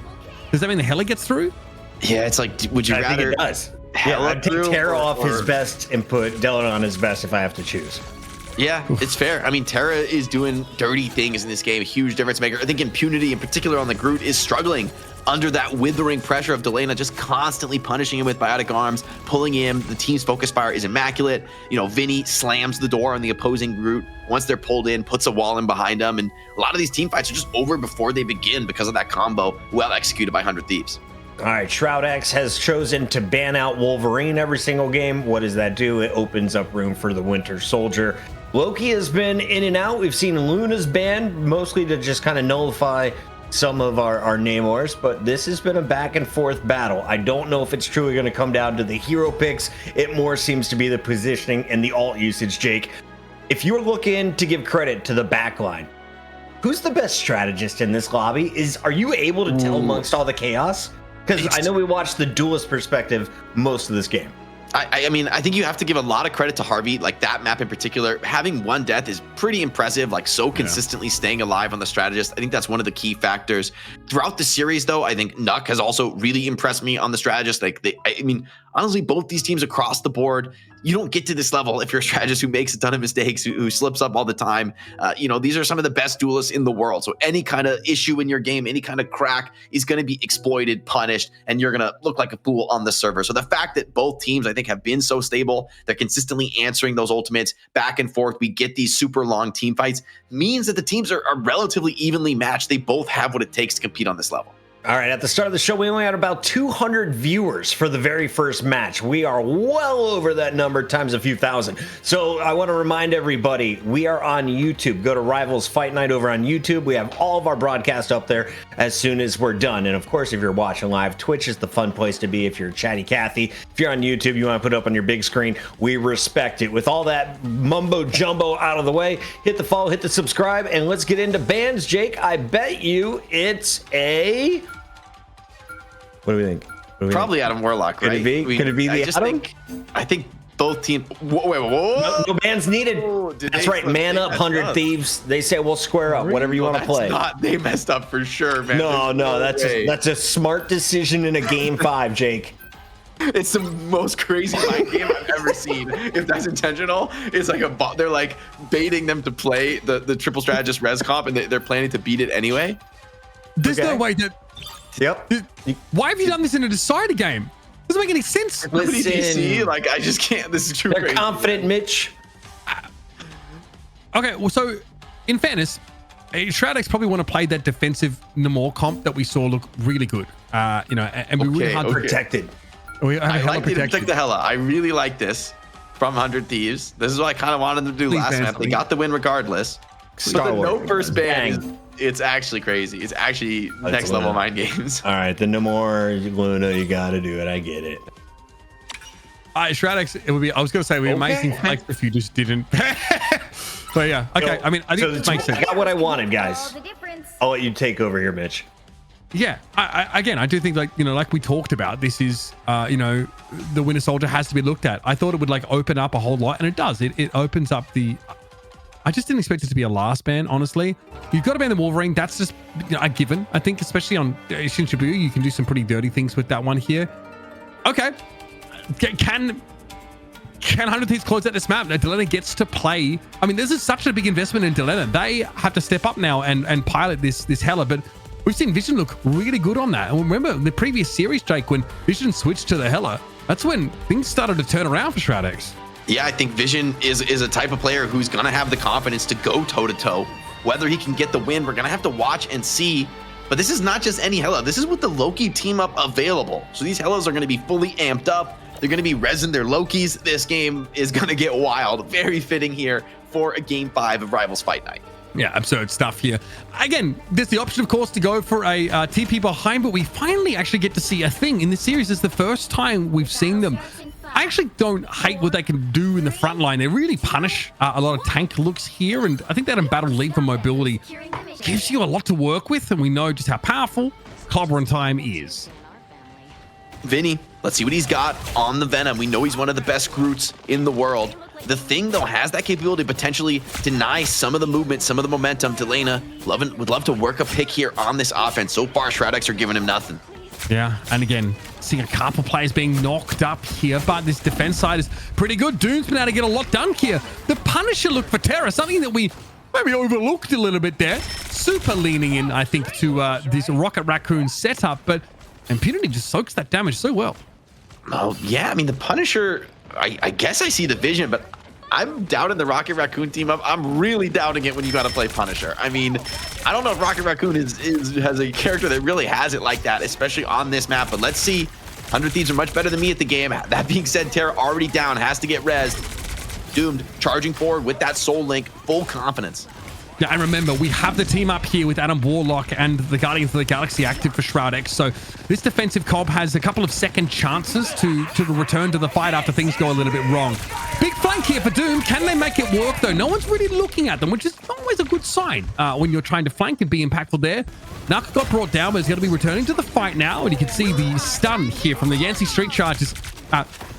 does that mean the Hela gets through? Yeah, it's like, would you rather? I think it does. Yeah, I'd take Terra off his best and put Dylan on his best if I have to choose. Yeah, it's fair. I mean, Chara is doing dirty things in this game, a huge difference maker. I think Impunity in particular on the Groot is struggling under that withering pressure of Djal-ia, just constantly punishing him with biotic arms, pulling him. The team's focus fire is immaculate. You know, Vinny slams the door on the opposing Groot once they're pulled in, puts a wall in behind them, and a lot of these team fights are just over before they begin because of that combo, well executed by 100 Thieves. All right, Shroud-X has chosen to ban out Wolverine every single game. What does that do? It opens up room for the Winter Soldier. Loki has been in and out. We've seen Luna's banned, mostly to just kind of nullify some of our Namors, but this has been a back and forth battle. I don't know if it's truly going to come down to the hero picks. It more seems to be the positioning and the alt usage, Jake. If you're looking to give credit to the backline, who's the best strategist in this lobby? Are you able to tell amongst all the chaos? Because I know we watched the duelist perspective most of this game. I mean, I think you have to give a lot of credit to Harvey, like that map in particular. Having one death is pretty impressive, like so consistently staying alive on the strategist. I think that's one of the key factors. Throughout the series, though, I think Nuck has also really impressed me on the strategist. Like, I mean, honestly, both these teams across the board, you don't get to this level if you're a strategist who makes a ton of mistakes, who slips up all the time. You know, these are some of the best duelists in the world. So any kind of issue in your game, any kind of crack is going to be exploited, punished, and you're going to look like a fool on the server. So the fact that both teams, I think, have been so stable, they're consistently answering those ultimates back and forth. We get these super long team fights, means that the teams are relatively evenly matched. They both have what it takes to compete on this level. All right, at the start of the show, we only had about 200 viewers for the very first match. We are well over that number times a few thousand. So I want to remind everybody, we are on YouTube. Go to Rivals Fight Night over on YouTube. We have all of our broadcasts up there as soon as we're done. And of course, if you're watching live, Twitch is the fun place to be. If you're Chatty Cathy, if you're on YouTube, you want to put it up on your big screen, we respect it. With all that mumbo jumbo out of the way, hit the follow, hit the subscribe, and let's get into bans. Jake, I bet you it's a... What do we think? Probably Adam Warlock, right? Could it be the Adam? I think both teams. Whoa. No bans needed. That's right. Man up, 100 Thieves. They say we'll square up. Whatever you want to play. They messed up for sure, man. No. That's a smart decision in a game 5, Jake. It's the most crazy mind game I've ever seen. If that's intentional, it's like they're like baiting them to play the triple strategist res comp, and they're planning to beat it anyway. There's no way that. Yep. Why have you done this in a decider game? Doesn't make any sense. Listen, like, I just can't. This is too they're crazy. confident, Mitch. Okay, well, so in fairness, Shroud-X probably want to play that defensive Namor comp that we saw look really good. You know, and we really hard protected. I like to protect the Hella. I really like this from 100 Thieves. This is what I kind of wanted them to do last map. They got the win regardless. But the no first ban, it's actually crazy. It's actually next level mind games. All right, the Namor Luna, you got to do it. I get it. All right, Shroud-X, it would be, I was going to say, it would be amazing flex if you just didn't. But yeah, okay. I mean, I think it makes sense. I got what I wanted, guys. I'll let you take over here, Mitch. Yeah, I do think, like, you know, like we talked about, this is, you know, the Winter Soldier has to be looked at. I thought it would like open up a whole lot, and it does. It opens up the. I just didn't expect it to be a last ban, honestly. You've got to ban the Wolverine. That's just, you know, a given. I think, especially on Shin Shibuya, you can do some pretty dirty things with that one here. Okay, can 100 Thieves close out this map? Now, Djal-ia gets to play. I mean, this is such a big investment in Djal-ia. They have to step up now and pilot this Hella, but we've seen Vision look really good on that. And remember the previous series, Jake, when Vision switched to the Hella, that's when things started to turn around for Shroud-X. Yeah, I think Vision is a type of player who's going to have the confidence to go toe-to-toe. Whether he can get the win, we're going to have to watch and see. But this is not just any Hella. This is with the Loki team-up available. So these Hellas are going to be fully amped up. They're going to be resin their Lokis. This game is going to get wild. Very fitting here for a Game 5 of Rivals Fight Night. Yeah, absurd stuff here. Again, there's the option, of course, to go for a TP behind, but we finally actually get to see a thing in this series. It's the first time we've seen them. I actually don't hate what they can do in the front line. They really punish a lot of tank looks here, and I think that embattled leap for mobility gives you a lot to work with, and we know just how powerful Clobber in Time is. Vinny, let's see what he's got on the Venom. We know he's one of the best Groots in the world. The Thing, though, has that capability to potentially deny some of the movement, some of the momentum. Djal-ia would love to work a pick here on this offense. So far, Shroud-X are giving him nothing. Yeah, and again, seeing a couple players being knocked up here, but this defense side is pretty good. Doom's been able to get a lot done here. The Punisher look for Terra, something that we maybe overlooked a little bit there. Super leaning in, I think, to this Rocket Raccoon setup, but Impunity just soaks that damage so well. Oh, yeah, I mean, the Punisher, I guess I see the vision, but I'm doubting the Rocket Raccoon team up. I'm really doubting it when you got to play Punisher. I mean, I don't know if Rocket Raccoon has a character that really has it like that, especially on this map. But let's see. 100 Thieves are much better than me at the game. That being said, Terra already down, has to get rezzed. Doomed, charging forward with that Soul Link, full confidence. Yeah, and remember, we have the team up here with Adam Warlock and the Guardians of the Galaxy active for Shroud-X. So this defensive comp has a couple of second chances to return to the fight after things go a little bit wrong. Big flank here for Doom. Can they make it work, though? No one's really looking at them, which is always a good sign when you're trying to flank and be impactful there. Nuck got brought down, but he's going to be returning to the fight now. And you can see the stun here from the Yancey Street Charge is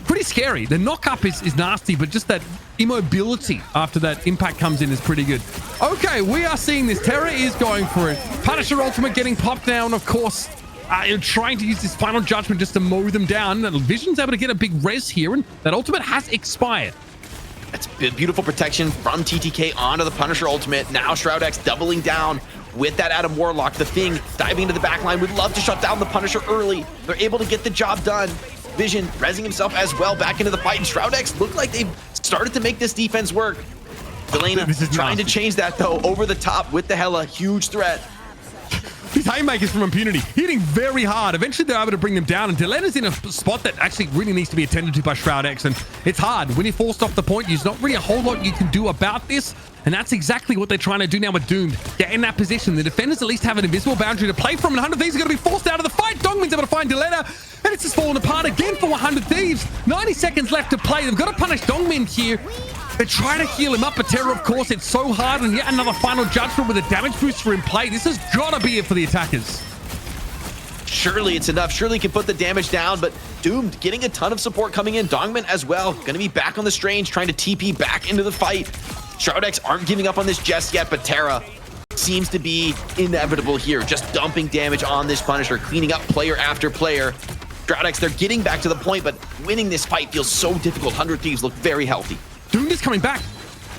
pretty scary. The knock-up is nasty, but just that immobility after that impact comes in is pretty good. Okay, we are seeing this. Terra is going for it. Punisher ultimate getting popped down, of course. Trying to use this final judgment just to mow them down. Vision's able to get a big res here, and that ultimate has expired. That's beautiful protection from TTK onto the Punisher ultimate. Now Shroud-X doubling down with that Adam Warlock. The Thing diving into the back line. Would love to shut down the Punisher early. They're able to get the job done. Vision rezzing himself as well back into the fight, and Shroud-X look like they've started to make this defense work. Djal-ia trying to change that, though, over the top with the Hela. Huge threat. These haymakers from Impunity hitting very hard. Eventually, they're able to bring them down, and Djal-ia's in a spot that actually really needs to be attended to by Shroud-X, and it's hard. When you're forced off the point, there's not really a whole lot you can do about this, and that's exactly what they're trying to do now with Doomed. Get in that position. The defenders at least have an invisible boundary to play from, and 100 Thieves are going to be forced out of the fight. Dongmin's able to find Djal-ia, and it's just falling apart again for 100 Thieves. 90 seconds left to play. They've got to punish Dongmin here. They're trying to heal him up, but Terra, of course, it's so hard, and yet another final judgment with a damage booster in play. This has got to be it for the attackers. Surely it's enough. Surely can put the damage down, but Doomed getting a ton of support coming in. Dongmin as well. Going to be back on the Strange, trying to TP back into the fight. Shroud-X aren't giving up on this just yet, but Terra seems to be inevitable here. Just dumping damage on this Punisher, cleaning up player after player. Shroud-X, they're getting back to the point, but winning this fight feels so difficult. 100 Thieves look very healthy. Doomed is coming back.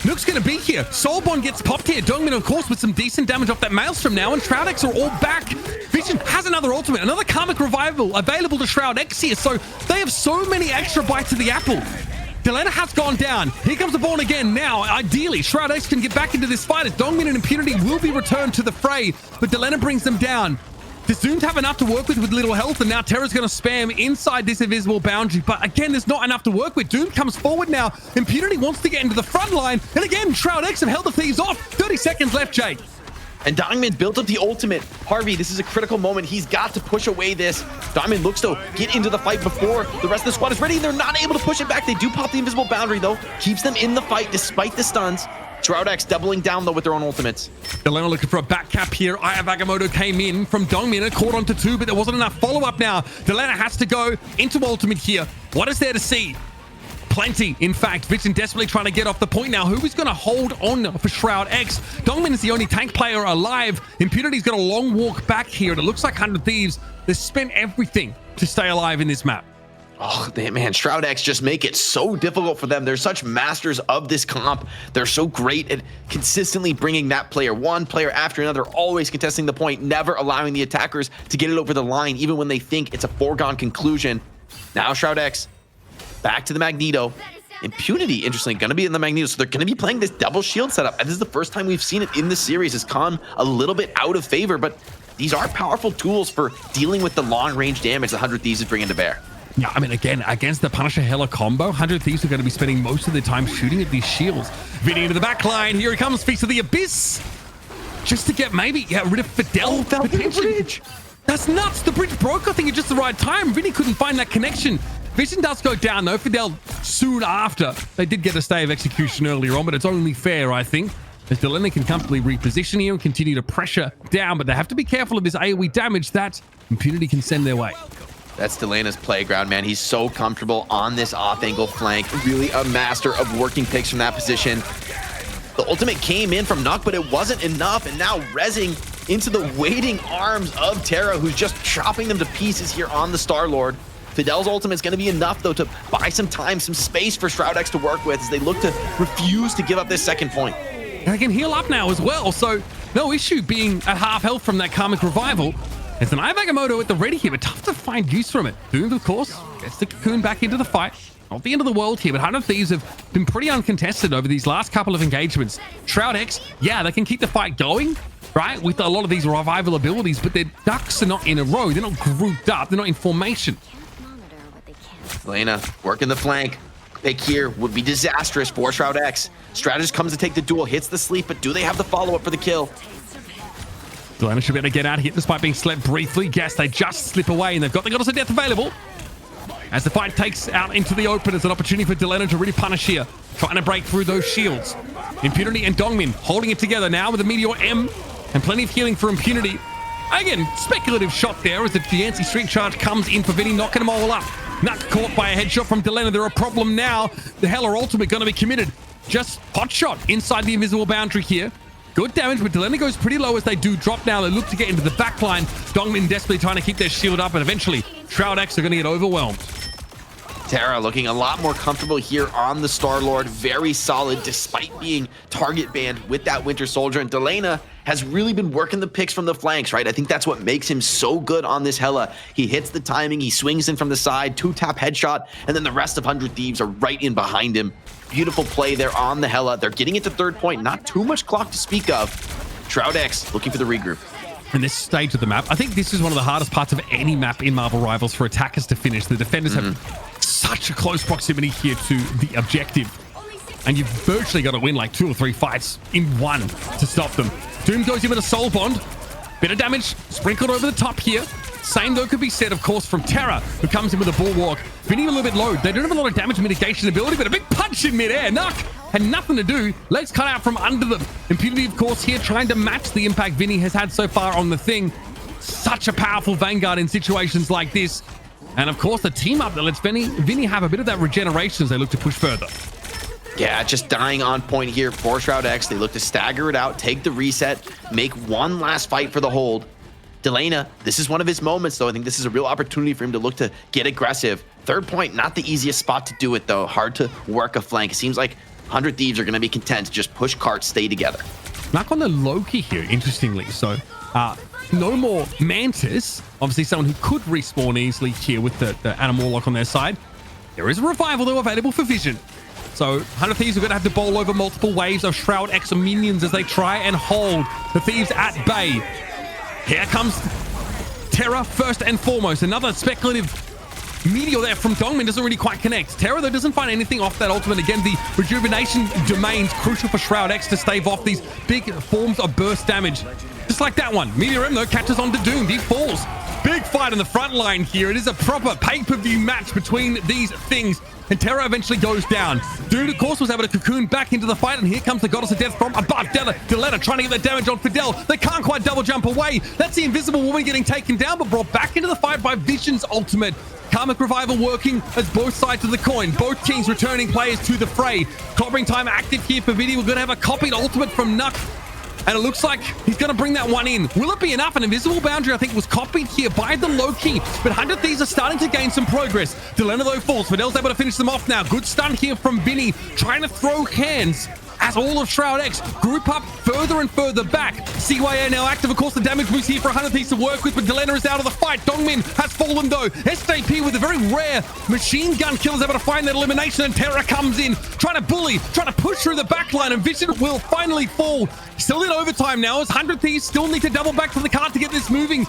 Nook's going to be here. Soulborn gets popped here. Dongmin, of course, with some decent damage off that Maelstrom now, and Shroud-X are all back. Vision has another ultimate, another Karmic Revival available to Shroud-X here, so they have so many extra bites of the apple. Djal-ia has gone down. Here comes the Born again now. Ideally, Shroud-X can get back into this fight as Dongmin and Impunity will be returned to the fray, but Djal-ia brings them down. Does Doomed have enough to work with little health, and now Terra's going to spam inside this invisible boundary, but again, there's not enough to work with. Doomed comes forward now. Impunity wants to get into the front line, and again, Shroud-X have held the Thieves off. 30 seconds left, Jake. And Dongmin built up the ultimate. Harvey, this is a critical moment. He's got to push away this. Dongmin looks to get into the fight before the rest of the squad is ready. They're not able to push it back. They do pop the invisible boundary, though. Keeps them in the fight despite the stuns. Shroud-X doubling down, though, with their own ultimates. Djal-ia looking for a back cap here. Aya Agamotto came in from Dongmin, caught onto two, but there wasn't enough follow-up now. Djal-ia has to go into ultimate here. What is there to see? Plenty, in fact. Vision desperately trying to get off the point now. Who is going to hold on for Shroud-X? Dongmin is the only tank player alive. Impunity's got a long walk back here, and it looks like 100 Thieves, they spent everything to stay alive in this map. Oh, man, Shroud-X just make it so difficult for them. They're such masters of this comp. They're so great at consistently bringing that player, one player after another, always contesting the point, never allowing the attackers to get it over the line, even when they think it's a foregone conclusion. Now Shroud-X back to the Magneto. Impunity, interestingly, going to be in the Magneto, so they're going to be playing this double shield setup. And this is the first time we've seen it in the series. It's come a little bit out of favor, but these are powerful tools for dealing with the long-range damage the 100 Thieves is bringing to bear. Yeah, I mean, again, against the Punisher Hela combo, 100 Thieves are going to be spending most of their time shooting at these shields. Vinny into the back line. Here he comes, Feast of the Abyss. Just to get maybe rid of Fidel. Fell through the bridge. That's nuts. The bridge broke, I think, at just the right time. Vinny couldn't find that connection. Vision does go down, though. Fidel soon after. They did get a stay of execution earlier on, but it's only fair, I think, as Djal-ia can comfortably reposition here and continue to pressure down, but they have to be careful of this AoE damage that Impunity can send their way. That's Djal-ia's playground, man. He's so comfortable on this off-angle flank. Really a master of working picks from that position. The ultimate came in from Nuck, but it wasn't enough, and now rezzing into the waiting arms of Chara, who's just chopping them to pieces here on the Star-Lord. Fidel's ultimate is going to be enough, though, to buy some time, some space for Shroud-X to work with as they look to refuse to give up this second point. And they can heal up now as well, so no issue being at half health from that Karmic Revival. It's an Agamotto at the ready here, but tough to find use from it. Doom, of course, gets the Cocoon back into the fight. Not the end of the world here, but 100 Thieves have been pretty uncontested over these last couple of engagements. Shroud-X, yeah, they can keep the fight going, right, with a lot of these revival abilities, but their ducks are not in a row. They're not grouped up. They're not in formation. Elena working the flank. Pick here would be disastrous for Shroud-X. Strategist comes to take the duel, hits the sleep, but do they have the follow-up for the kill? Djal-ia should be able to get out here despite being slept briefly. Guess they just slip away, and they've got the Goddess of Death available. As the fight takes out into the open, it's an opportunity for Djal-ia to really punish here, trying to break through those shields. Impunity and Dongmin holding it together now with a Meteor M and plenty of healing for Impunity. Again, speculative shot there as the Yancey Street Charge comes in for Vinny, knocking them all up. Nuck caught by a headshot from Djal-ia. They're a problem now. The Hela ultimate going to be committed. Just hot shot inside the invisible boundary here. Good damage, but Djal-ia goes pretty low as they do drop now. They look to get into the back line. Dongmin desperately trying to keep their shield up, and eventually Shroud-X are going to get overwhelmed. Chara looking a lot more comfortable here on the Star-Lord. Very solid despite being target banned with that Winter Soldier. And Djal-ia has really been working the picks from the flanks, right? I think that's what makes him so good on this Hela. He hits the timing, he swings in from the side, 2-tap headshot, and then the rest of 100 Thieves are right in behind him. Beautiful play there on the Hela. They're getting it to third point. Not too much clock to speak of. Shroud-X looking for the regroup. In this stage of the map, I think this is one of the hardest parts of any map in Marvel Rivals for attackers to finish. The defenders have such a close proximity here to the objective, and you've virtually got to win like 2 or 3 fights in one to stop them. Doom goes in with a soul bond. Bit of damage sprinkled over the top here. Same though could be said, of course, from Chara, who comes in with a bulwark. Vinny a little bit low. They don't have a lot of damage mitigation ability, but a big punch in midair. Nuck had nothing to do. Legs cut out from under them. Impunity, of course, here trying to match the impact Vinny has had so far on the thing. Such a powerful Vanguard in situations like this. And of course, the team up that lets Vinny have a bit of that regeneration as they look to push further. Yeah, just dying on point here for Shroud-X. They look to stagger it out, take the reset, make one last fight for the hold. Djal-ia, this is one of his moments, though. I think this is a real opportunity for him to look to get aggressive. Third point, not the easiest spot to do it, though. Hard to work a flank. It seems like 100 Thieves are going to be content to just push carts, stay together. Knock on the Loki here, interestingly. So, no more Mantis. Obviously, someone who could respawn easily here with the Animal Lock on their side. There is a revival, though, available for Vision. So 100 Thieves are going to have to bowl over multiple waves of Shroud-X minions as they try and hold the Thieves at bay. Here comes Chara first and foremost. Another speculative meteor there from Dongmin doesn't really quite connect. Chara, though, doesn't find anything off that ultimate. Again, the rejuvenation domain's crucial for Shroud-X to stave off these big forms of burst damage. Just like that one. Meteor M, though, catches on to Doom. He falls. Big fight on the front line here. It is a proper pay-per-view match between these things. And Chara eventually goes down. Dude, of course, was able to cocoon back into the fight, and here comes the Goddess of Death from above. Djal-ia trying to get that damage on Fidel. They can't quite double jump away. That's the Invisible Woman getting taken down, but brought back into the fight by Vision's ultimate. Karmic Revival working as both sides of the coin. Both teams returning players to the fray. Clobbering time active here for Vinny. We're going to have a copied ultimate from Nuck. And it looks like he's going to bring that one in. Will it be enough? An invisible boundary, I think, was copied here by the Loki. But 100 Thieves are starting to gain some progress. Djal-ia, though, falls. Fidel's able to finish them off now. Good stun here from Vinny, trying to throw hands as all of Shroud-X group up further and further back. CYA now active. Of course, the damage boost here for 100 Thieves to work with, but Djal-ia is out of the fight. Dongmin has fallen, though. SJP with a very rare machine gun kill is able to find that elimination, and Chara comes in, trying to bully, trying to push through the back line, and Vision will finally fall. Still in overtime now, as 100 Thieves still need to double back to the cart to get this moving.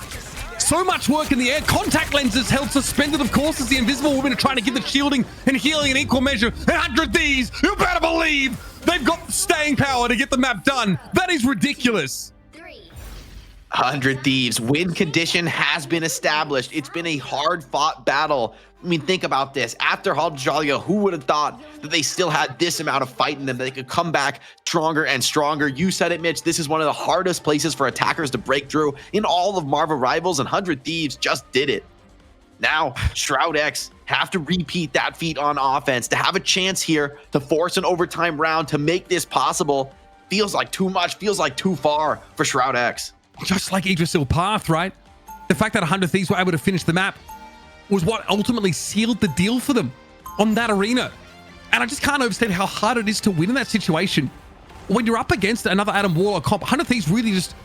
So much work in the air. Contact lenses held suspended, of course, as the Invisible Woman are trying to give the shielding and healing in equal measure. And 100 Thieves, you better believe they've got staying power to get the map done. That is ridiculous. 100 Thieves. Win condition has been established. It's been a hard-fought battle. I mean, think about this. After Djal-ia, who would have thought that they still had this amount of fight in them, that they could come back stronger and stronger? You said it, Mitch. This is one of the hardest places for attackers to break through in all of Marvel Rivals, and 100 Thieves just did it. Now, Shroud-X have to repeat that feat on offense to have a chance here to force an overtime round to make this possible. Feels like too much, feels like too far for Shroud-X. just like Yggdrasil Path, right? The fact that 100 Thieves were able to finish the map was what ultimately sealed the deal for them on that arena. And I just can't overstate how hard it is to win in that situation. When you're up against another Adam Warlock comp, 100 Thieves really just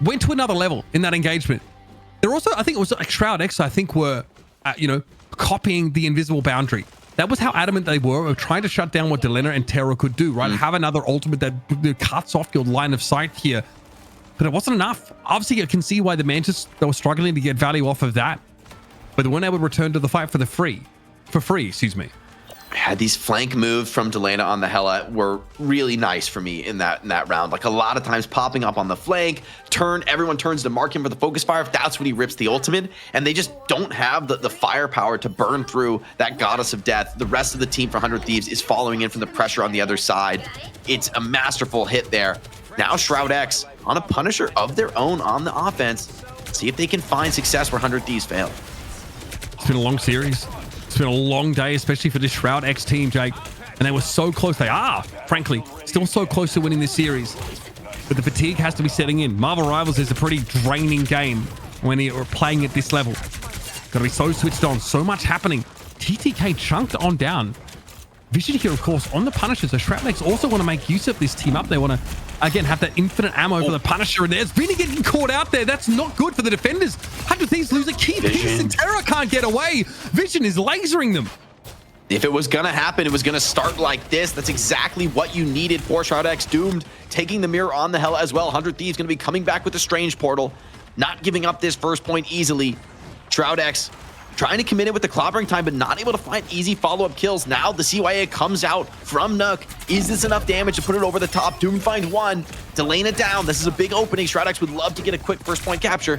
went to another level in that engagement. They're also, I think it was like Shroud-X, I think were, copying the invisible boundary. That was how adamant they were of trying to shut down what Djal-ia and Chara could do, right? Have another ultimate that cuts off your line of sight here. But it wasn't enough. Obviously, you can see why the Mantis, they were struggling to get value off of that. But they weren't able to return to the fight for free, excuse me. Yeah, these flank moves from Djal-ia on the Hela were really nice for me in that round. Like a lot of times popping up on the flank, everyone turns to mark him for the focus fire. If that's when he rips the ultimate, and they just don't have the firepower to burn through that goddess of death. The rest of the team for 100 Thieves is following in from the pressure on the other side. It's a masterful hit there. Now Shroud-X on a Punisher of their own on the offense. See if they can find success where 100 Thieves fail. It's been a long series. It's been a long day, especially for this Shroud-X team, Jake. And they were so close. They are, frankly, still so close to winning this series. But the fatigue has to be setting in. Marvel Rivals is a pretty draining game when you're playing at this level. Got to be so switched on. So much happening. TTK chunked on down. Vision here, of course, on the Punisher. So Shroud-X also want to make use of this team up. They want to, again, have that infinite ammo for the Punisher. And there's Vinny getting caught out there. That's not good for the defenders. 100 Thieves lose a key piece and Chara can't get away. Vision is lasering them. If it was going to happen, it was going to start like this. That's exactly what you needed for Shroud-X. Doomed, taking the mirror on the Hela as well. 100 Thieves going to be coming back with the Strange Portal. Not giving up this first point easily. Shroud-X trying to commit it with the clobbering time, but not able to find easy follow-up kills. Now the CYA comes out from Nook. Is this enough damage to put it over the top? Doom finds one. Delaying it down. This is a big opening. Shroud-X would love to get a quick first point capture.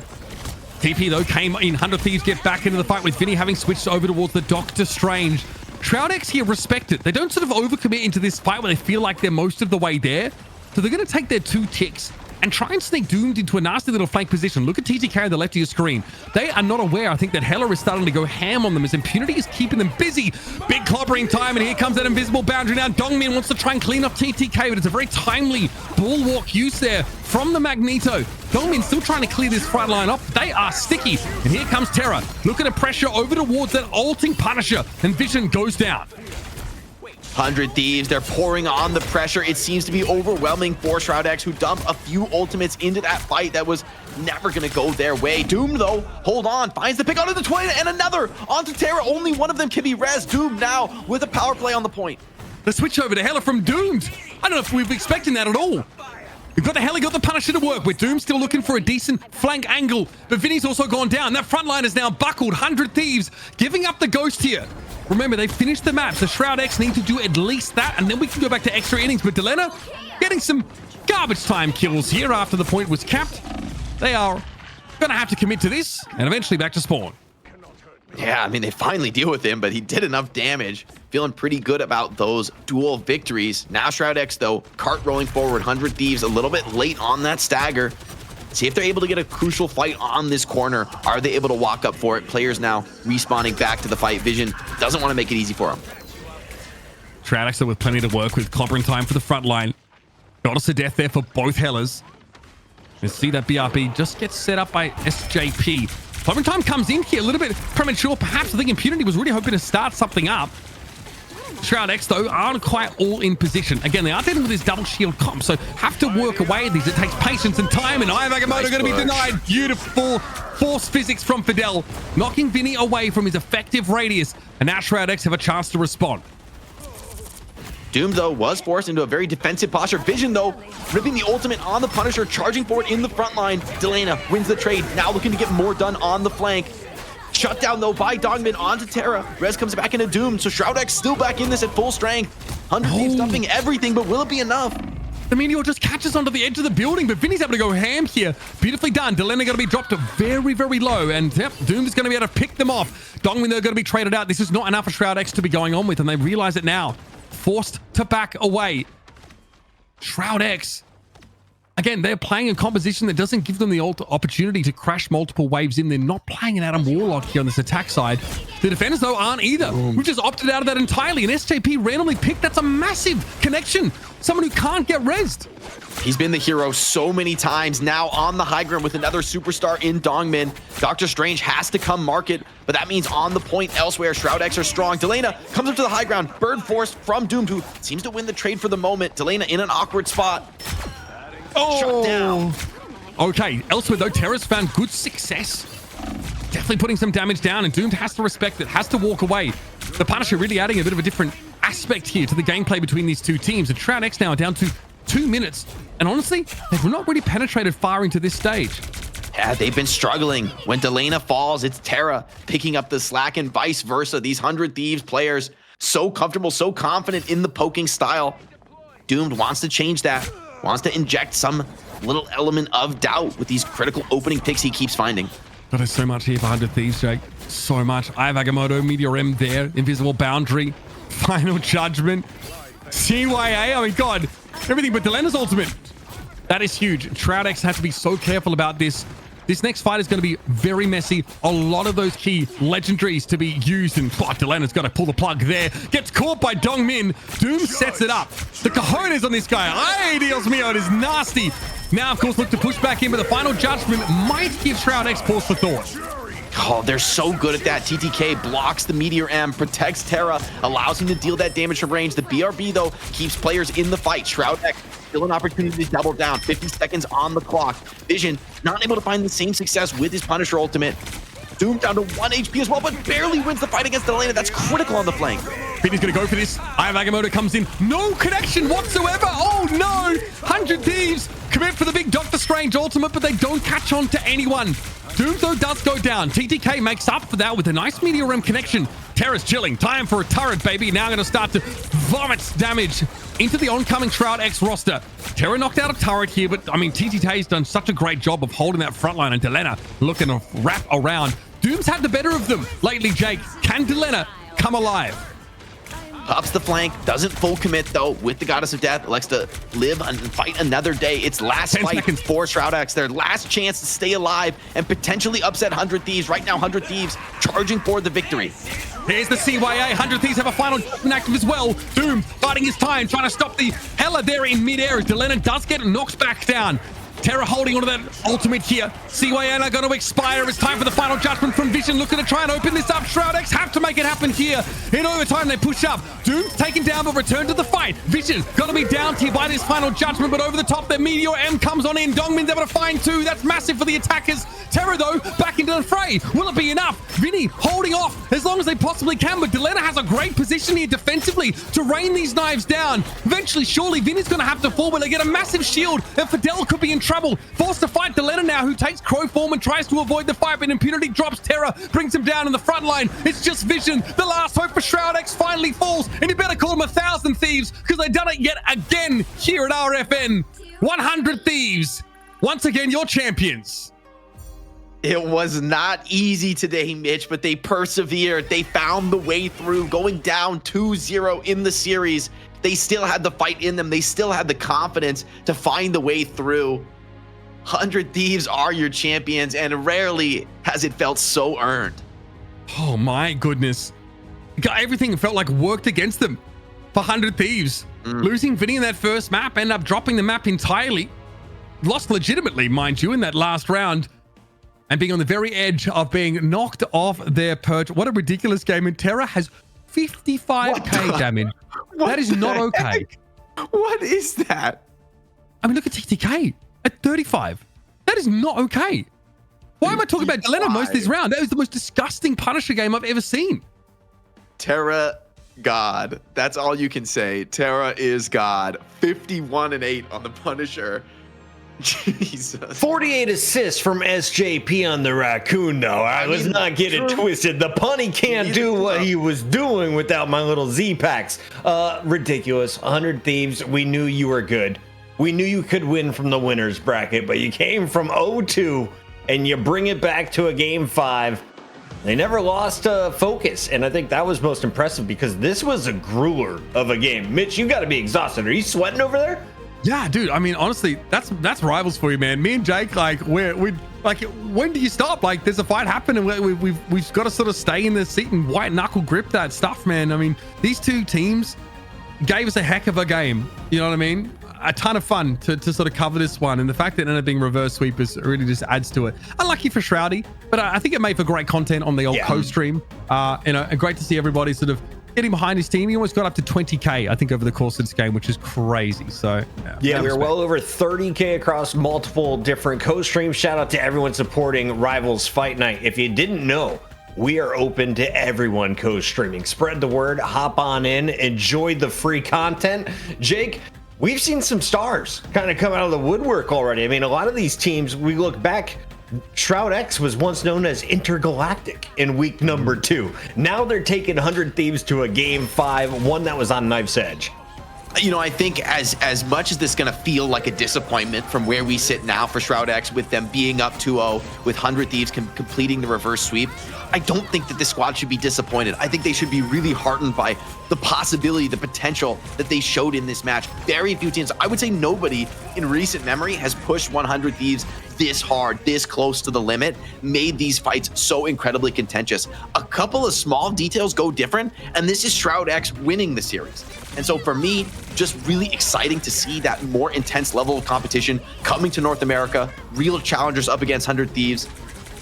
TP, though, came in. 100 Thieves get back into the fight with Vinny having switched over towards the Doctor Strange. Shroud-X here respect it. They don't sort of overcommit into this fight where they feel like they're most of the way there. So they're going to take their 2 ticks and try and sneak Doomed into a nasty little flank position. Look at TTK on the left of your screen. They are not aware, I think, that Hela is starting to go ham on them as Impunity is keeping them busy. Big clobbering time, and here comes that invisible boundary. Now Dongmin wants to try and clean up TTK, but it's a very timely bulwark use there from the Magneto. Dongmin still trying to clear this front line up. They are sticky. And here comes Terra. Look at the pressure over towards that ulting Punisher, and Vision goes down. 100 Thieves, they're pouring on the pressure. It seems to be overwhelming for Shroud-X, who dump a few ultimates into that fight that was never going to go their way. Doom, though, hold on, finds the pick onto the twin, and another onto Terra. Only one of them can be res. Doom now with a power play on the point. The switch over to Hela from Doomed. I don't know if we were expecting that at all. We've got the Hela, got the Punisher to work with. Doom still looking for a decent flank angle, but Vinny's also gone down. That front line is now buckled. 100 Thieves giving up the ghost here. Remember, they finished the map, so Shroud-X need to do at least that, and then we can go back to extra innings. But Djal-ia getting some garbage time kills here after the point was capped. They are going to have to commit to this, and eventually back to spawn. Yeah, I mean, they finally deal with him, but he did enough damage. Feeling pretty good about those dual victories. Now Shroud-X, though, cart rolling forward. 100 Thieves a little bit late on that stagger. See if they're able to get a crucial fight on this corner. Are they able to walk up for it? Players now respawning back to the fight. Vision doesn't want to make it easy for them. Shroud-X with plenty to work with. Clobbering time for the front line. Goddess of Death there for both Hellas. And see that BRB just gets set up by SJP. Clobbering time comes in here a little bit premature. Perhaps I think Impunity was really hoping to start something up. Shroud-X, though, aren't quite all in position. Again, they are dealing with this double shield comp, so have to work away at these. It takes patience and time, and Iron Agamotto going to be denied. Beautiful force physics from Fidel, knocking Vinny away from his effective radius, and now Shroud-X have a chance to respond. Doom, though, was forced into a very defensive posture. Vision, though, ripping the ultimate on the Punisher, charging forward in the front line. Djal-ia wins the trade, now looking to get more done on the flank. Shut down, though, by Dongmin onto Terra. Rez comes back into Doom, so Shroud-X still back in this at full strength. 100 Thieves dumping everything, but will it be enough? The Meteor just catches onto the edge of the building, but Vinny's able to go ham here. Beautifully done. Djal-ia going to be dropped very, very low, and yep, Doom is going to be able to pick them off. Dongmin, they're going to be traded out. This is not enough for Shroud-X to be going on with, and they realize it now. Forced to back away. Shroud-X Again, they're playing a composition that doesn't give them the opportunity to crash multiple waves in. They're not playing an Adam Warlock here on this attack side. The defenders, though, aren't either. We just opted out of that entirely. And SJP randomly picked. That's a massive connection. Someone who can't get rezzed. He's been the hero so many times. Now on the high ground with another superstar in Dongmin. Dr. Strange has to come market, but that means on the point elsewhere. Shroud-X are strong. Djal-ia comes up to the high ground. Bird Force from Doomed, who seems to win the trade for the moment. Djal-ia in an awkward spot. Shut down. Okay, elsewhere though, Terra's found good success. Definitely putting some damage down, and Doomed has to respect it, has to walk away. The Punisher really adding a bit of a different aspect here to the gameplay between these two teams. And Shroud-X now down to 2 minutes. And honestly, they've not really penetrated far into this stage. Yeah, they've been struggling. When Djal-ia falls, it's Chara picking up the slack and vice versa. These 100 Thieves players, so comfortable, so confident in the poking style. Doomed wants to change that. Wants to inject some little element of doubt with these critical opening picks he keeps finding. God, there's so much here for 100 Thieves, Jake. So much. I have Agamotto, Meteor M there, Invisible Boundary, Final Judgment, CYA. I mean, God, everything but Djal-ia's ultimate. That is huge. Shroud-X had to be so careful about this. This next fight is going to be very messy. A lot of those key legendaries to be used, and Djal-ia's got to pull the plug there. Gets caught by Dongmin. Doom sets it up. The cojones on this guy. Ay, Dios mío, it is nasty. Now, of course, look to push back in, but the Final Judgment might give Shroud-X pause for thought. Oh, they're so good at that. TTK blocks the Meteor M, protects Chara, allows him to deal that damage from range. The BRB, though, keeps players in the fight. Shroud-X still an opportunity to double down. 50 seconds on the clock. Vision not able to find the same success with his Punisher ultimate. Doom down to 1 HP as well, but barely wins the fight against Djal-ia. That's critical on the flank. Vinny's going to go for this. I have Agamotto comes in. No connection whatsoever. Oh, no. 100 Thieves commit for the big Doctor Strange ultimate, but they don't catch on to anyone. Doom, though, does go down. TTK makes up for that with a nice Meteor M connection. Terra's chilling. Time for a turret, baby. Now going to start to vomit damage into the oncoming Shroud-X roster. Terra knocked out a turret here, but, I mean, TTK's done such a great job of holding that front line, and Djal-ia looking to wrap around. Doom's had the better of them lately, Jake. Can Djal-ia come alive? Pops the flank, doesn't full commit though with the Goddess of Death. Elects to live and fight another day. It's last fight for Shroud-X. Their last chance to stay alive and potentially upset 100 Thieves. Right now, 100 Thieves charging for the victory. Here's the CYA. 100 Thieves have a final active as well. Doom fighting his time, trying to stop the Hela there in midair. Djal-ia does get knocked back down. Terra holding onto that ultimate here. CYA are going to expire. It's time for the Final Judgment from Vision. Looking to try and open this up. Shroud-X have to make it happen here. In overtime, they push up. Doom's taken down, but return to the fight. Vision got to be down here by this Final Judgment, but over the top, their Meteor M comes on in. Dongmin's able to find 2. That's massive for the attackers. Terra, though, back into the fray. Will it be enough? Vinny holding off as long as they possibly can, but Djal-ia has a great position here defensively to rain these knives down. Eventually, surely, Vinny's going to have to fall, but they get a massive shield, and Fidel could be in trouble. Forced to fight Djal-ia now, who takes Crow form and tries to avoid the fight, but Impunity drops Terra, brings him down in the front line. It's just Vision. The last hope for Shroud-X finally falls, and you better call them 1,000 Thieves, because they've done it yet again here at RFN. 100 Thieves. Once again, your champions. It was not easy today, Mitch, but they persevered. They found the way through, going down 2-0 in the series. They still had the fight in them. They still had the confidence to find the way through. 100 Thieves are your champions, and rarely has it felt so earned. Oh my goodness. Everything felt like worked against them for 100 Thieves. Losing Vinny in that first map, end up dropping the map entirely. Lost legitimately, mind you, in that last round. And being on the very edge of being knocked off their perch. What a ridiculous game. And Terra has 55k damage. That is not okay. What is that? I mean, look at TTK at 35. That is not okay. Why am I talking about Djal-ia most of this round? That was the most disgusting Punisher game I've ever seen. Terra God. That's all you can say. Terra is God. 51-8 on the Punisher. Jesus. 48 assists from SJP on the Raccoon, though. Let's not get it twisted. The punny can't do what he was doing without my little Z-packs. Ridiculous. 100 Thieves. We knew you were good. We knew you could win from the winner's bracket, but you came from 0-2 and you bring it back to a game 5. They never lost focus, and I think that was most impressive because this was a grueler of a game. Mitch, you got to be exhausted. Are you sweating over there? Yeah, dude. I mean, honestly, that's rivals for you, man. Me and Jake, like, we like, when do you stop? Like, there's a fight happening, and we've got to sort of stay in the seat and white knuckle grip that stuff, man. I mean, these two teams gave us a heck of a game. You know what I mean? A ton of fun to sort of cover this one, and the fact that it ended up being reverse sweepers really just adds to it. Unlucky for Shroudy, but I think it made for great content on the old co-stream. You know, and great to see everybody sort of getting behind his team. He almost got up to 20k, I think, over the course of this game, which is crazy. So yeah, we were well over 30k across multiple different co-streams. Shout out to everyone supporting Rivals Fight Night. If you didn't know, we are open to everyone co-streaming. Spread the word, hop on in, enjoy the free content. Jake, we've seen some stars kind of come out of the woodwork already. I mean, a lot of these teams, we look back, Shroud-X was once known as Intergalactic in week number 2. Now they're taking 100 Thieves to a game 5, one that was on knife's edge. You know, I think as much as this is going to feel like a disappointment from where we sit now for Shroud-X, with them being up 2-0, with 100 Thieves completing the reverse sweep, I don't think that this squad should be disappointed. I think they should be really heartened by the possibility, the potential that they showed in this match. Very few teams, I would say nobody in recent memory, has pushed 100 Thieves this hard, this close to the limit, made these fights so incredibly contentious. A couple of small details go different, and this is Shroud-X winning the series. And so for me, just really exciting to see that more intense level of competition coming to North America, real challengers up against 100 Thieves.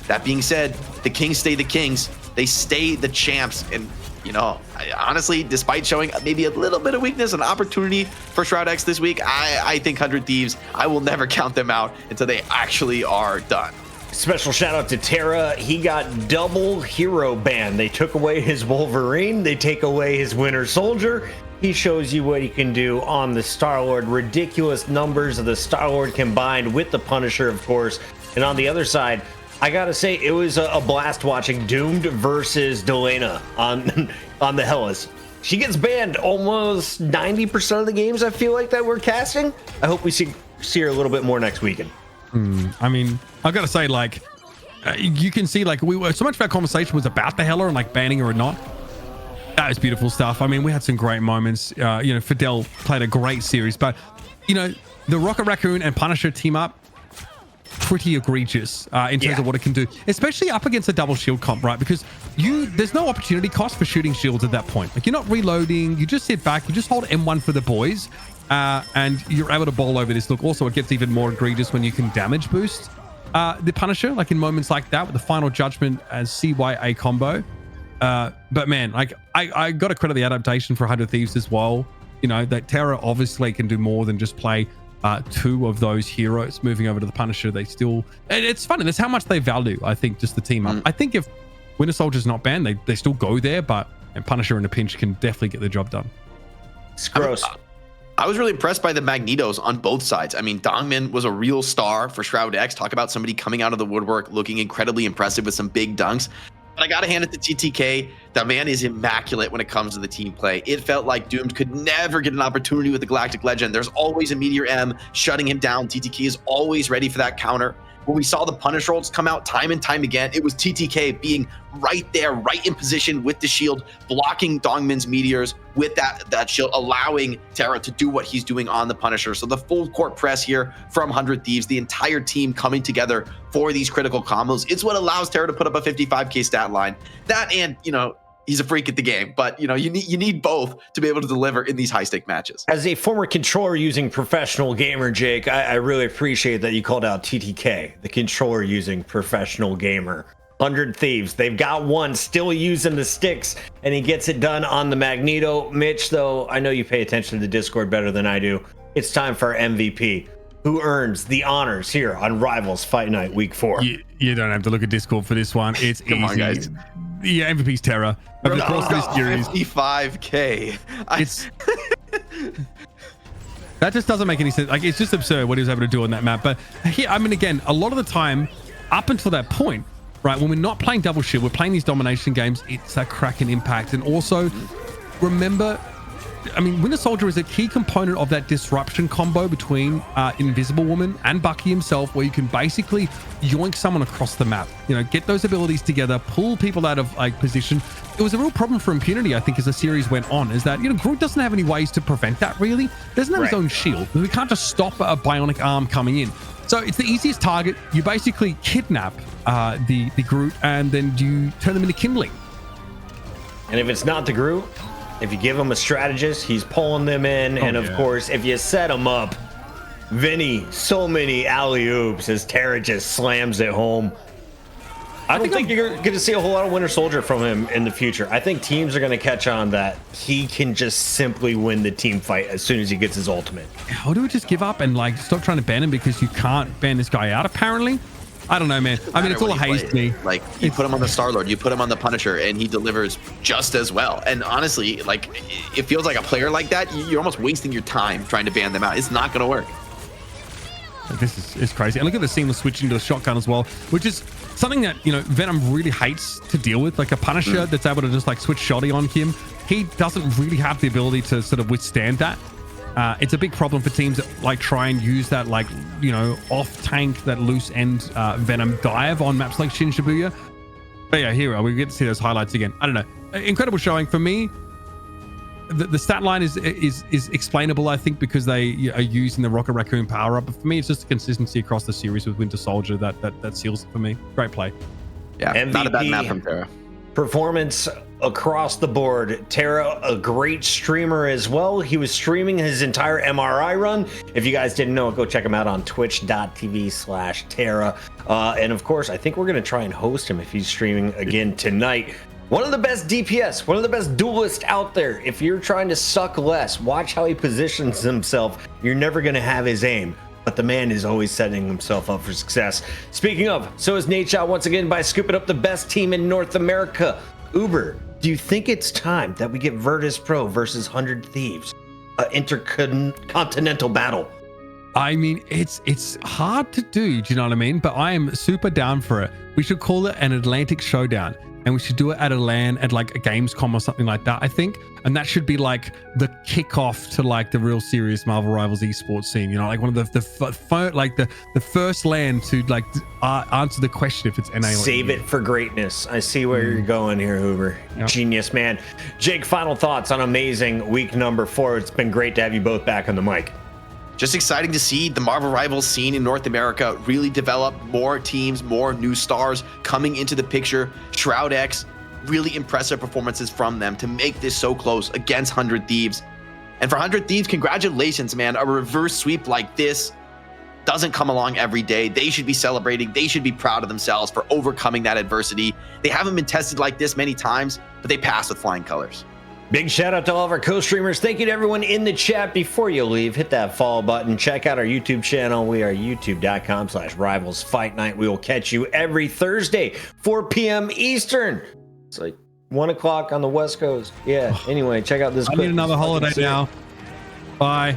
That being said, the Kings stay the Kings. They stay the champs. And, you know, honestly, despite showing maybe a little bit of weakness and opportunity for Shroud-X this week, I think 100 Thieves, I will never count them out until they actually are done. Special shout out to Chara. He got double hero ban. They took away his Wolverine. They take away his Winter Soldier. He shows you what he can do on the Star-Lord. Ridiculous numbers of the Star-Lord combined with the Punisher, of course. And on the other side, I gotta say, it was a blast watching Doomed versus Djal-ia on the Hellas. She gets banned almost 90% of the games, I feel like, that we're casting. I hope we see her a little bit more next weekend. I mean, I gotta say, like, you can see, like, so much of our conversation was about the Hella and like banning her or not. That was beautiful stuff. I mean, we had some great moments. You know, Fidel played a great series, but, you know, the Rocket Raccoon and Punisher team up, pretty egregious in terms of what it can do, especially up against a double shield comp, right? Because there's no opportunity cost for shooting shields at that point. Like, you're not reloading, you just sit back, you just hold M1 for the boys, and you're able to bowl over this. Look, also, it gets even more egregious when you can damage boost the Punisher, like in moments like that with the Final Judgment and CYA combo. But man, like, I got to credit the adaptation for 100 Thieves as well. You know, that Chara obviously can do more than just play 2 of those heroes. Moving over to the Punisher, they still, and it's funny, that's how much they value, I think, just the team up. I think if Winter Soldier's not banned, they still go there, but and Punisher in a pinch can definitely get the job done. It's gross. I was really impressed by the Magnetos on both sides. I mean, Dongmin was a real star for Shroud-X. Talk about somebody coming out of the woodwork, looking incredibly impressive with some big dunks. But I got to hand it to TTK. The man is immaculate when it comes to the team play. It felt like Doomed could never get an opportunity with the Galactic Legend. There's always a Meteor M shutting him down. TTK is always ready for that counter. When we saw the punish rolls come out time and time again, it was TTK being right there, right in position with the shield, blocking Dongmin's meteors with that shield, allowing Chara to do what he's doing on the Punisher. So the full court press here from 100 Thieves, the entire team coming together for these critical combos. It's what allows Chara to put up a 55k stat line. That, and, you know, he's a freak at the game, but you know, you need both to be able to deliver in these high stake matches. As a former controller using professional gamer, Jake, I really appreciate that you called out TTK, the controller using professional gamer. 100 Thieves, they've got one still using the sticks, and he gets it done on the Magneto. Mitch, though, I know you pay attention to the Discord better than I do. It's time for our MVP. Who earns the honors here on Rivals Fight Night Week 4? You don't have to look at Discord for this one. It's Come easy. on, guys. Yeah, MVP's Chara. Over the course of this series, 55k. It's that just doesn't make any sense. Like, it's just absurd what he was able to do on that map. But here, I mean, again, a lot of the time, up until that point, right, when we're not playing double shield, we're playing these domination games. It's that Kraken impact, and also remember I mean, Winter Soldier is a key component of that disruption combo between Invisible Woman and Bucky himself, where you can basically yoink someone across the map, you know, get those abilities together, pull people out of like position. It was a real problem for Impunity, I think, as the series went on, is that, you know, Groot doesn't have any ways to prevent that, really. He doesn't have his own shield. We can't just stop a bionic arm coming in. So it's the easiest target. You basically kidnap the Groot, and then you turn them into kindling. And if it's not the Groot, if you give him a strategist, he's pulling them in. And of course, if you set him up, Vinny, so many alley-oops as Chara just slams it home. I don't think you're going to see a whole lot of Winter Soldier from him in the future. I think teams are going to catch on that he can just simply win the team fight as soon as he gets his ultimate. How do we just give up and like stop trying to ban him because you can't ban this guy out, apparently? I don't know, man. I mean, it's all a haze to me. Like, you put him on the Star-Lord, you put him on the Punisher, and he delivers just as well. And honestly, like, it feels like a player like that, you're almost wasting your time trying to ban them out. It's not going to work. This is crazy. And look at the seamless switching to a shotgun as well, which is something that, you know, Venom really hates to deal with. Like a Punisher that's able to just like switch shoddy on him, he doesn't really have the ability to sort of withstand that. It's a big problem for teams that like try and use that, like, you know, off tank, that loose end Venom dive on maps like Shin Shibuya. But yeah, here we get to see those highlights again. I don't know. Incredible showing for me. The stat line is explainable, I think, because they are using the Rocket Raccoon power up. But for me, it's just a consistency across the series with Winter Soldier that seals it for me. Great play. Yeah, MVP not a bad map from Chara. Performance across the board. Chara, a great streamer as well. He was streaming his entire MRI run. If you guys didn't know it, go check him out on twitch.tv/Chara. And of course, I think we're going to try and host him if he's streaming again tonight. One of the best DPS, one of the best duelists out there. If you're trying to suck less, watch how he positions himself. You're never going to have his aim, but the man is always setting himself up for success. Speaking of, so is Nate Shaw once again by scooping up the best team in North America. Uber, do you think it's time that we get Virtus Pro versus 100 Thieves? An intercontinental battle. I mean, it's hard to do you know what I mean? But I am super down for it. We should call it an Atlantic Showdown. And we should do it at a LAN at like a Gamescom or something like that, I think. And that should be like the kickoff to like the real serious Marvel Rivals esports scene. You know, like one of the first LAN to like answer the question if it's NA. Save it for greatness. I see where you're going here, Hoover. Yep. Genius, man. Jake, final thoughts on amazing week number 4. It's been great to have you both back on the mic. Just exciting to see the Marvel Rivals scene in North America really develop. More teams, more new stars coming into the picture. Shroud-X, really impressive performances from them to make this so close against 100 Thieves. And for 100 Thieves, congratulations, man. A reverse sweep like this doesn't come along every day. They should be celebrating. They should be proud of themselves for overcoming that adversity. They haven't been tested like this many times, but they passed with flying colors. Big shout out to all of our co-streamers. Thank you to everyone in the chat. Before you leave, hit that follow button. Check out our YouTube channel. We are youtube.com/Rivals Fight Night. We will catch you every Thursday, 4 p.m. Eastern. It's like 1 o'clock on the West Coast. Yeah. Anyway, check out this. I need another holiday now. Bye.